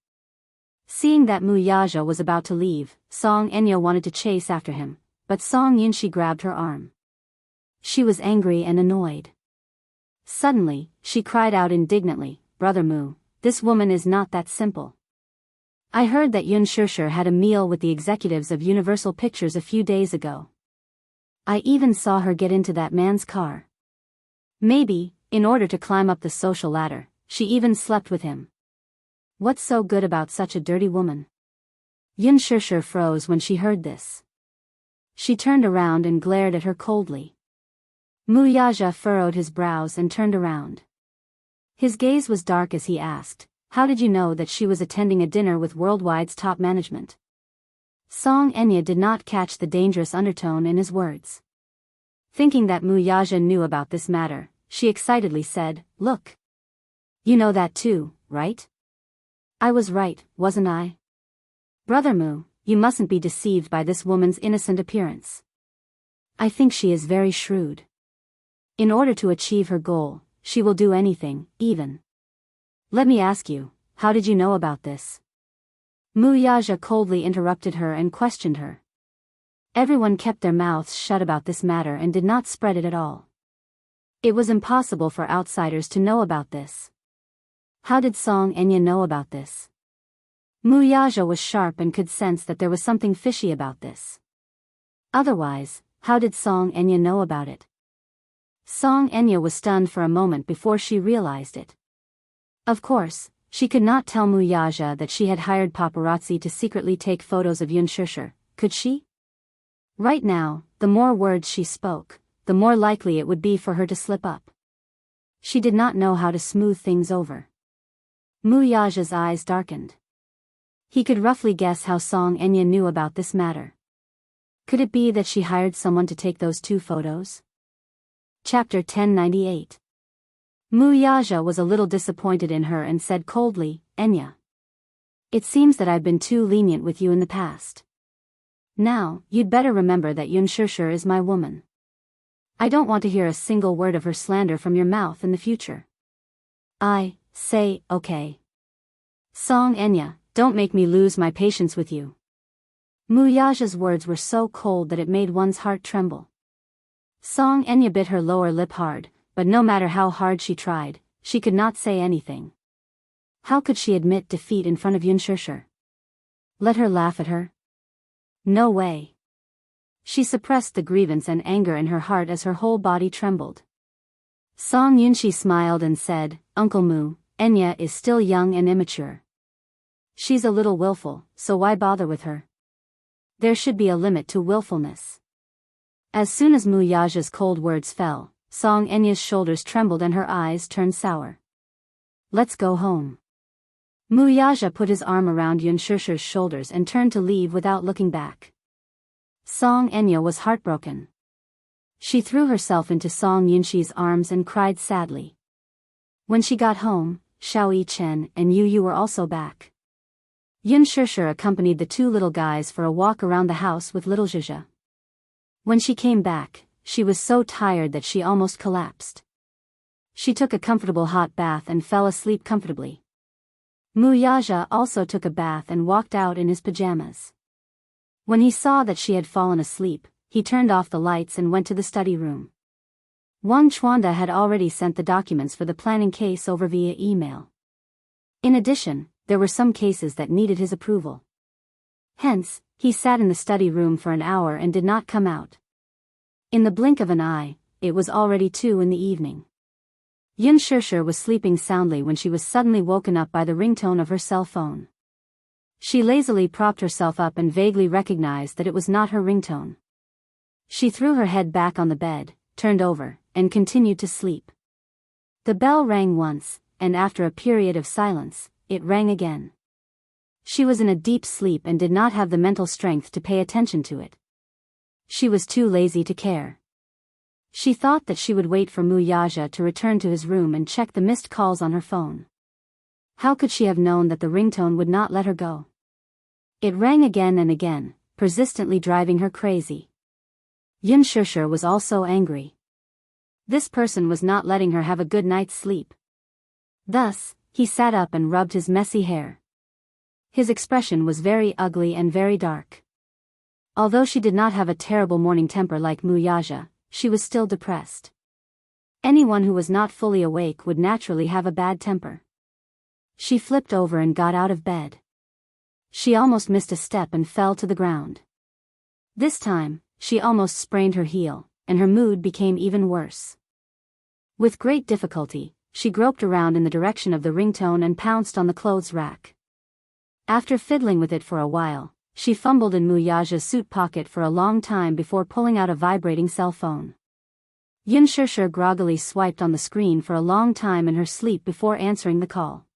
S1: Seeing that Mu Yaja was about to leave, Song Enya wanted to chase after him, but Song Yunshi grabbed her arm. She was angry and annoyed. Suddenly, she cried out indignantly, Brother Mu, this woman is not that simple. I heard that Yun Shishir had a meal with the executives of Universal Pictures a few days ago. I even saw her get into that man's car. Maybe, in order to climb up the social ladder, she even slept with him. What's so good about such a dirty woman? Yun Shishir froze when she heard this. She turned around and glared at her coldly. Mu Yaja furrowed his brows and turned around. His gaze was dark as he asked, how did you know that she was attending a dinner with Worldwide's top management? Song Enya did not catch the dangerous undertone in his words. Thinking that Mu Yaja knew about this matter, she excitedly said, Look. You know that too, right? I was right, wasn't I? Brother Mu, you mustn't be deceived by this woman's innocent appearance. I think she is very shrewd. In order to achieve her goal, she will do anything, even. Let me ask you, how did you know about this? Mu Yaja coldly interrupted her and questioned her. Everyone kept their mouths shut about this matter and did not spread it at all. It was impossible for outsiders to know about this. How did Song Enya know about this? Mu Yaja was sharp and could sense that there was something fishy about this. Otherwise, how did Song Enya know about it? Song Enya was stunned for a moment before she realized it. Of course, she could not tell Mu Yaja that she had hired paparazzi to secretly take photos of Yun Shishir, could she? Right now, the more words she spoke, the more likely it would be for her to slip up. She did not know how to smooth things over. Mu Yaja's eyes darkened. He could roughly guess how Song Enya knew about this matter. Could it be that she hired someone to take those two photos? Chapter 1098. Mu Yaja was a little disappointed in her and said coldly, Enya. It seems that I've been too lenient with you in the past. Now, you'd better remember that Yun Shishir is my woman. I don't want to hear a single word of her slander from your mouth in the future. I say, okay. Song Enya, Don't make me lose my patience with you. Muyaja's words were so cold that it made one's heart tremble. Song Enya bit her lower lip hard, but no matter how hard she tried, she could not say anything. How could she admit defeat in front of Yunshisher? Let her laugh at her? No way. She suppressed the grievance and anger in her heart as her whole body trembled. Song Yunshi smiled and said, Uncle Mu, Enya is still young and immature. She's a little willful, so why bother with her? There should be a limit to willfulness. As soon as Muyaja's cold words fell, Song Enya's shoulders trembled and her eyes turned sour. Let's go home. Muyaja put his arm around Yunshisher's shoulders and turned to leave without looking back. Song Enya was heartbroken. She threw herself into Song Yunshi's arms and cried sadly. When she got home, Xiao Yichen and Yu were also back. Yunshisher accompanied the two little guys for a walk around the house with little Zhizha. When she came back, she was so tired that she almost collapsed. She took a comfortable hot bath and fell asleep comfortably. Muyaja also took a bath and walked out in his pajamas. When he saw that she had fallen asleep, he turned off the lights and went to the study room. Wang Chuanda had already sent the documents for the planning case over via email. In addition, there were some cases that needed his approval. Hence, he sat in the study room for an hour and did not come out. In the blink of an eye, it was already 2 in the evening. Yunshisher was sleeping soundly when she was suddenly woken up by the ringtone of her cell phone. She lazily propped herself up and vaguely recognized that it was not her ringtone. She threw her head back on the bed, turned over, and continued to sleep. The bell rang once, and after a period of silence, it rang again. She was in a deep sleep and did not have the mental strength to pay attention to it. She was too lazy to care. She thought that she would wait for Muyaja to return to his room and check the missed calls on her phone. How could she have known that the ringtone would not let her go? It rang again and again, persistently driving her crazy. Yunshisher was also angry. This person was not letting her have a good night's sleep. Thus, he sat up and rubbed his messy hair. His expression was very ugly and very dark. Although she did not have a terrible morning temper like Muyaja, she was still depressed. Anyone who was not fully awake would naturally have a bad temper. She flipped over and got out of bed. She almost missed a step and fell to the ground. This time, she almost sprained her heel, and her mood became even worse. With great difficulty, she groped around in the direction of the ringtone and pounced on the clothes rack. After fiddling with it for a while, she fumbled in Muyaja's suit pocket for a long time before pulling out a vibrating cell phone. Yunshisher groggily swiped on the screen for a long time in her sleep before answering the call.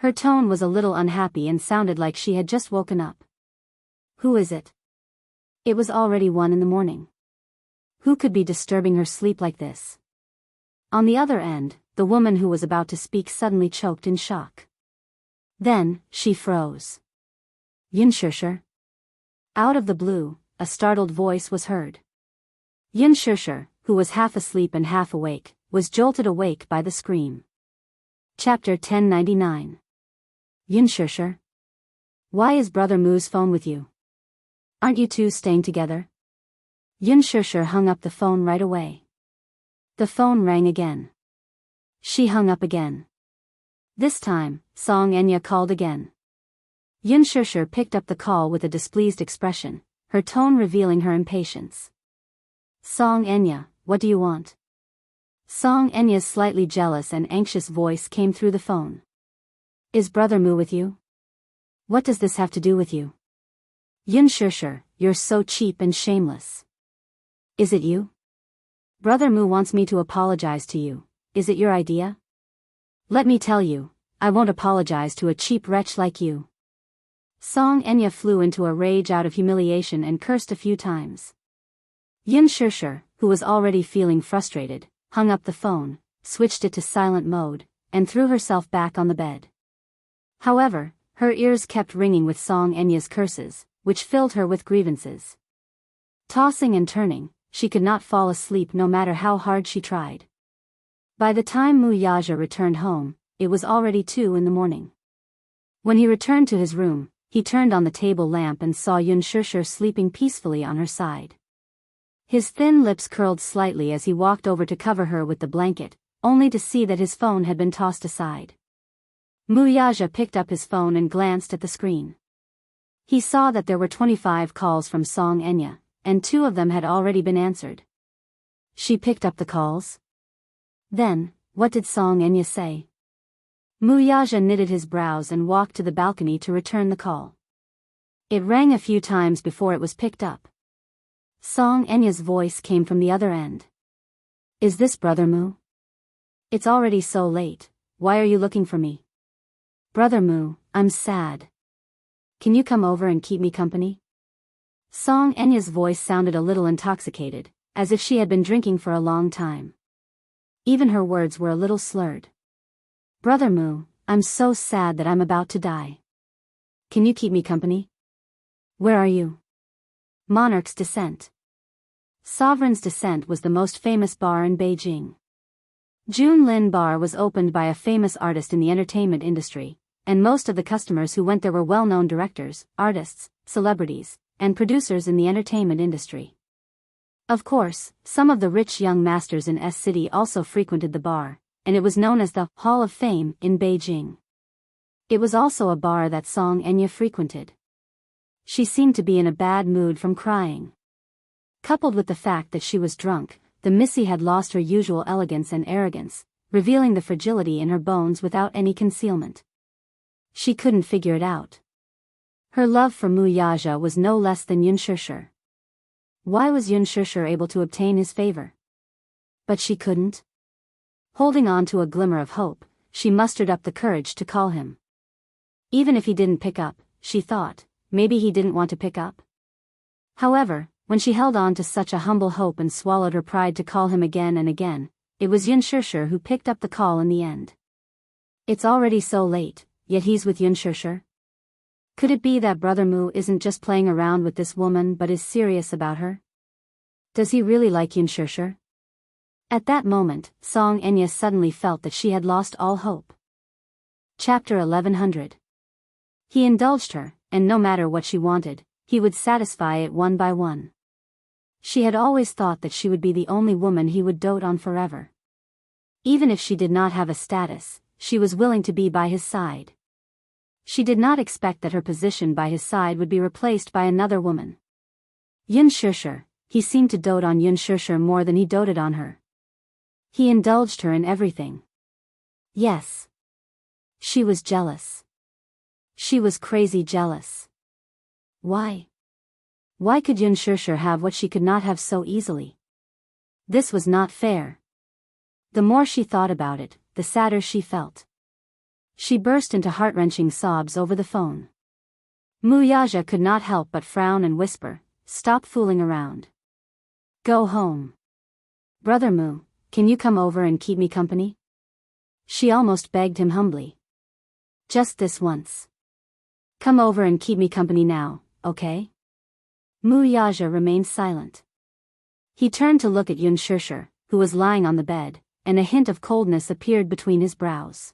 S1: Her tone was a little unhappy and sounded like she had just woken up. Who is it? It was already 1 in the morning. Who could be disturbing her sleep like this? On the other end, the woman who was about to speak suddenly choked in shock. Then, she froze. Yunshisher? Out of the blue, a startled voice was heard. Yunshisher, who was half asleep and half awake, was jolted awake by the scream. Chapter 1099. Yunshisher? Why is Brother Mu's phone with you? Aren't you two staying together? Yunshisher hung up the phone right away. The phone rang again. She hung up again. This time, Song Enya called again. Yunshisher picked up the call with a displeased expression, her tone revealing her impatience. Song Enya, what do you want? Song Enya's slightly jealous and anxious voice came through the phone. Is Brother Mu with you? What does this have to do with you? Yunshisher, you're so cheap and shameless. Is it you? Brother Mu wants me to apologize to you. Is it your idea? Let me tell you, I won't apologize to a cheap wretch like you. Song Enya flew into a rage out of humiliation and cursed a few times. Yunshisher, who was already feeling frustrated, hung up the phone, switched it to silent mode, and threw herself back on the bed. However, her ears kept ringing with Song Enya's curses, which filled her with grievances. Tossing and turning, she could not fall asleep no matter how hard she tried. By the time Muyaja returned home, it was already 2 in the morning. When he returned to his room, he turned on the table lamp and saw Yunshushi sleeping peacefully on her side. His thin lips curled slightly as he walked over to cover her with the blanket, only to see that his phone had been tossed aside. Wuxia picked up his phone and glanced at the screen. He saw that there were 25 calls from Song Enya, and 2 of them had already been answered. She picked up the calls? Then, what did Song Enya say? Wuxia knitted his brows and walked to the balcony to return the call. It rang a few times before it was picked up. Song Enya's voice came from the other end. Is this Brother Mu? It's already so late, why are you looking for me? Brother Mu, I'm sad. Can you come over and keep me company? Song Enya's voice sounded a little intoxicated, as if she had been drinking for a long time. Even her words were a little slurred. Brother Mu, I'm so sad that I'm about to die. Can you keep me company? Where are you? Monarch's Descent. Sovereign's Descent was the most famous bar in Beijing. Junlin Bar was opened by a famous artist in the entertainment industry, and most of the customers who went there were well-known directors, artists, celebrities, and producers in the entertainment industry. Of course, some of the rich young masters in S-City also frequented the bar, and it was known as the Hall of Fame in Beijing. It was also a bar that Song Enya frequented. She seemed to be in a bad mood from crying. Coupled with the fact that she was drunk, the Missy had lost her usual elegance and arrogance, revealing the fragility in her bones without any concealment. She couldn't figure it out. Her love for Wuxia was no less than Yunshushi. Why was Yunshushi able to obtain his favor? But she couldn't. Holding on to a glimmer of hope, she mustered up the courage to call him. Even if he didn't pick up, she thought, maybe he didn't want to pick up. However, when she held on to such a humble hope and swallowed her pride to call him again and again, it was Yunshushi who picked up the call in the end. It's already so late, yet he's with Yunshushi? Could it be that Brother Mu isn't just playing around with this woman but is serious about her? Does he really like Yunshushi? At that moment, Song Enya suddenly felt that she had lost all hope. Chapter 1100. He indulged her, and no matter what she wanted, he would satisfy it one by one. She had always thought that she would be the only woman he would dote on forever. Even if she did not have a status, she was willing to be by his side. She did not expect that her position by his side would be replaced by another woman. Yunshushi, he seemed to dote on Yunshushi more than he doted on her. He indulged her in everything. Yes. She was jealous. She was crazy jealous. Why? Why could Yunshushi have what she could not have so easily? This was not fair. The more she thought about it, the sadder she felt. She burst into heart-wrenching sobs over the phone. Wuxia could not help but frown and whisper, "Stop fooling around. Go home. Brother Mu, can you come over and keep me company?" She almost begged him humbly. "Just this once. Come over and keep me company now, okay?" Wuxia remained silent. He turned to look at Yunshushi, who was lying on the bed, and a hint of coldness appeared between his brows.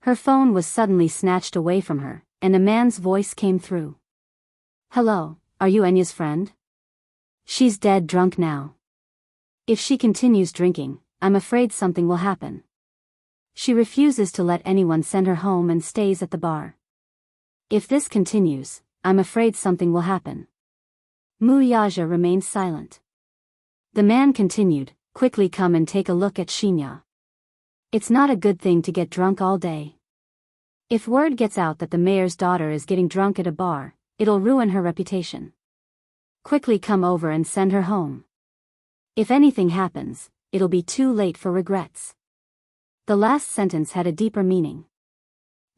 S1: Her phone was suddenly snatched away from her, and a man's voice came through. "Hello, are you Enya's friend? She's dead drunk now. If she continues drinking, I'm afraid something will happen. She refuses to let anyone send her home and stays at the bar. If this continues, I'm afraid something will happen." Wuxia remained silent. The man continued, "Quickly come and take a look at Xianxia. It's not a good thing to get drunk all day. If word gets out that the mayor's daughter is getting drunk at a bar, it'll ruin her reputation. Quickly come over and send her home. If anything happens, it'll be too late for regrets." The last sentence had a deeper meaning.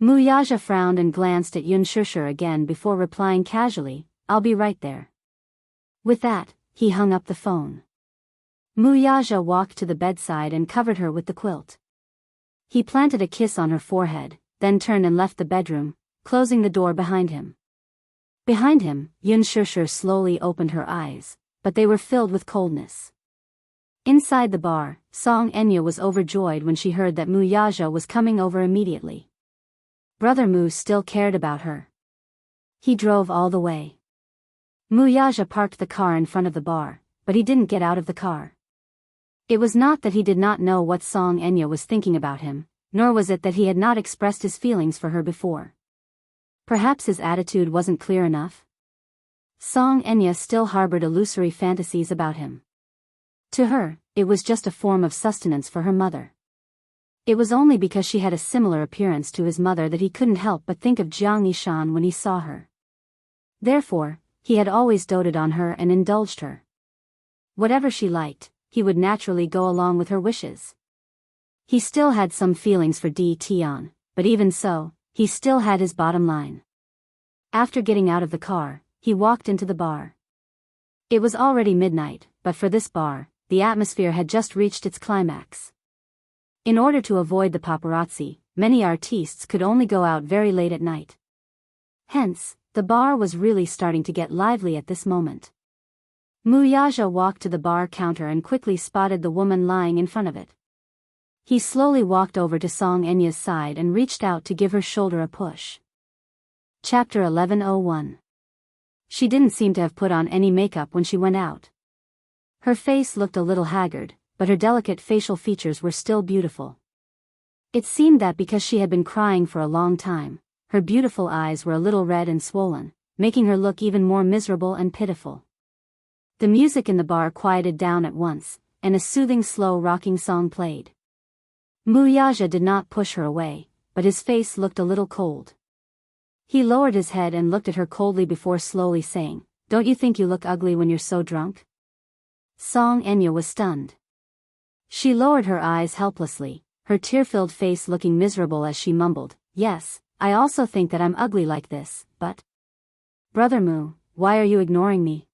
S1: Wuxia frowned and glanced at Yunshushi again before replying casually, "I'll be right there." With that, he hung up the phone. Wuxia walked to the bedside and covered her with the quilt. He planted a kiss on her forehead, then turned and left the bedroom, closing the door behind him. Behind him, Yunshushi slowly opened her eyes, but they were filled with coldness. Inside the bar, Song Enya was overjoyed when she heard that Wuxia was coming over immediately. Brother Mu still cared about her. He drove all the way. Wuxia parked the car in front of the bar, but he didn't get out of the car. It was not that he did not know what Song Enya was thinking about him, nor was it that he had not expressed his feelings for her before. Perhaps his attitude wasn't clear enough. Song Enya still harbored illusory fantasies about him. To her, it was just a form of sustenance for her mother. It was only because she had a similar appearance to his mother that he couldn't help but think of Jianghu Shan when he saw her. Therefore, he had always doted on her and indulged her. Whatever she liked, he would naturally go along with her wishes. He still had some feelings for Di Tian, but even so, he still had his bottom line. After getting out of the car, he walked into the bar. It was already midnight, but for this bar, the atmosphere had just reached its climax. In order to avoid the paparazzi, many artistes could only go out very late at night. Hence, the bar was really starting to get lively at this moment. Wuxia walked to the bar counter and quickly spotted the woman lying in front of it. He slowly walked over to Song Enya's side and reached out to give her shoulder a push. Chapter 1101. She didn't seem to have put on any makeup when she went out. Her face looked a little haggard, but her delicate facial features were still beautiful. It seemed that because she had been crying for a long time, her beautiful eyes were a little red and swollen, making her look even more miserable and pitiful. The music in the bar quieted down at once, and a soothing slow rocking song played. Wuxia did not push her away, but his face looked a little cold. He lowered his head and looked at her coldly before slowly saying, "Don't you think you look ugly when you're so drunk?" Song Enya was stunned. She lowered her eyes helplessly, her tear-filled face looking miserable as she mumbled, "Yes, I also think that I'm ugly like this, but..." "Brother Mu, why are you ignoring me?"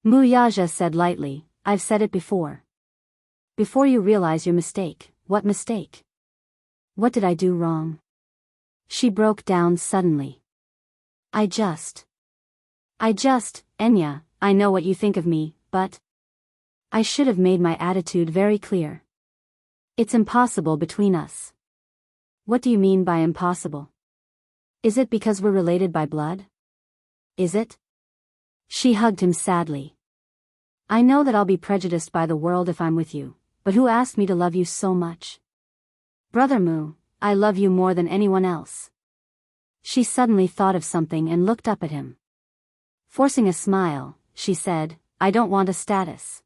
S1: Wuxia said lightly, "I've said it before. Before you realize your mistake." "What mistake? What did I do wrong?" She broke down suddenly. I just, Enya, I know what you think of me, but I should have made my attitude very clear. It's impossible between us." "What do you mean by impossible? Is it because we're related by blood? Is it?" She hugged him sadly. "I know that I'll be prejudiced by the world if I'm with you, but who asked me to love you so much? Brother Mu, I love you more than anyone else." She suddenly thought of something and looked up at him. Forcing a smile, she said, "I don't want a status.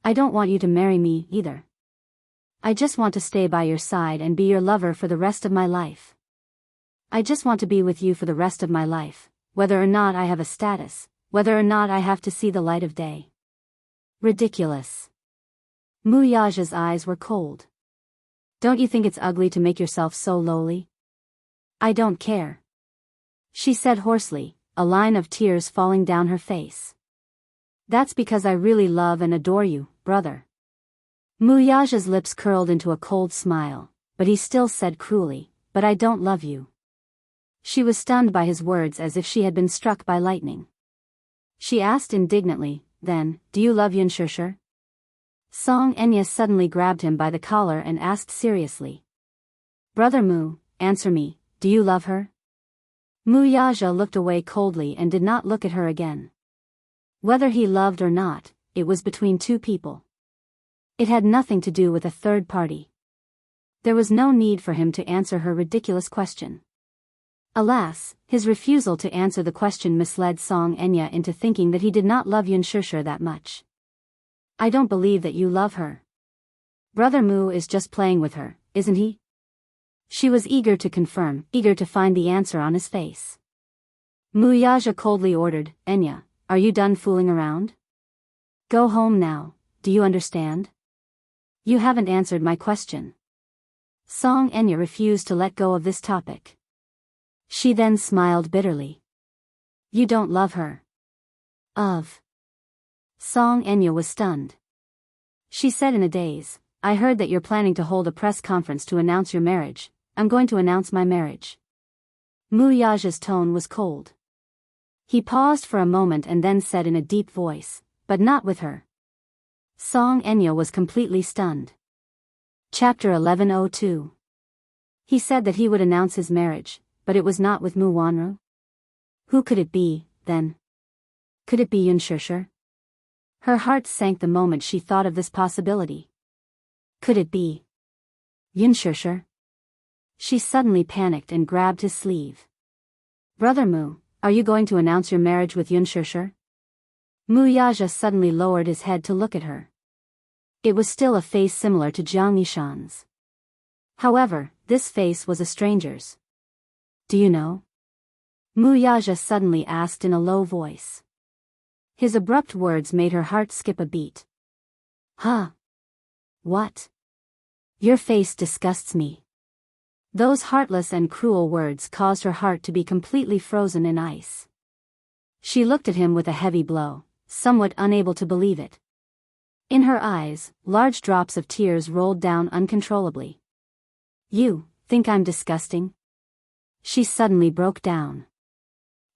S1: I don't want you to marry me either. I just want to stay by your side and be your lover for the rest of my life. I just want to be with you for the rest of my life, whether or not I have a status, whether or not I have to see the light of day." Ridiculous. Wuxia's eyes were cold. "Don't you think it's ugly to make yourself so lowly?" "I don't care," she said hoarsely, a line of tears falling down her face. "That's because I really love and adore you, brother." Wuxia's lips curled into a cold smile, but he still said cruelly, "But I don't love you." She was stunned by his words as if she had been struck by lightning. She asked indignantly, "Then, do you love Xianxia?" Song Enya suddenly grabbed him by the collar and asked seriously, "Brother Mu, answer me, do you love her?" Wuxia looked away coldly and did not look at her again. Whether he loved or not, it was between two people. It had nothing to do with a third party. There was no need for him to answer her ridiculous question. Alas, his refusal to answer the question misled Song Enya into thinking that he did not love Xianxia that much. "I don't believe that you love her. Brother Mu is just playing with her, isn't he?" She was eager to confirm, eager to find the answer on his face. Wuxia coldly ordered, "Enya, are you done fooling around? Go home now, do you understand? You haven't answered my question." Song Enya refused to let go of this topic. She then smiled bitterly. "You don't love her." "Of." Song Enya was stunned. She said in a daze, "I heard that you're planning to hold a press conference to announce your marriage. I'm going to announce my marriage." Wuxia's tone was cold. He paused for a moment and then said in a deep voice, "But not with her." Song Enya was completely stunned. Chapter 1102. He said that he would announce his marriage, but it was not with Mu Wanru. Who could it be, then? Could it be Yun Shishir? Her heart sank the moment she thought of this possibility. Could it be Yun Shishir? She suddenly panicked and grabbed his sleeve. Brother Mu, are you going to announce your marriage with Yun Shishir? Mu Yaja suddenly lowered his head to look at her. It was still a face similar to Jiang Yishan's. However, this face was a stranger's. Do you know? Mu Yaja suddenly asked in a low voice. His abrupt words made her heart skip a beat. Huh? What? Your face disgusts me. Those heartless and cruel words caused her heart to be completely frozen in ice. She looked at him with a heavy blow, somewhat unable to believe it. In her eyes, large drops of tears rolled down uncontrollably. You think I'm disgusting? She suddenly broke down.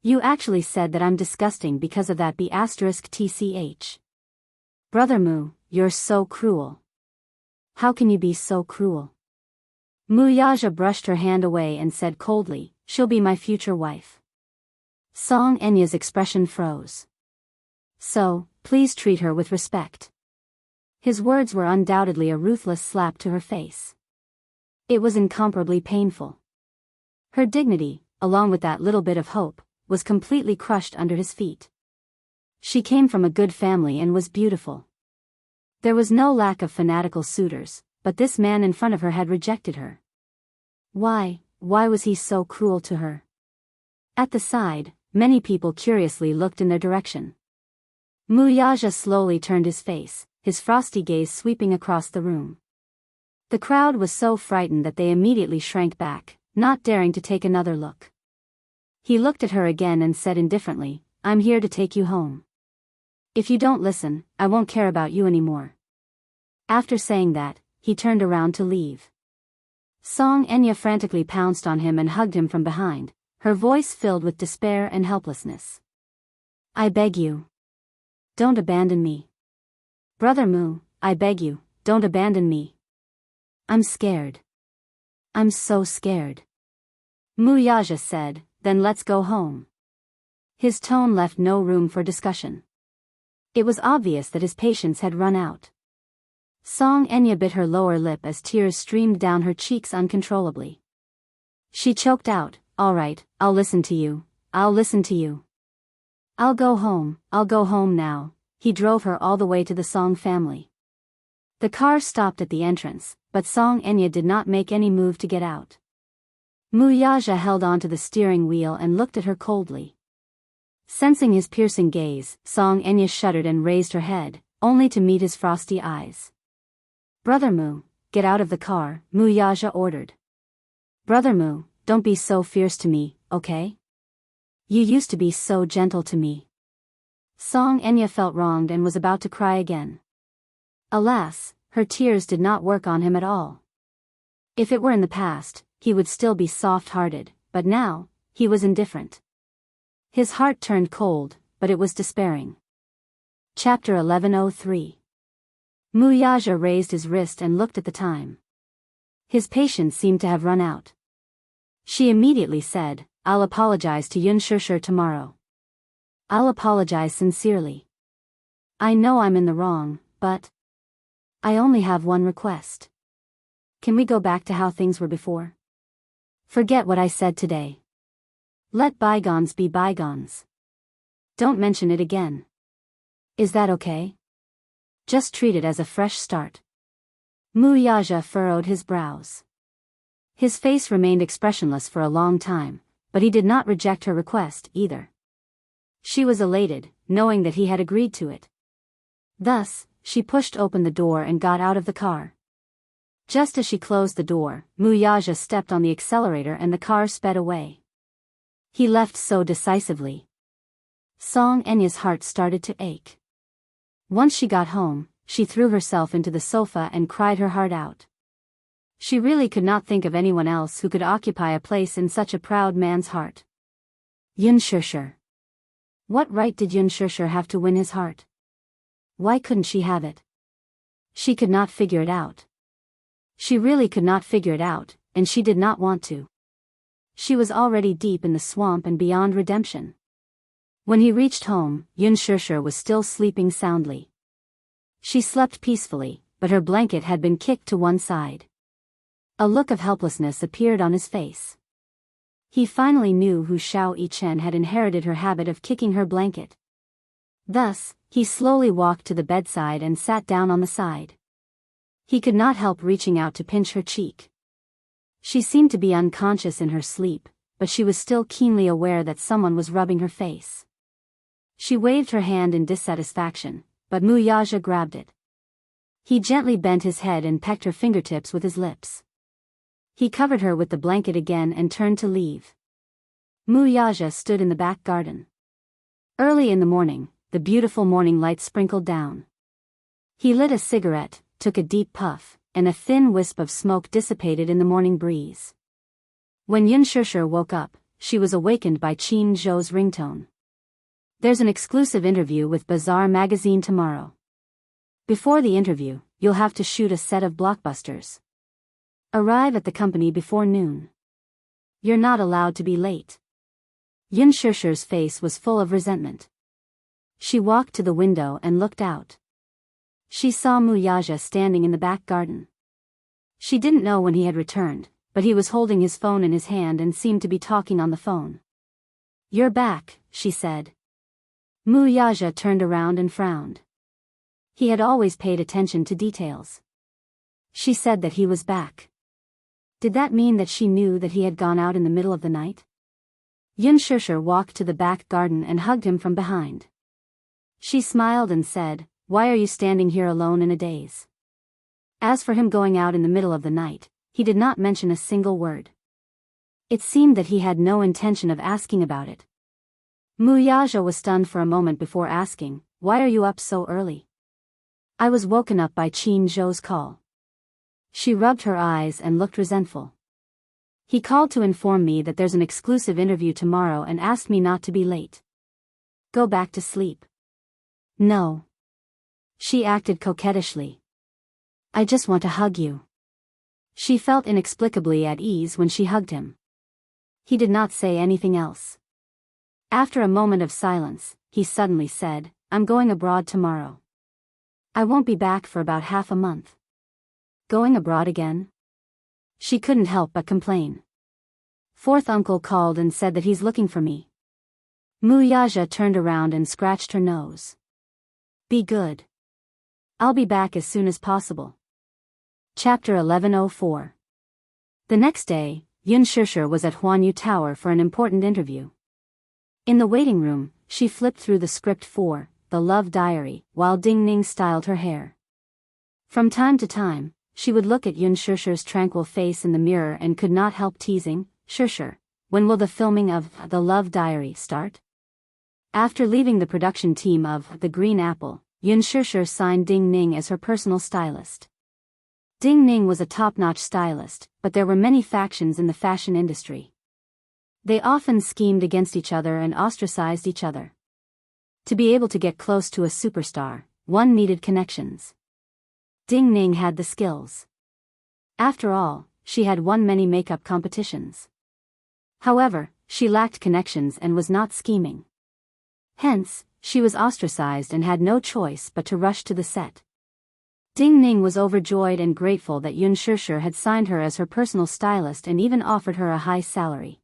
S1: You actually said that I'm disgusting because of that B*TCH. Brother Mu, you're so cruel. How can you be so cruel? Mu Yaja brushed her hand away and said coldly, she'll be my future wife. Song Enya's expression froze. So, please treat her with respect. His words were undoubtedly a ruthless slap to her face. It was incomparably painful. Her dignity, along with that little bit of hope, was completely crushed under his feet. She came from a good family and was beautiful. There was no lack of fanatical suitors, but this man in front of her had rejected her. Why was he so cruel to her? At the side, many people curiously looked in their direction. Mu Yaja slowly turned his face, his frosty gaze sweeping across the room. The crowd was so frightened that they immediately shrank back, not daring to take another look. He looked at her again and said indifferently, I'm here to take you home. If you don't listen, I won't care about you anymore. After saying that, he turned around to leave. Song Enya frantically pounced on him and hugged him from behind, her voice filled with despair and helplessness. I beg you. Don't abandon me. Brother Mu, I beg you, don't abandon me. I'm scared. I'm so scared. Mu Yaja said, then let's go home. His tone left no room for discussion. It was obvious that his patience had run out. Song Enya bit her lower lip as tears streamed down her cheeks uncontrollably. She choked out, all right, I'll listen to you, I'll listen to you. I'll go home now. He drove her all the way to the Song family. The car stopped at the entrance, but Song Enya did not make any move to get out. Mu Yaja held onto the steering wheel and looked at her coldly. Sensing his piercing gaze, Song Enya shuddered and raised her head, only to meet his frosty eyes. Brother Mu, get out of the car, Mu Yaja ordered. Brother Mu, don't be so fierce to me, okay? You used to be so gentle to me. Song Enya felt wronged and was about to cry again. Alas, her tears did not work on him at all. If it were in the past, he would still be soft-hearted, but now, he was indifferent. His heart turned cold, but it was despairing. Chapter 1103. Mu Yaja raised his wrist and looked at the time. His patience seemed to have run out. She immediately said, I'll apologize to Yun Shishir tomorrow. I'll apologize sincerely. I know I'm in the wrong, but I only have one request. Can we go back to how things were before? Forget what I said today. Let bygones be bygones. Don't mention it again. Is that okay? Just treat it as a fresh start. Mu Yaja furrowed his brows. His face remained expressionless for a long time, but he did not reject her request either. She was elated, knowing that he had agreed to it. Thus, she pushed open the door and got out of the car. Just as she closed the door, Mu Yaja stepped on the accelerator and the car sped away. He left so decisively. Song Enya's heart started to ache. Once she got home, she threw herself into the sofa and cried her heart out. She really could not think of anyone else who could occupy a place in such a proud man's heart. Yun Shishir. What right did Yun Shishir have to win his heart? Why couldn't she have it? She could not figure it out. She really could not figure it out, and she did not want to. She was already deep in the swamp and beyond redemption. When he reached home, Yun Shishir was still sleeping soundly. She slept peacefully, but her blanket had been kicked to one side. A look of helplessness appeared on his face. He finally knew who Xiao Yichen had inherited her habit of kicking her blanket. Thus, he slowly walked to the bedside and sat down on the side. He could not help reaching out to pinch her cheek. She seemed to be unconscious in her sleep, but she was still keenly aware that someone was rubbing her face. She waved her hand in dissatisfaction, but Mu Yaja grabbed it. He gently bent his head and pecked her fingertips with his lips. He covered her with the blanket again and turned to leave. Mu Yaja stood in the back garden. Early in the morning, the beautiful morning light sprinkled down. He lit a cigarette, took a deep puff, and a thin wisp of smoke dissipated in the morning breeze. When Yun Shishir woke up, she was awakened by Qin Zhou's ringtone. There's an exclusive interview with Bazaar magazine tomorrow. Before the interview, you'll have to shoot a set of blockbusters. Arrive at the company before noon. You're not allowed to be late. Yun Shishir's face was full of resentment. She walked to the window and looked out. She saw Mu Yaja standing in the back garden. She didn't know when he had returned, but he was holding his phone in his hand and seemed to be talking on the phone. You're back, she said. Mu Yaja turned around and frowned. He had always paid attention to details. She said that he was back. Did that mean that she knew that he had gone out in the middle of the night? Yun Shishir walked to the back garden and hugged him from behind. She smiled and said, Why are you standing here alone in a daze? As for him going out in the middle of the night, he did not mention a single word. It seemed that he had no intention of asking about it. Mu Yaja was stunned for a moment before asking, Why are you up so early? I was woken up by Qin Zhou's call. She rubbed her eyes and looked resentful. He called to inform me that there's an exclusive interview tomorrow and asked me not to be late. Go back to sleep. No. She acted coquettishly. I just want to hug you. She felt inexplicably at ease when she hugged him. He did not say anything else. After a moment of silence, he suddenly said, I'm going abroad tomorrow. I won't be back for about half a month. Going abroad again? She couldn't help but complain. Fourth uncle called and said that he's looking for me. Mu Yaja turned around and scratched her nose. Be good. I'll be back as soon as possible. Chapter 1104. The next day, Yun Shishir was at Huanyu Tower for an important interview. In the waiting room, she flipped through the script for The Love Diary while Ding Ning styled her hair. From time to time, she would look at Yun Shishir's tranquil face in the mirror and could not help teasing, Shishir, when will the filming of The Love Diary start? After leaving the production team of The Green Apple, Yun Shishir signed Ding Ning as her personal stylist. Ding Ning was a top-notch stylist, but there were many factions in the fashion industry. They often schemed against each other and ostracized each other. To be able to get close to a superstar, one needed connections. Ding Ning had the skills. After all, she had won many makeup competitions. However, she lacked connections and was not scheming. Hence, she was ostracized and had no choice but to rush to the set. Ding Ning was overjoyed and grateful that Yun Shishir had signed her as her personal stylist and even offered her a high salary.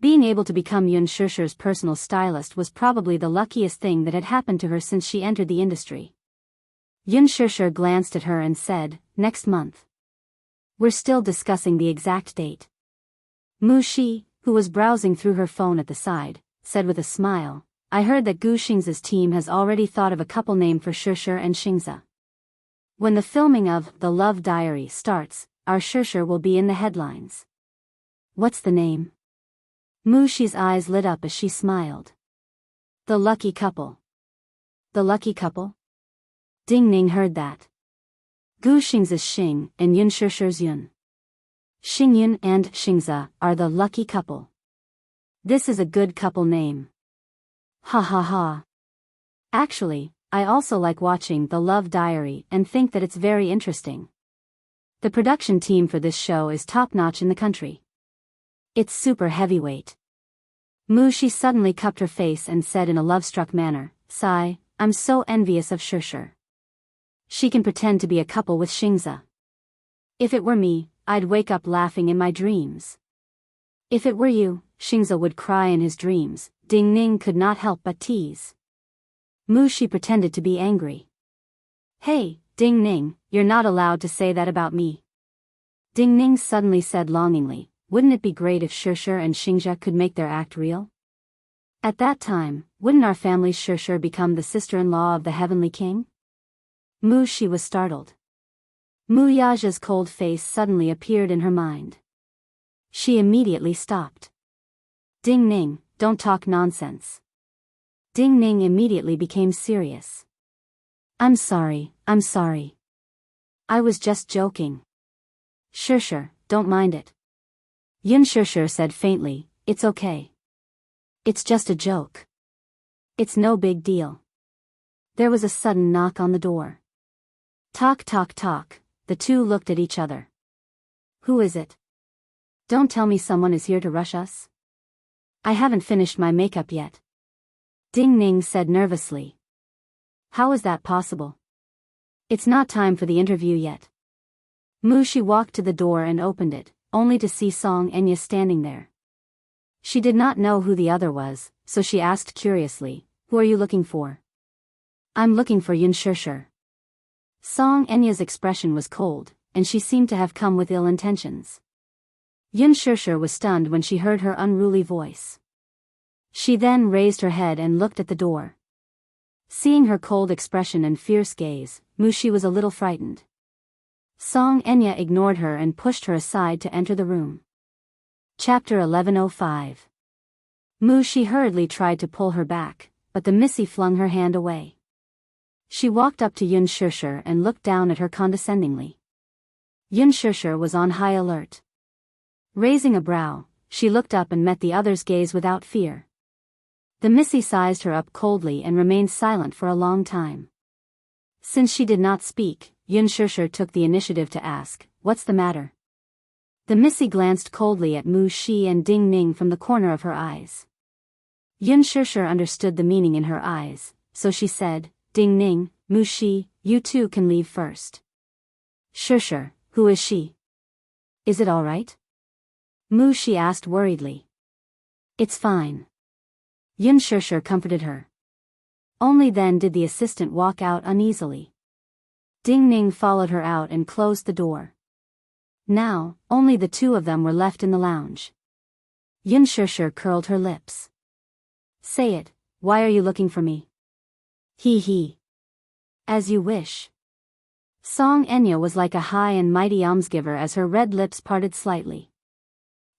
S1: Being able to become Yun Shishir's personal stylist was probably the luckiest thing that had happened to her since she entered the industry. Yun Shishir glanced at her and said, Next month. We're still discussing the exact date. Mu Shi, who was browsing through her phone at the side, said with a smile, I heard that Gu Xingza's team has already thought of a couple name for Shishir and Xingza. When the filming of The Love Diary starts, our Shishir will be in the headlines. What's the name? Mu Shi's eyes lit up as she smiled. The Lucky Couple. The Lucky Couple? Ding Ning heard that. Gu Xingza's Xing and Yun Shishir's Yun. Xingyun and Xingza are the lucky couple. This is a good couple name. Ha ha ha. Actually, I also like watching The Love Diary and think that it's very interesting. The production team for this show is top-notch in the country. It's super heavyweight. Mushi suddenly cupped her face and said in a love-struck manner, "Sigh, I'm so envious of Xianxia. She can pretend to be a couple with Xianxia. If it were me, I'd wake up laughing in my dreams." "If it were you," Xianxia would cry in his dreams. Ding Ning could not help but tease. Mushi pretended to be angry. "Hey, Ding Ning, you're not allowed to say that about me." Ding Ning suddenly said longingly, "Wouldn't it be great if Xianxia and Xianxia could make their act real? At that time, wouldn't our family's Xianxia become the sister-in-law of the heavenly king?" Mushi was startled. Muyaja's cold face suddenly appeared in her mind. She immediately stopped. "Ding Ning, don't talk nonsense." Ding Ning immediately became serious. I'm sorry. I was just joking." "Xianxia, don't mind it." Xianxia said faintly, "It's okay. It's just a joke. It's no big deal." There was a sudden knock on the door. Tock tock tock, the two looked at each other. "Who is it? Don't tell me someone is here to rush us. I haven't finished my makeup yet." Ding Ning said nervously. "How is that possible? It's not time for the interview yet." Mushi walked to the door and opened it, only to see Song Enya standing there. She did not know who the other was, so she asked curiously, "Who are you looking for?" "I'm looking for Xianxia." Song Enya's expression was cold, and she seemed to have come with ill intentions. Xianxia was stunned when she heard her unruly voice. She then raised her head and looked at the door. Seeing her cold expression and fierce gaze, Mushi was a little frightened. Song Enya ignored her and pushed her aside to enter the room. Chapter 1105. Mushi hurriedly tried to pull her back, but the Missy flung her hand away. She walked up to Xianxia and looked down at her condescendingly. Xianxia was on high alert. Raising a brow, she looked up and met the other's gaze without fear. The Missy sized her up coldly and remained silent for a long time. Since she did not speak, Xianxia took the initiative to ask, "What's the matter?" The Missy glanced coldly at Mu Shi and Ding Ning from the corner of her eyes. Xianxia understood the meaning in her eyes, so she said, "Ding Ning, Mu Shi, you two can leave first." "Xianxia, who is she? Is it all right?" Mu Shi asked worriedly. "It's fine." Xianxia comforted her. Only then did the assistant walk out uneasily. Ding Ning followed her out and closed the door. Now, only the two of them were left in the lounge. Xianxia curled her lips. "Say it, why are you looking for me?" He. "As you wish." Song Enya was like a high and mighty almsgiver as her red lips parted slightly.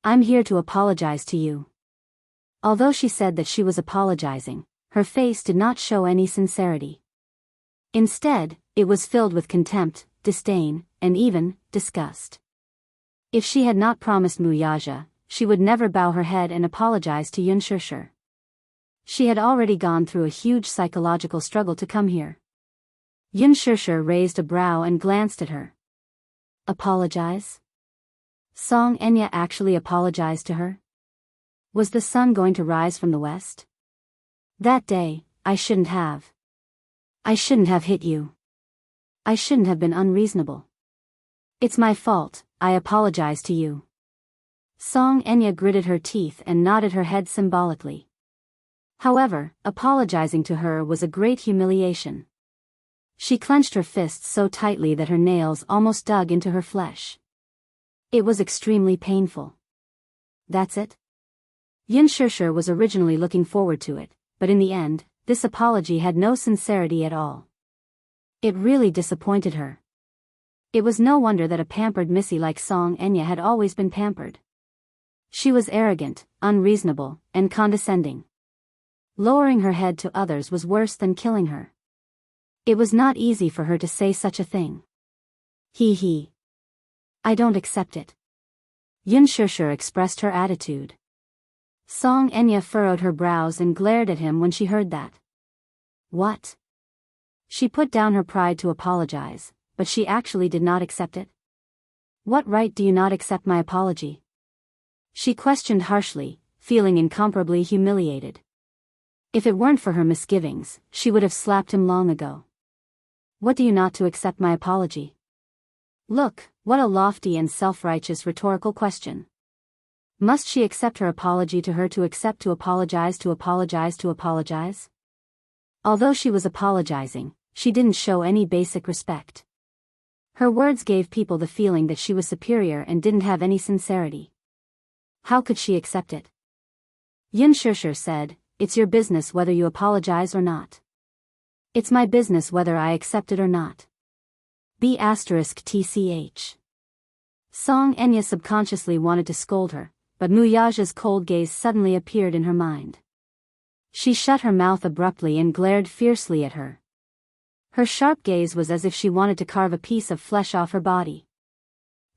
S1: "I'm here to apologize to you." Although she said that she was apologizing, her face did not show any sincerity. Instead, it was filled with contempt, disdain, and even disgust. If she had not promised Muyaja, she would never bow her head and apologize to Xianxia. She had already gone through a huge psychological struggle to come here. Xianxia raised a brow and glanced at her. Apologize? Song Enya actually apologized to her? Was the sun going to rise from the west? That day, I shouldn't have hit you. I shouldn't have been unreasonable. It's my fault, I apologize to you. Song Enya gritted her teeth and nodded her head symbolically. However, apologizing to her was a great humiliation. She clenched her fists so tightly that her nails almost dug into her flesh. It was extremely painful. That's it? Xianxia was originally looking forward to it, but in the end, this apology had no sincerity at all. It really disappointed her. It was no wonder that a pampered missy like Song Enya had always been pampered. She was arrogant, unreasonable, and condescending. Lowering her head to others was worse than killing her. It was not easy for her to say such a thing. He. I don't accept it. Xianxia expressed her attitude. Song Enya furrowed her brows and glared at him when she heard that. What? She put down her pride to apologize, but she actually did not accept it? What right do you not accept my apology? She questioned harshly, feeling incomparably humiliated. If it weren't for her misgivings, she would have slapped him long ago. What do you not to accept my apology? Look, what a lofty and self-righteous rhetorical question. Must she accept her apology to her to accept to apologize to apologize to apologize? Although she was apologizing, she didn't show any basic respect. Her words gave people the feeling that she was superior and didn't have any sincerity. How could she accept it? Xianxia said, "It's your business whether you apologize or not. It's my business whether I accept it or not." B*tch. Xianxia subconsciously wanted to scold her, but Muyaja's cold gaze suddenly appeared in her mind. She shut her mouth abruptly and glared fiercely at her. Her sharp gaze was as if she wanted to carve a piece of flesh off her body.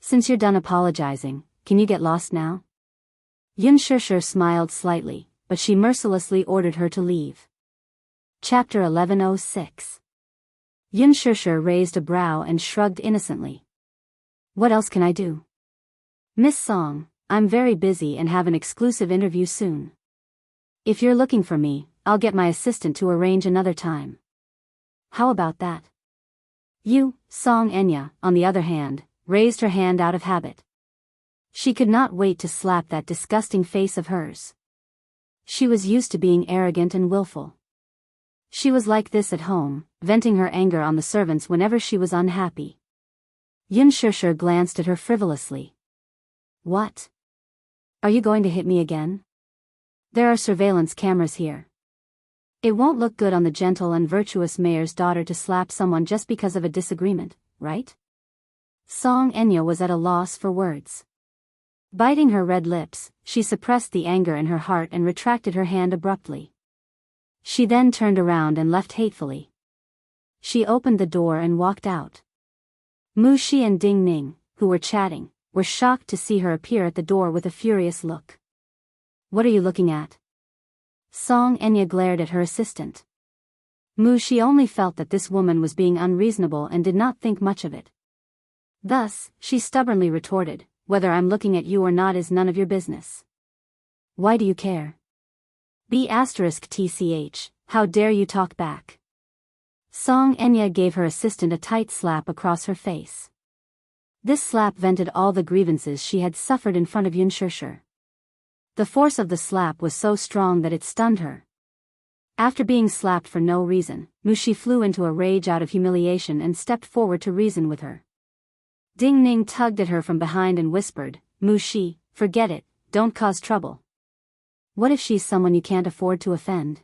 S1: "Since you're done apologizing, can you get lost now?" Xianxia smiled slightly, but she mercilessly ordered her to leave. Chapter 1106. Xianxia raised a brow and shrugged innocently. "What else can I do?" "Miss Song, I'm very busy and have an exclusive interview soon. If you're looking for me, I'll get my assistant to arrange another time." "How about that?" Xianxia, on the other hand, raised her hand out of habit. She could not wait to slap that disgusting face of hers. She was used to being arrogant and willful. She was like this at home, venting her anger on the servants whenever she was unhappy. Xianxia glanced at her frivolously. "What? Are you going to hit me again? There are surveillance cameras here. It won't look good on the gentle and virtuous mayor's daughter to slap someone just because of a disagreement, right?" Xianxia was at a loss for words. Biting her red lips, she suppressed the anger in her heart and retracted her hand abruptly. She then turned around and left hatefully. She opened the door and walked out. Mu Shi and Ding Ning, who were chatting, were shocked to see her appear at the door with a furious look. "What are you looking at?" Xianxia glared at her assistant. Mu Shi only felt that this woman was being unreasonable and did not think much of it. Thus, she stubbornly retorted, "Whether I'm looking at you or not is none of your business." "Why do you care?" B*tch, how dare you talk back? Xianxia gave her assistant a tight slap across her face. This slap vented all the grievances she had suffered in front of Xianxia. The force of the slap was so strong that it stunned her. After being slapped for no reason, Mu Shi flew into a rage out of humiliation and stepped forward to reason with her. Ding Ning tugged at her from behind and whispered, "Mu Shi, forget it, don't cause trouble. What if she's someone you can't afford to offend?"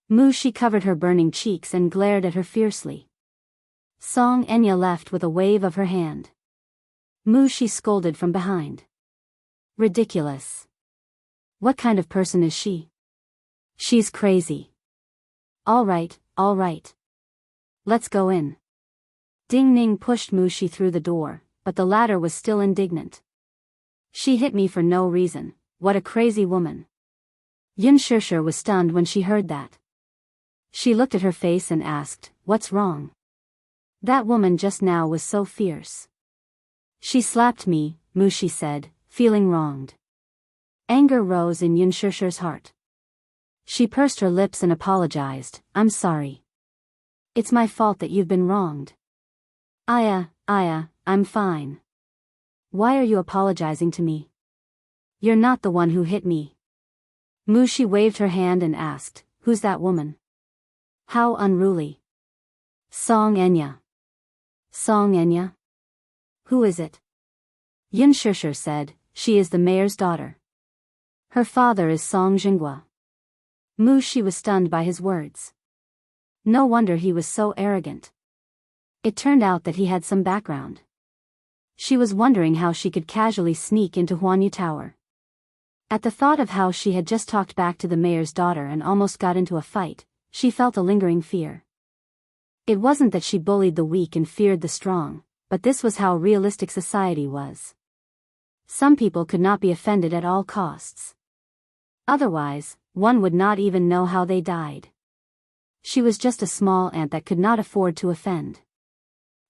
S1: Mu Shi covered her burning cheeks and glared at her fiercely. Xianxia left with a wave of her hand. Mu Shi scolded from behind. "Ridiculous. What kind of person is she? She's crazy. All right. Let's go in." Ding Ning pushed Mu Shi through the door, but the latter was still indignant. "She hit me for no reason, what a crazy woman." Xianxia was stunned when she heard that. She looked at her face and asked, "What's wrong?" That woman just now was so fierce. "She slapped me," Mu Shi said, feeling wronged. Anger rose in Xianxia's heart. She pursed her lips and apologized, "I'm sorry. It's my fault that you've been wronged." I'm fine. Why are you apologizing to me? You're not the one who hit me." Mu Shi waved her hand and asked, "Who's that woman? How unruly." Xianxia. Who is it?" Xianxia said, "She is the mayor's daughter. Her father is Song Jinghua." Mu Shi was stunned by his words. No wonder he was so arrogant. It turned out that he had some background. She was wondering how she could casually sneak into Huanyu Tower. At the thought of how she had just talked back to the mayor's daughter and almost got into a fight, she felt a lingering fear. It wasn't that she bullied the weak and feared the strong, but this was how realistic society was. Some people could not be offended at all costs. Otherwise, one would not even know how they died. She was just a small ant that could not afford to offend.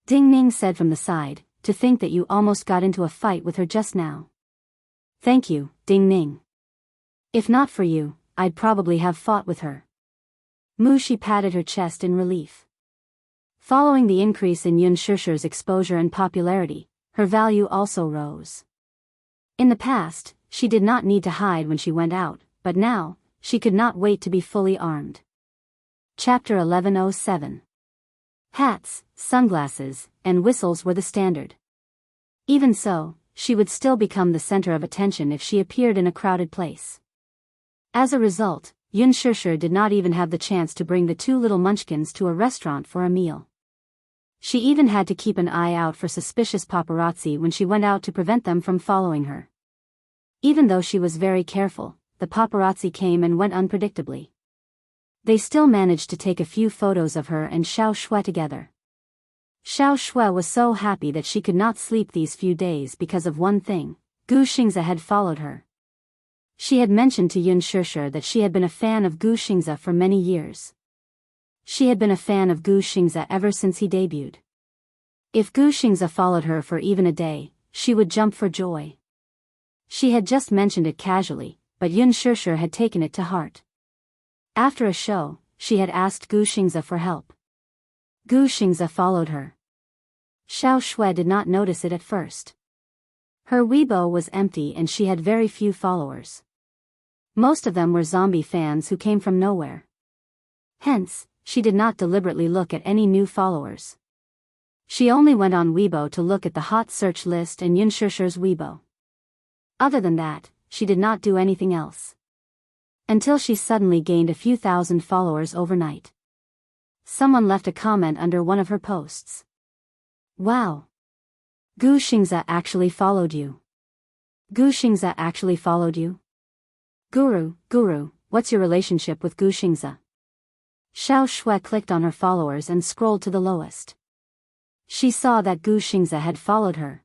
S1: Ding Ning said from the side, to think that you almost got into a fight with her just now. Thank you, Ding Ning. If not for you, I'd probably have fought with her. Mushi patted her chest in relief. Following the increase in Yun Shishir's exposure and popularity, her value also rose. In the past, she did not need to hide when she went out, but now, she could not wait to be fully armed. Chapter 1107. Hats, sunglasses, and whistles were the standard. Even so, she would still become the center of attention if she appeared in a crowded place. As a result, Yun Shishir did not even have the chance to bring the two little munchkins to a restaurant for a meal. She even had to keep an eye out for suspicious paparazzi when she went out to prevent them from following her. Even though she was very careful, the paparazzi came and went unpredictably. They still managed to take a few photos of her and Xiao Shui together. Xiao Shui was so happy that she could not sleep these few days because of one thing: Gu Xingze had followed her. She had mentioned to Yun Shishir that she had been a fan of Gu Xingze for many years. She had been a fan of Gu Xingze ever since he debuted. If Gu Xingze followed her for even a day, she would jump for joy. She had just mentioned it casually, but Yun Shishir had taken it to heart. After a show, she had asked Gu Xingze for help. Gu Xingze followed her. Xiao Shui did not notice it at first. Her Weibo was empty and she had very few followers. Most of them were zombie fans who came from nowhere. Hence, she did not deliberately look at any new followers. She only went on Weibo to look at the hot search list and Yun Shishir's Weibo. Other than that, she did not do anything else. Until she suddenly gained a few thousand followers overnight. Someone left a comment under one of her posts. Wow! Gu Xingze actually followed you. Gu Xingze actually followed you? Guru, what's your relationship with Gu Xingze? Xiao Shui clicked on her followers and scrolled to the lowest. She saw that Gu Xingze had followed her.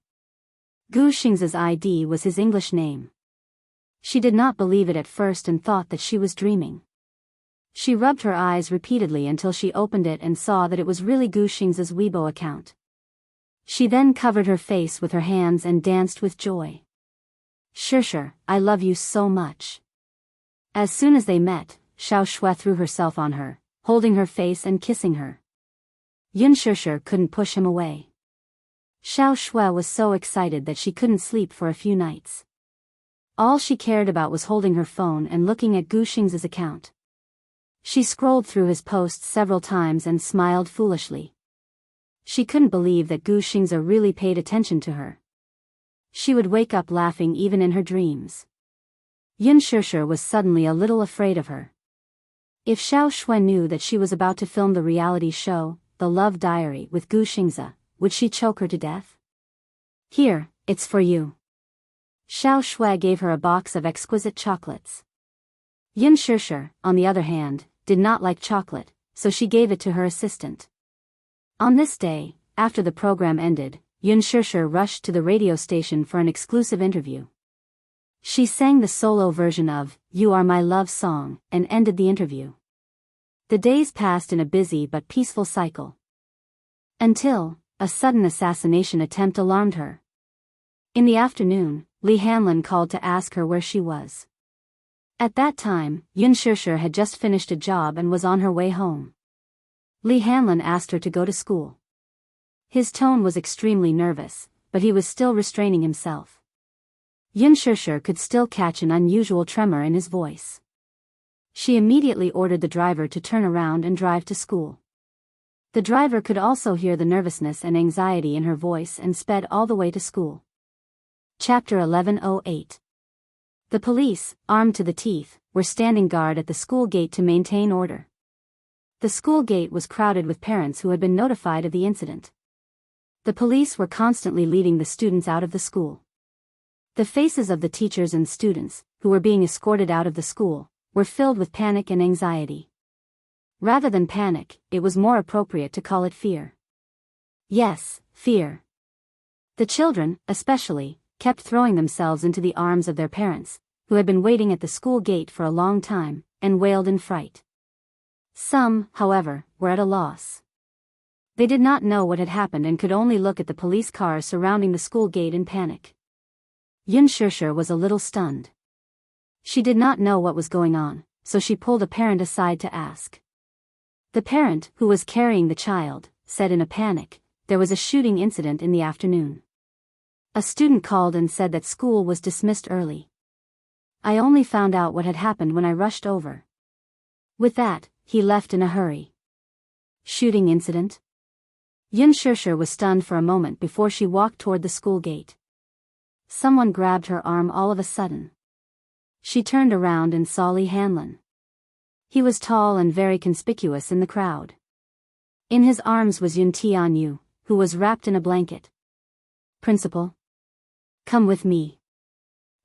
S1: Gu Xingze's ID was his English name. She did not believe it at first and thought that she was dreaming. She rubbed her eyes repeatedly until she opened it and saw that it was really Gu Xingze's Weibo account. She then covered her face with her hands and danced with joy. Shishir, I love you so much. As soon as they met, Xiao Shui threw herself on her, holding her face and kissing her. Yun Shishir couldn't push him away. Xiao Shui was so excited that she couldn't sleep for a few nights. All she cared about was holding her phone and looking at Gu Xingze's account. She scrolled through his posts several times and smiled foolishly. She couldn't believe that Gu Xingze really paid attention to her. She would wake up laughing even in her dreams. Yun Shishir was suddenly a little afraid of her. If Xiao Shui knew that she was about to film the reality show, The Love Diary, with Gu Xingze, would she choke her to death? Here, it's for you. Xiao Shui gave her a box of exquisite chocolates. Yun Shishir, on the other hand, did not like chocolate, so she gave it to her assistant. On this day, after the program ended, Yun Shishir rushed to the radio station for an exclusive interview. She sang the solo version of You Are My Love song and ended the interview. The days passed in a busy but peaceful cycle. Until a sudden assassination attempt alarmed her. In the afternoon, Li Hanlin called to ask her where she was. At that time, Yun Shishir had just finished a job and was on her way home. Li Hanlin asked her to go to school. His tone was extremely nervous, but he was still restraining himself. Yun Shishir could still catch an unusual tremor in his voice. She immediately ordered the driver to turn around and drive to school. The driver could also hear the nervousness and anxiety in her voice and sped all the way to school. Chapter 1108. The police, armed to the teeth, were standing guard at the school gate to maintain order. The school gate was crowded with parents who had been notified of the incident. The police were constantly leading the students out of the school. The faces of the teachers and students, who were being escorted out of the school, were filled with panic and anxiety. Rather than panic, it was more appropriate to call it fear. Yes, fear. The children, especially, kept throwing themselves into the arms of their parents, who had been waiting at the school gate for a long time, and wailed in fright. Some, however, were at a loss. They did not know what had happened and could only look at the police cars surrounding the school gate in panic. Xianxia was a little stunned. She did not know what was going on, so she pulled a parent aside to ask. The parent, who was carrying the child, said in a panic, there was a shooting incident in the afternoon. A student called and said that school was dismissed early. I only found out what had happened when I rushed over. With that, he left in a hurry. Shooting incident? Xianxia was stunned for a moment before she walked toward the school gate. Someone grabbed her arm all of a sudden. She turned around and saw Li Hanlin. He was tall and very conspicuous in the crowd. In his arms was Yun Tianyu, who was wrapped in a blanket. Principal? Come with me.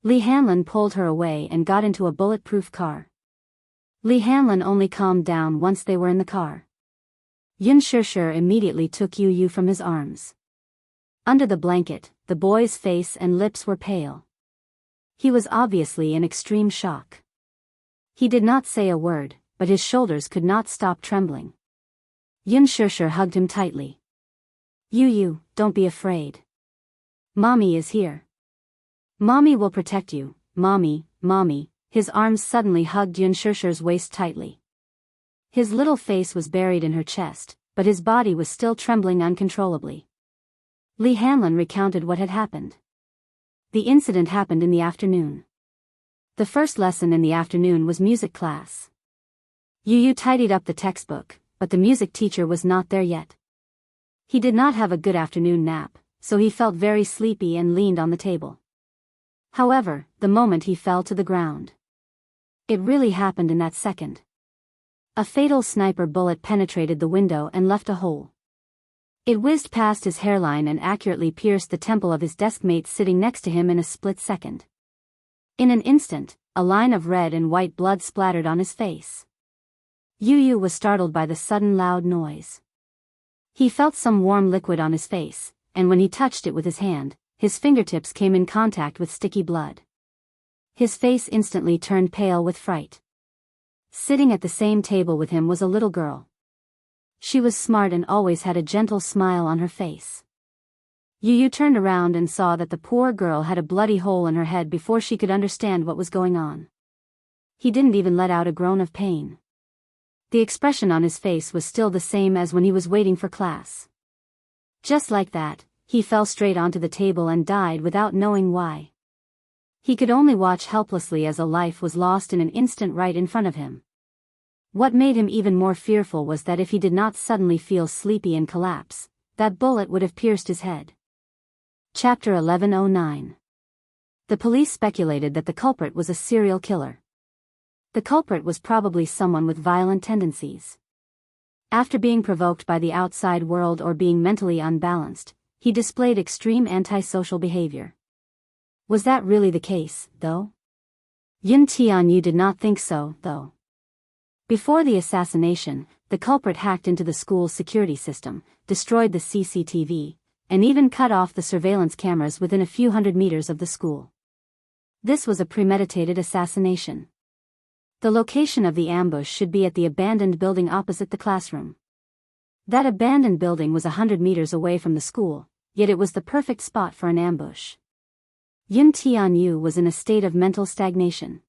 S1: Li Hanlin pulled her away and got into a bulletproof car. Li Hanlin only calmed down once they were in the car. Xianxia immediately took Yu from his arms. Under the blanket, the boy's face and lips were pale. He was obviously in extreme shock. He did not say a word, but his shoulders could not stop trembling. Xianxia hugged him tightly. Yu, don't be afraid. Mommy is here. Mommy will protect you, Mommy. His arms suddenly hugged Xianxia's waist tightly. His little face was buried in her chest, but his body was still trembling uncontrollably. Li Hanlin recounted what had happened. The incident happened in the afternoon. The first lesson in the afternoon was music class. Yu tidied up the textbook, but the music teacher was not there yet. He did not have a good afternoon nap, so he felt very sleepy and leaned on the table. However, the moment he fell to the ground. It really happened in that second. A fatal sniper bullet penetrated the window and left a hole. It whizzed past his hairline and accurately pierced the temple of his deskmate sitting next to him in a split second. In an instant, a line of red and white blood splattered on his face. Yu was startled by the sudden loud noise. He felt some warm liquid on his face, and when he touched it with his hand, his fingertips came in contact with sticky blood. His face instantly turned pale with fright. Sitting at the same table with him was a little girl. She was smart and always had a gentle smile on her face. Yu turned around and saw that the poor girl had a bloody hole in her head before she could understand what was going on. He didn't even let out a groan of pain. The expression on his face was still the same as when he was waiting for class. Just like that, he fell straight onto the table and died without knowing why. He could only watch helplessly as a life was lost in an instant right in front of him. What made him even more fearful was that if he did not suddenly feel sleepy and collapse, that bullet would have pierced his head. Chapter 1109. The police speculated that the culprit was a serial killer. The culprit was probably someone with violent tendencies. After being provoked by the outside world or being mentally unbalanced, he displayed extreme antisocial behavior. Was that really the case, though? Yun Tianyu did not think so, though. Before the assassination, the culprit hacked into the school's security system, destroyed the CCTV, and even cut off the surveillance cameras within a few hundred meters of the school. This was a premeditated assassination. The location of the ambush should be at the abandoned building opposite the classroom. That abandoned building was 100 meters away from the school, yet it was the perfect spot for an ambush. Yun Tianyu was in a state of mental stagnation.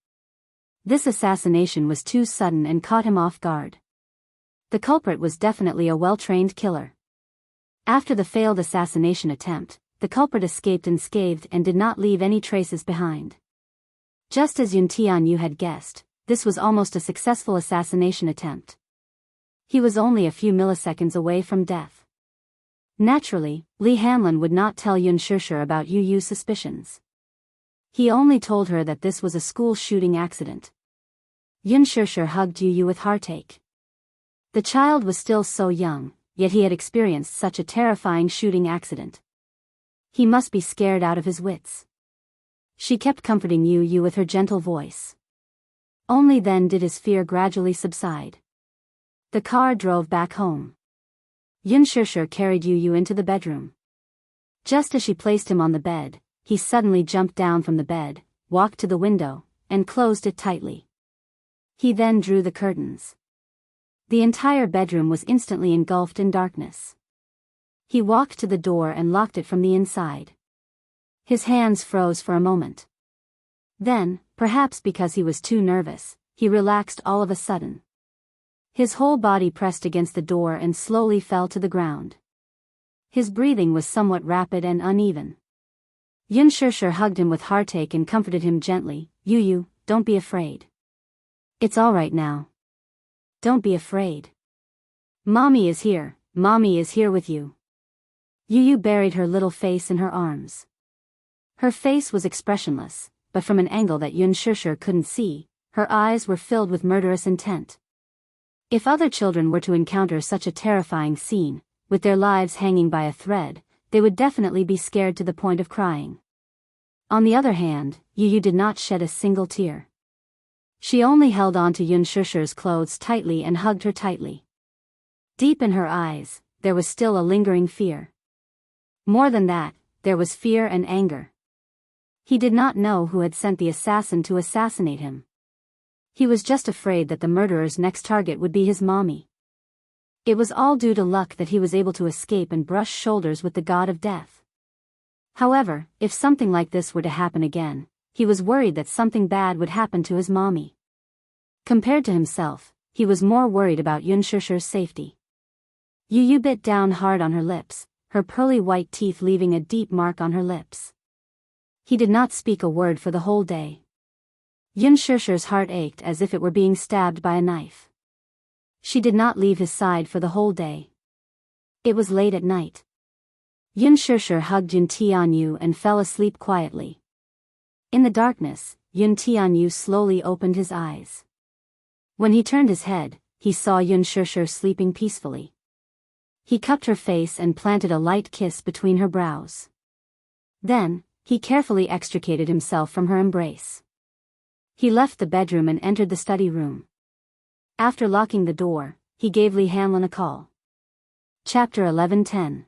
S1: This assassination was too sudden and caught him off guard. The culprit was definitely a well-trained killer. After the failed assassination attempt, the culprit escaped unscathed and did not leave any traces behind. Just as Yun Tianyu had guessed, this was almost a successful assassination attempt. He was only a few milliseconds away from death. Naturally, Li Hanlin would not tell Xianxia about Yu's suspicions. He only told her that this was a school shooting accident. Xianxia hugged Yu with heartache. The child was still so young, yet he had experienced such a terrifying shooting accident. He must be scared out of his wits. She kept comforting Yu with her gentle voice. Only then did his fear gradually subside. The car drove back home. Xianxia carried Yu into the bedroom. Just as she placed him on the bed, he suddenly jumped down from the bed, walked to the window, and closed it tightly. He then drew the curtains. The entire bedroom was instantly engulfed in darkness. He walked to the door and locked it from the inside. His hands froze for a moment. Then, perhaps because he was too nervous, he relaxed all of a sudden. His whole body pressed against the door and slowly fell to the ground. His breathing was somewhat rapid and uneven. Xianxia hugged him with heartache and comforted him gently. Yu, don't be afraid. It's all right now. Don't be afraid. Mommy is here with you. Yu buried her little face in her arms. Her face was expressionless, but from an angle that Xianxia couldn't see, her eyes were filled with murderous intent. If other children were to encounter such a terrifying scene, with their lives hanging by a thread, they would definitely be scared to the point of crying. On the other hand, Yu did not shed a single tear. She only held on to Xianxia's clothes tightly and hugged her tightly. Deep in her eyes, there was still a lingering fear. More than that, there was fear and anger. He did not know who had sent the assassin to assassinate him. He was just afraid that the murderer's next target would be his mommy. It was all due to luck that he was able to escape and brush shoulders with the god of death. However, if something like this were to happen again, he was worried that something bad would happen to his mommy. Compared to himself, he was more worried about Xianxia's safety. Yu bit down hard on her lips, her pearly white teeth leaving a deep mark on her lips. He did not speak a word for the whole day. Xianxia's heart ached as if it were being stabbed by a knife. She did not leave his side for the whole day. It was late at night. Xianxia hugged Yun Tianyu and fell asleep quietly. In the darkness, Yun Tianyu slowly opened his eyes. When he turned his head, he saw Xianxia sleeping peacefully. He cupped her face and planted a light kiss between her brows. Then, he carefully extricated himself from her embrace. He left the bedroom and entered the study room. After locking the door, he gave Li Hanlon a call. Chapter 11:10.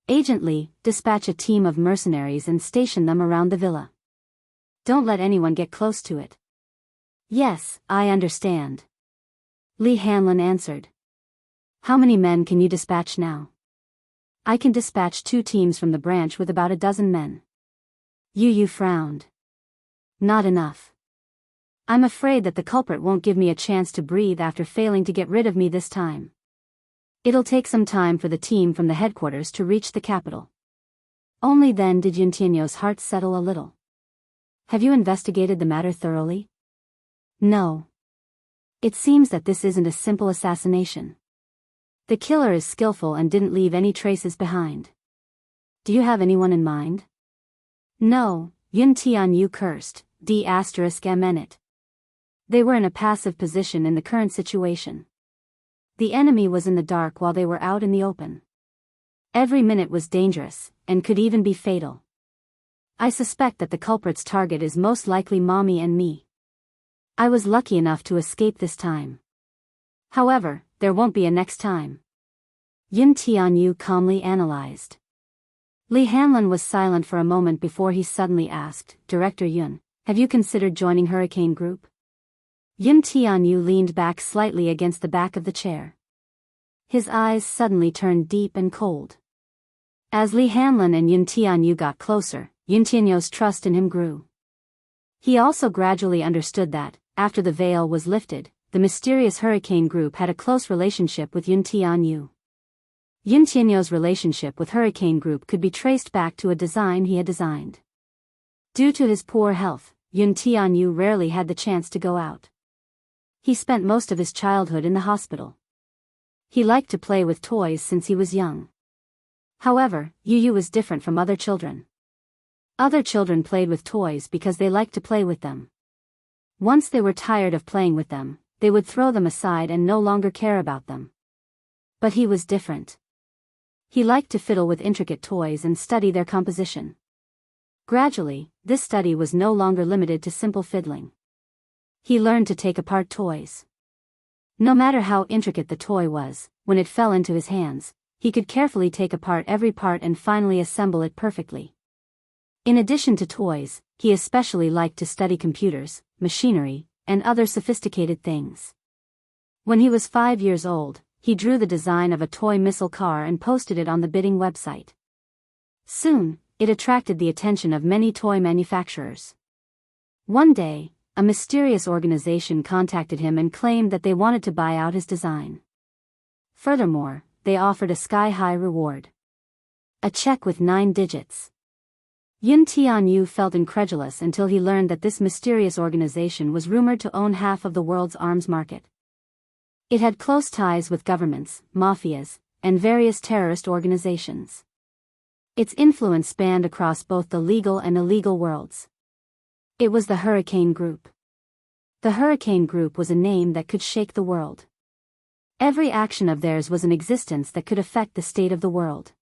S1: Agent Li, dispatch a team of mercenaries and station them around the villa. Don't let anyone get close to it. Yes, I understand. Li Hanlon answered. How many men can you dispatch now? I can dispatch 2 teams from the branch with about a dozen men. Yu frowned. Not enough. I'm afraid that the culprit won't give me a chance to breathe after failing to get rid of me this time. It'll take some time for the team from the headquarters to reach the capital. Only then did Yuntinyo's heart settle a little. Have you investigated the matter thoroughly? No. It seems that this isn't a simple assassination. The killer is skillful and didn't leave any traces behind. Do you have anyone in mind? No, Yun Tianyu cursed, D***MN. They were in a passive position in the current situation. The enemy was in the dark while they were out in the open. Every minute was dangerous, and could even be fatal. I suspect that the culprit's target is most likely Mommy and me. I was lucky enough to escape this time. However, there won't be a next time. Yun Tianyu calmly analyzed. Li Hanlon was silent for a moment before he suddenly asked, Director Yun, have you considered joining Hurricane Group? Yun Tianyu leaned back slightly against the back of the chair. His eyes suddenly turned deep and cold. As Li Hanlon and Yun Tianyu got closer, Yun Tianyu's trust in him grew. He also gradually understood that, after the veil was lifted, the mysterious Hurricane Group had a close relationship with Yun Tianyu. Yun Tianyu's relationship with Hurricane Group could be traced back to a design he had designed. Due to his poor health, Yun Tianyu rarely had the chance to go out. He spent most of his childhood in the hospital. He liked to play with toys since he was young. However, Yu was different from other children. Other children played with toys because they liked to play with them. Once they were tired of playing with them, they would throw them aside and no longer care about them. But he was different. He liked to fiddle with intricate toys and study their composition. Gradually, this study was no longer limited to simple fiddling. He learned to take apart toys. No matter how intricate the toy was, when it fell into his hands, he could carefully take apart every part and finally assemble it perfectly. In addition to toys, he especially liked to study computers, machinery, and other sophisticated things. When he was 5 years old, he drew the design of a toy missile car and posted it on the bidding website. Soon, it attracted the attention of many toy manufacturers. One day, a mysterious organization contacted him and claimed that they wanted to buy out his design. Furthermore, they offered a sky-high reward. A check with 9 digits. Yun Tianyu felt incredulous until he learned that this mysterious organization was rumored to own half of the world's arms market. It had close ties with governments, mafias, and various terrorist organizations. Its influence spanned across both the legal and illegal worlds. It was the Hurricane Group. The Hurricane Group was a name that could shake the world. Every action of theirs was an existence that could affect the state of the world.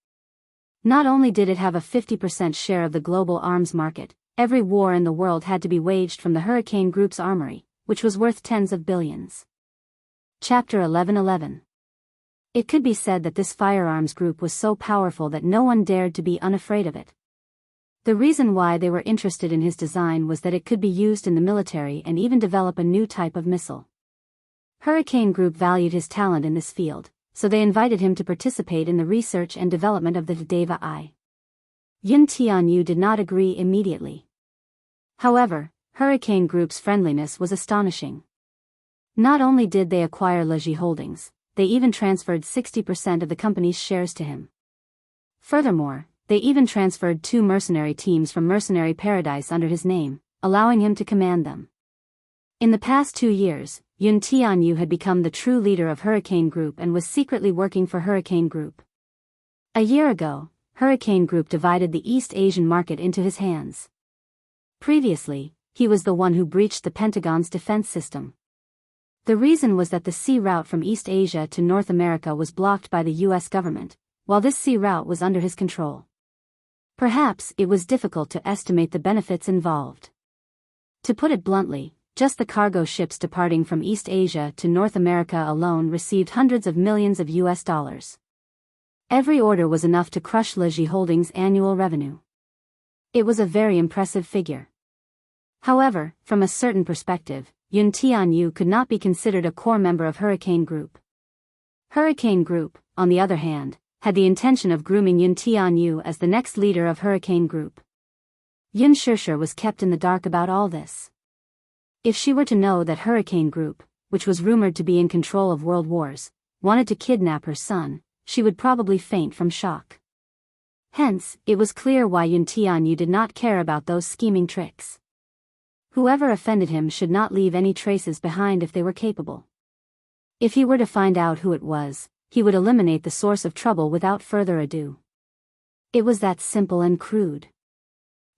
S1: Not only did it have a 50% share of the global arms market, every war in the world had to be waged from the Hurricane Group's armory, which was worth tens of billions. Chapter 11:11. It could be said that this firearms group was so powerful that no one dared to be unafraid of it. The reason why they were interested in his design was that it could be used in the military and even develop a new type of missile. Hurricane Group valued his talent in this field, so they invited him to participate in the research and development of the Deva I. Yun Tianyu did not agree immediately. However, Hurricane Group's friendliness was astonishing. Not only did they acquire Leji Holdings, they even transferred 60% of the company's shares to him. Furthermore, they even transferred 2 mercenary teams from Mercenary Paradise under his name, allowing him to command them. In the past 2 years, Yun Tianyu had become the true leader of Hurricane Group and was secretly working for Hurricane Group. A year ago, Hurricane Group divided the East Asian market into his hands. Previously, he was the one who breached the Pentagon's defense system. The reason was that the sea route from East Asia to North America was blocked by the US government, while this sea route was under his control. Perhaps it was difficult to estimate the benefits involved. To put it bluntly, just the cargo ships departing from East Asia to North America alone received hundreds of millions of US dollars. Every order was enough to crush Leji Holdings' annual revenue. It was a very impressive figure. However, from a certain perspective, Yun Tianyu could not be considered a core member of Hurricane Group. Hurricane Group, on the other hand, had the intention of grooming Yun Tianyu as the next leader of Hurricane Group. Yun Xianxia was kept in the dark about all this. If she were to know that Hurricane Group, which was rumored to be in control of world wars, wanted to kidnap her son, she would probably faint from shock. Hence, it was clear why Yun Tianyu did not care about those scheming tricks. Whoever offended him should not leave any traces behind if they were capable. If he were to find out who it was, he would eliminate the source of trouble without further ado. It was that simple and crude.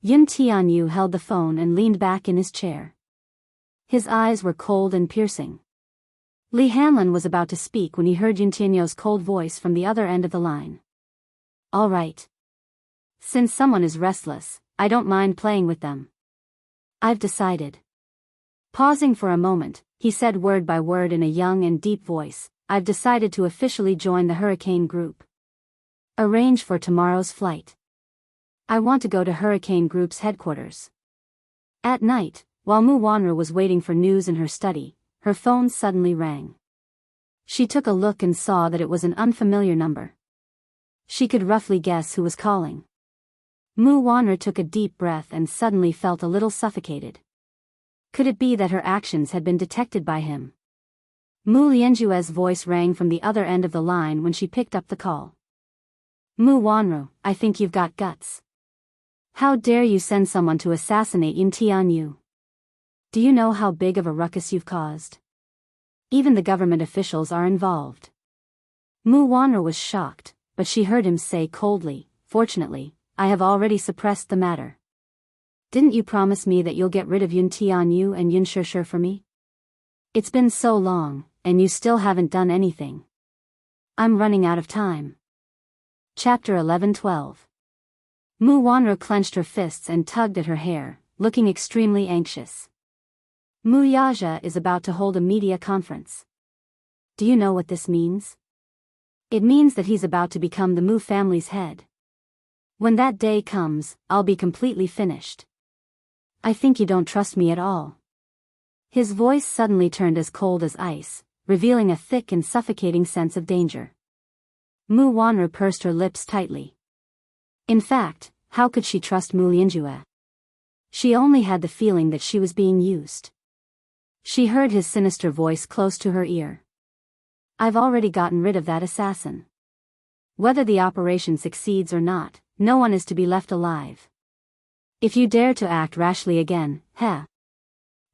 S1: Yun Tianyu held the phone and leaned back in his chair. His eyes were cold and piercing. Li Hanlin was about to speak when he heard Yun Tianyu's cold voice from the other end of the line. All right. Since someone is restless, I don't mind playing with them. I've decided. Pausing for a moment, he said word by word in a young and deep voice, I've decided to officially join the Hurricane Group. Arrange for tomorrow's flight. I want to go to Hurricane Group's headquarters. At night, while Mu Wanru was waiting for news in her study, her phone suddenly rang. She took a look and saw that it was an unfamiliar number. She could roughly guess who was calling. Mu Wanru took a deep breath and suddenly felt a little suffocated. Could it be that her actions had been detected by him? Mu Lianjue's voice rang from the other end of the line when she picked up the call. Mu Wanru, I think you've got guts. How dare you send someone to assassinate Yun Tianyu? Do you know how big of a ruckus you've caused? Even the government officials are involved. Mu Wanru was shocked, but she heard him say coldly, fortunately, I have already suppressed the matter. Didn't you promise me that you'll get rid of Yun Tianyu and Yun Xianxia for me? It's been so long, and you still haven't done anything. I'm running out of time. Chapter 11:12. Mu Wanru clenched her fists and tugged at her hair, looking extremely anxious. Mu Yaja is about to hold a media conference. Do you know what this means? It means that he's about to become the Mu family's head. When that day comes, I'll be completely finished. I think you don't trust me at all. His voice suddenly turned as cold as ice, revealing a thick and suffocating sense of danger. Mu Wanru pursed her lips tightly. In fact, how could she trust Mu Lianjue? She only had the feeling that she was being used. She heard his sinister voice close to her ear. I've already gotten rid of that assassin. Whether the operation succeeds or not, no one is to be left alive. If you dare to act rashly again,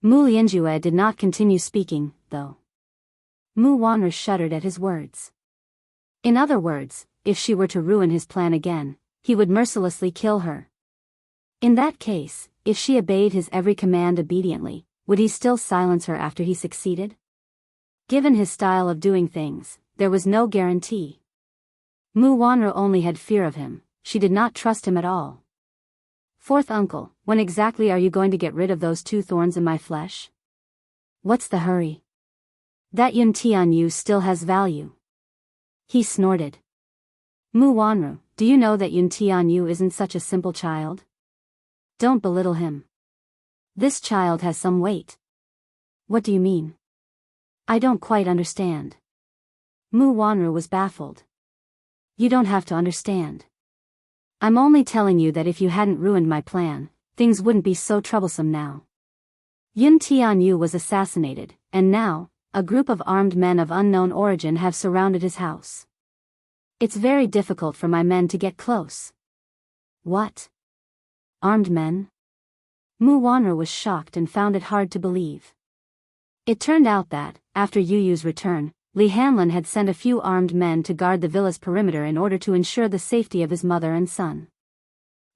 S1: Mu Lianjue did not continue speaking, though. Mu Wanru shuddered at his words. In other words, if she were to ruin his plan again, he would mercilessly kill her. In that case, if she obeyed his every command obediently, would he still silence her after he succeeded? Given his style of doing things, there was no guarantee. Mu Wanru only had fear of him, she did not trust him at all. Fourth uncle, when exactly are you going to get rid of those 2 thorns in my flesh? What's the hurry? That Yun Tianyu still has value. He snorted. Mu Wanru, do you know that Yun Tianyu isn't such a simple child? Don't belittle him. This child has some weight. What do you mean? I don't quite understand. Mu Wanru was baffled. You don't have to understand. I'm only telling you that if you hadn't ruined my plan, things wouldn't be so troublesome now. Yun Tianyu was assassinated, and now, a group of armed men of unknown origin have surrounded his house. It's very difficult for my men to get close. What? Armed men? Mu Wanru was shocked and found it hard to believe. It turned out that, after Yu Yu's return, Li Hanlin had sent a few armed men to guard the villa's perimeter in order to ensure the safety of his mother and son.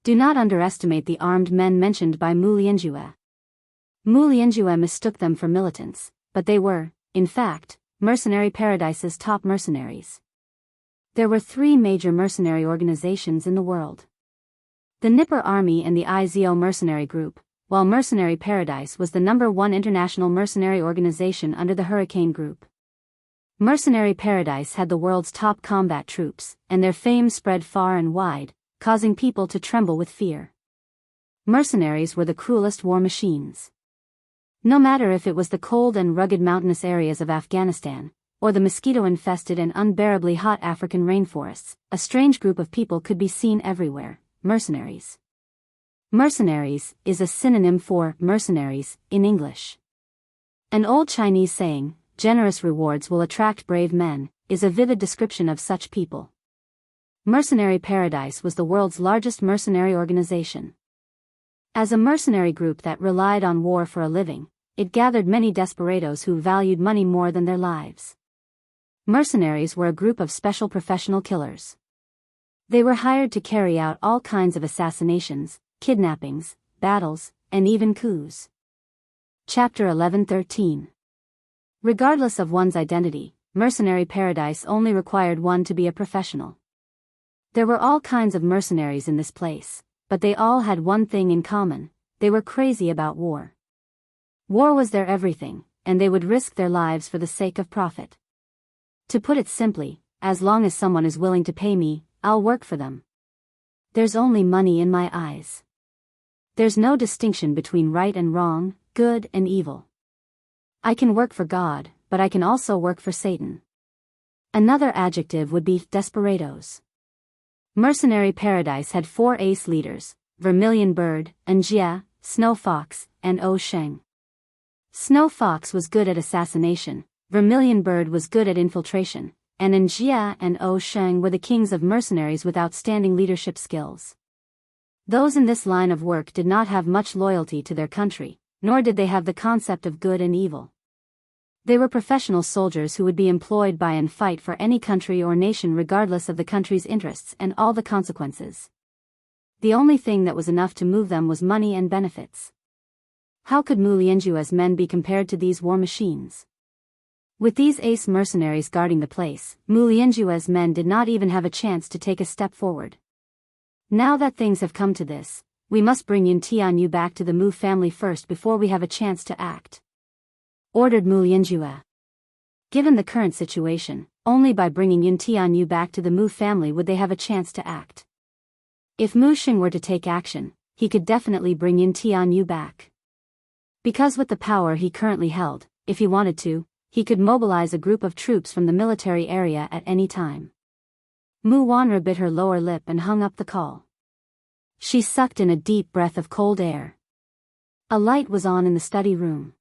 S1: Do not underestimate the armed men mentioned by Mu Lianjue. Mu Lianjue mistook them for militants, but they were, in fact, Mercenary Paradise's top mercenaries. There were 3 major mercenary organizations in the world. The Nipper Army and the IZO Mercenary Group, while Mercenary Paradise was the #1 international mercenary organization under the Hurricane Group. Mercenary Paradise had the world's top combat troops, and their fame spread far and wide, causing people to tremble with fear. Mercenaries were the cruelest war machines. No matter if it was the cold and rugged mountainous areas of Afghanistan, or the mosquito-infested and unbearably hot African rainforests, a strange group of people could be seen everywhere: mercenaries. Mercenaries is a synonym for mercenaries in English. An old Chinese saying, generous rewards will attract brave men, is a vivid description of such people. Mercenary Paradise was the world's largest mercenary organization. As a mercenary group that relied on war for a living, it gathered many desperados who valued money more than their lives. Mercenaries were a group of special professional killers. They were hired to carry out all kinds of assassinations, kidnappings, battles, and even coups. Chapter 11:13. Regardless of one's identity, Mercenary Paradise only required one to be a professional. There were all kinds of mercenaries in this place, but they all had one thing in common: they were crazy about war. War was their everything, and they would risk their lives for the sake of profit. To put it simply, as long as someone is willing to pay me, I'll work for them. There's only money in my eyes. There's no distinction between right and wrong, good and evil. I can work for God, but I can also work for Satan. Another adjective would be desperados. Mercenary Paradise had 4 ace leaders: Vermilion Bird, Anjia, Snow Fox, and O Sheng. Snow Fox was good at assassination, Vermilion Bird was good at infiltration, and Anjia and O Sheng were the kings of mercenaries with outstanding leadership skills. Those in this line of work did not have much loyalty to their country, nor did they have the concept of good and evil. They were professional soldiers who would be employed by and fight for any country or nation regardless of the country's interests and all the consequences. The only thing that was enough to move them was money and benefits. How could Mu Lianjue's men be compared to these war machines? With these ace mercenaries guarding the place, Mu Lianjue's men did not even have a chance to take a step forward. Now that things have come to this, we must bring Yun Tianyu back to the Mu family first before we have a chance to act, ordered Mu Lianjue. Given the current situation, only by bringing Yun Tianyu back to the Mu family would they have a chance to act. If Mu Xing were to take action, he could definitely bring Yun Tianyu back. Because with the power he currently held, if he wanted to, he could mobilize a group of troops from the military area at any time. Mu Wanru bit her lower lip and hung up the call. She sucked in a deep breath of cold air. A light was on in the study room.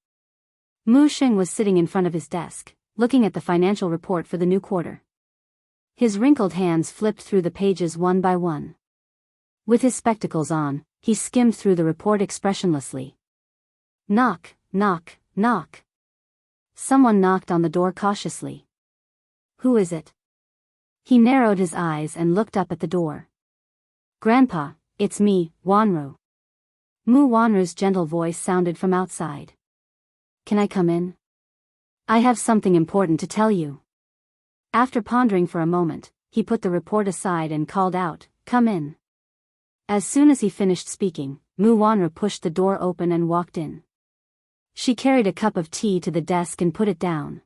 S1: Mu Sheng was sitting in front of his desk, looking at the financial report for the new quarter. His wrinkled hands flipped through the pages one by one. With his spectacles on, he skimmed through the report expressionlessly. Knock, knock, knock. Someone knocked on the door cautiously. Who is it? He narrowed his eyes and looked up at the door. Grandpa, it's me, Wanru. Mu Wanru's gentle voice sounded from outside. Can I come in? I have something important to tell you. After pondering for a moment, he put the report aside and called out, Come in. As soon as he finished speaking, Mu Wanru pushed the door open and walked in. She carried a cup of tea to the desk and put it down.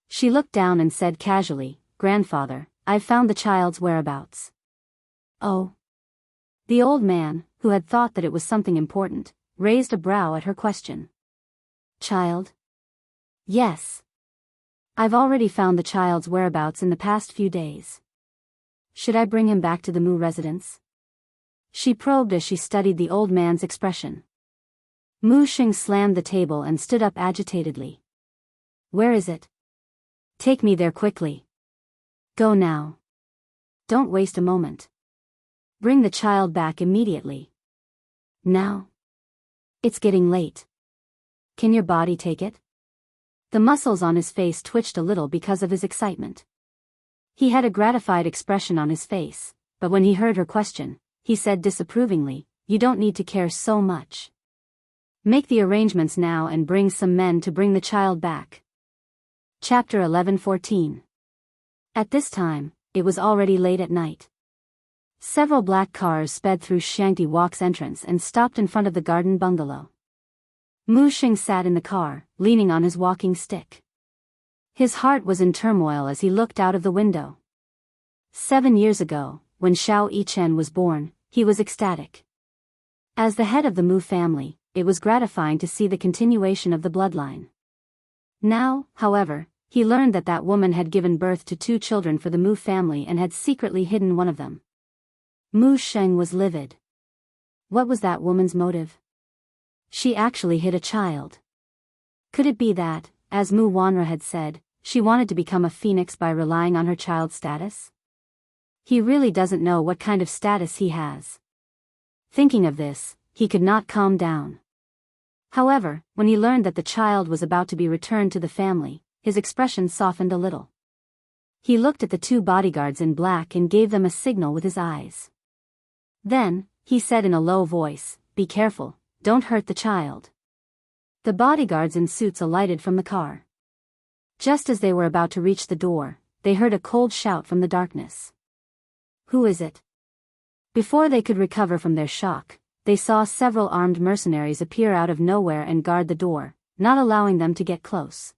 S1: She looked down and said casually, Grandfather, I've found the child's whereabouts. Oh. The old man, who had thought that it was something important, raised a brow at her question. Child? Yes. I've already found the child's whereabouts in the past few days. Should I bring him back to the Mu residence? She probed as she studied the old man's expression. Mu Sheng slammed the table and stood up agitatedly. Where is it? Take me there quickly. Go now. Don't waste a moment. Bring the child back immediately. Now. It's getting late. Can your body take it? The muscles on his face twitched a little because of his excitement. He had a gratified expression on his face, but when he heard her question, he said disapprovingly, You don't need to care so much. Make the arrangements now and bring some men to bring the child back. Chapter 11:14. At this time, it was already late at night. Several black cars sped through Shangti Walk's entrance and stopped in front of the garden bungalow. Mu Sheng sat in the car, leaning on his walking stick. His heart was in turmoil as he looked out of the window. 7 years ago, when Xiao Yichen was born, he was ecstatic. As the head of the Mu family, it was gratifying to see the continuation of the bloodline. Now, however, he learned that that woman had given birth to 2 children for the Mu family and had secretly hidden one of them. Mu Sheng was livid. What was that woman's motive? She actually hid a child. Could it be that, as Mu Wanru had said, she wanted to become a phoenix by relying on her child's status? He really doesn't know what kind of status he has. Thinking of this, he could not calm down. However, when he learned that the child was about to be returned to the family, his expression softened a little. He looked at the 2 bodyguards in black and gave them a signal with his eyes. Then, he said in a low voice, Be careful, don't hurt the child. The bodyguards in suits alighted from the car. Just as they were about to reach the door, they heard a cold shout from the darkness. Who is it? Before they could recover from their shock, they saw several armed mercenaries appear out of nowhere and guard the door, not allowing them to get close.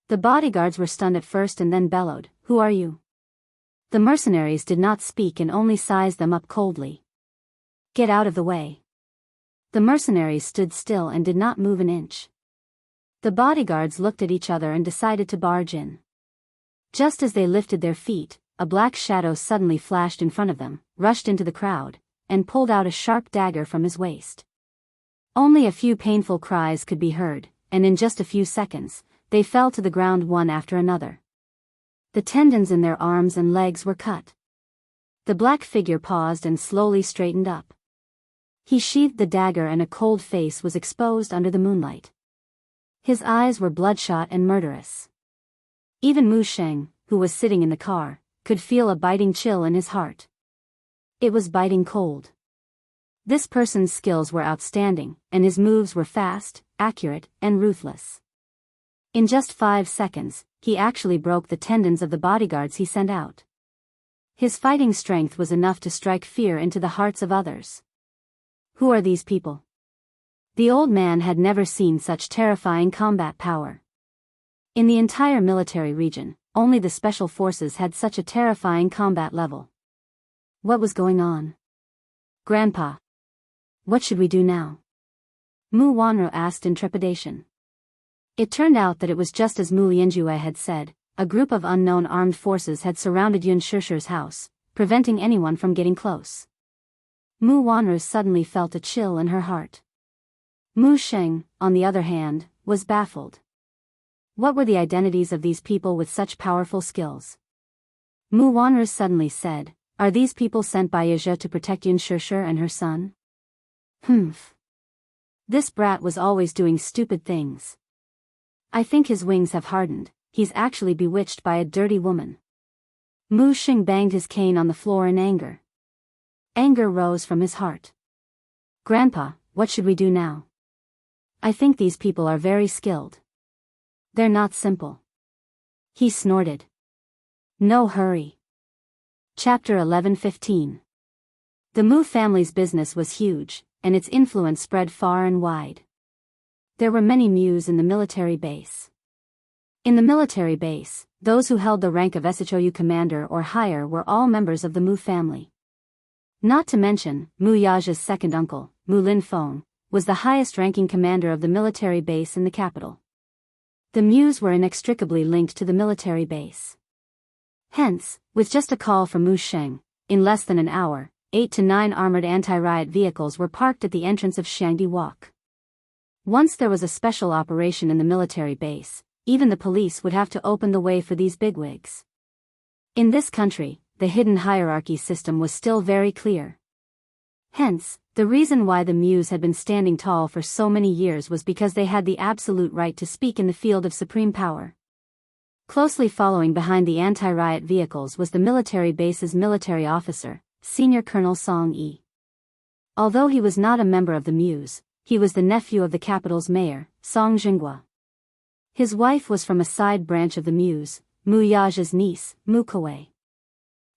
S1: The bodyguards were stunned at first and then bellowed, Who are you? The mercenaries did not speak and only sized them up coldly. Get out of the way. The mercenaries stood still and did not move an inch. The bodyguards looked at each other and decided to barge in. Just as they lifted their feet, a black shadow suddenly flashed in front of them, rushed into the crowd, and pulled out a sharp dagger from his waist. Only a few painful cries could be heard, and in just a few seconds, they fell to the ground one after another. The tendons in their arms and legs were cut. The black figure paused and slowly straightened up. He sheathed the dagger and a cold face was exposed under the moonlight. His eyes were bloodshot and murderous. Even Mu Sheng, who was sitting in the car, could feel a biting chill in his heart. It was biting cold. This person's skills were outstanding, and his moves were fast, accurate, and ruthless. In just 5 seconds, he actually broke the tendons of the bodyguards he sent out. His fighting strength was enough to strike fear into the hearts of others. Who are these people? The old man had never seen such terrifying combat power. In the entire military region, only the special forces had such a terrifying combat level. What was going on? Grandpa. What should we do now? Mu Wanru asked in trepidation. It turned out that it was just as Mu Lianjue had said. A group of unknown armed forces had surrounded Yun Shishir's house, preventing anyone from getting close. Mu Wanru suddenly felt a chill in her heart. Mu Sheng, on the other hand, was baffled. What were the identities of these people with such powerful skills? Mu Wanru suddenly said, "Are these people sent by Yezhe to protect Yun Shishir and her son?" Humph. This brat was always doing stupid things. I think his wings have hardened. He's actually bewitched by a dirty woman. Mu Xing banged his cane on the floor in anger. Anger rose from his heart. "Grandpa, what should we do now? I think these people are very skilled. They're not simple." He snorted. No hurry. Chapter 11:15. The Mu family's business was huge, and its influence spread far and wide. There were many Mus in the military base. In the military base, those who held the rank of SHOU commander or higher were all members of the Mu family. Not to mention, Mu Yaja's second uncle, Mu Linfeng, was the highest-ranking commander of the military base in the capital. The Mus were inextricably linked to the military base. Hence, with just a call from Mu Sheng, in less than an hour, 8 to 9 armored anti-riot vehicles were parked at the entrance of Xiangdi Walk. Once there was a special operation in the military base, even the police would have to open the way for these bigwigs. In this country, the hidden hierarchy system was still very clear. Hence, the reason why the Mus had been standing tall for so many years was because they had the absolute right to speak in the field of supreme power. Closely following behind the anti-riot vehicles was the military base's military officer, Senior Colonel Song Yi. Although he was not a member of the Mus, he was the nephew of the capital's mayor, Song Jinghua. His wife was from a side branch of the Mus, Mu Yaja's niece, Mu Kuei.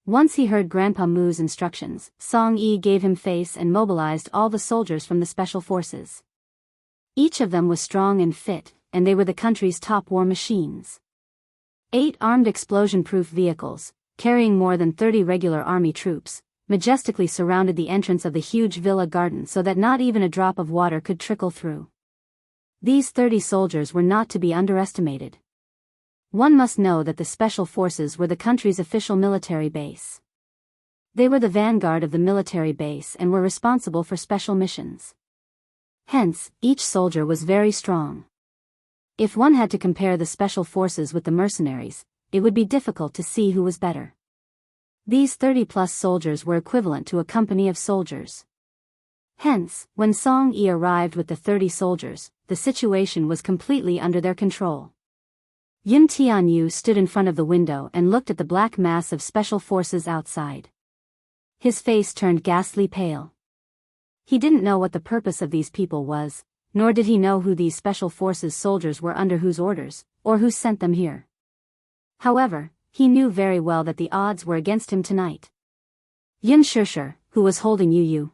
S1: Once he heard Grandpa Mu's instructions, Song Yi gave him face and mobilized all the soldiers from the special forces. Each of them was strong and fit, and they were the country's top war machines. 8 armed explosion-proof vehicles, carrying more than 30 regular army troops, majestically surrounded the entrance of the huge villa garden so that not even a drop of water could trickle through. These 30 soldiers were not to be underestimated. One must know that the special forces were the country's official military base. They were the vanguard of the military base and were responsible for special missions. Hence, each soldier was very strong. If one had to compare the special forces with the mercenaries, it would be difficult to see who was better. These 30-plus soldiers were equivalent to a company of soldiers. Hence, when Song Yi arrived with the 30 soldiers, the situation was completely under their control. Yun Tianyu stood in front of the window and looked at the black mass of special forces outside. His face turned ghastly pale. He didn't know what the purpose of these people was, nor did he know who these special forces soldiers were under whose orders, or who sent them here. However, he knew very well that the odds were against him tonight. Yun Shishir, who was holding Yu,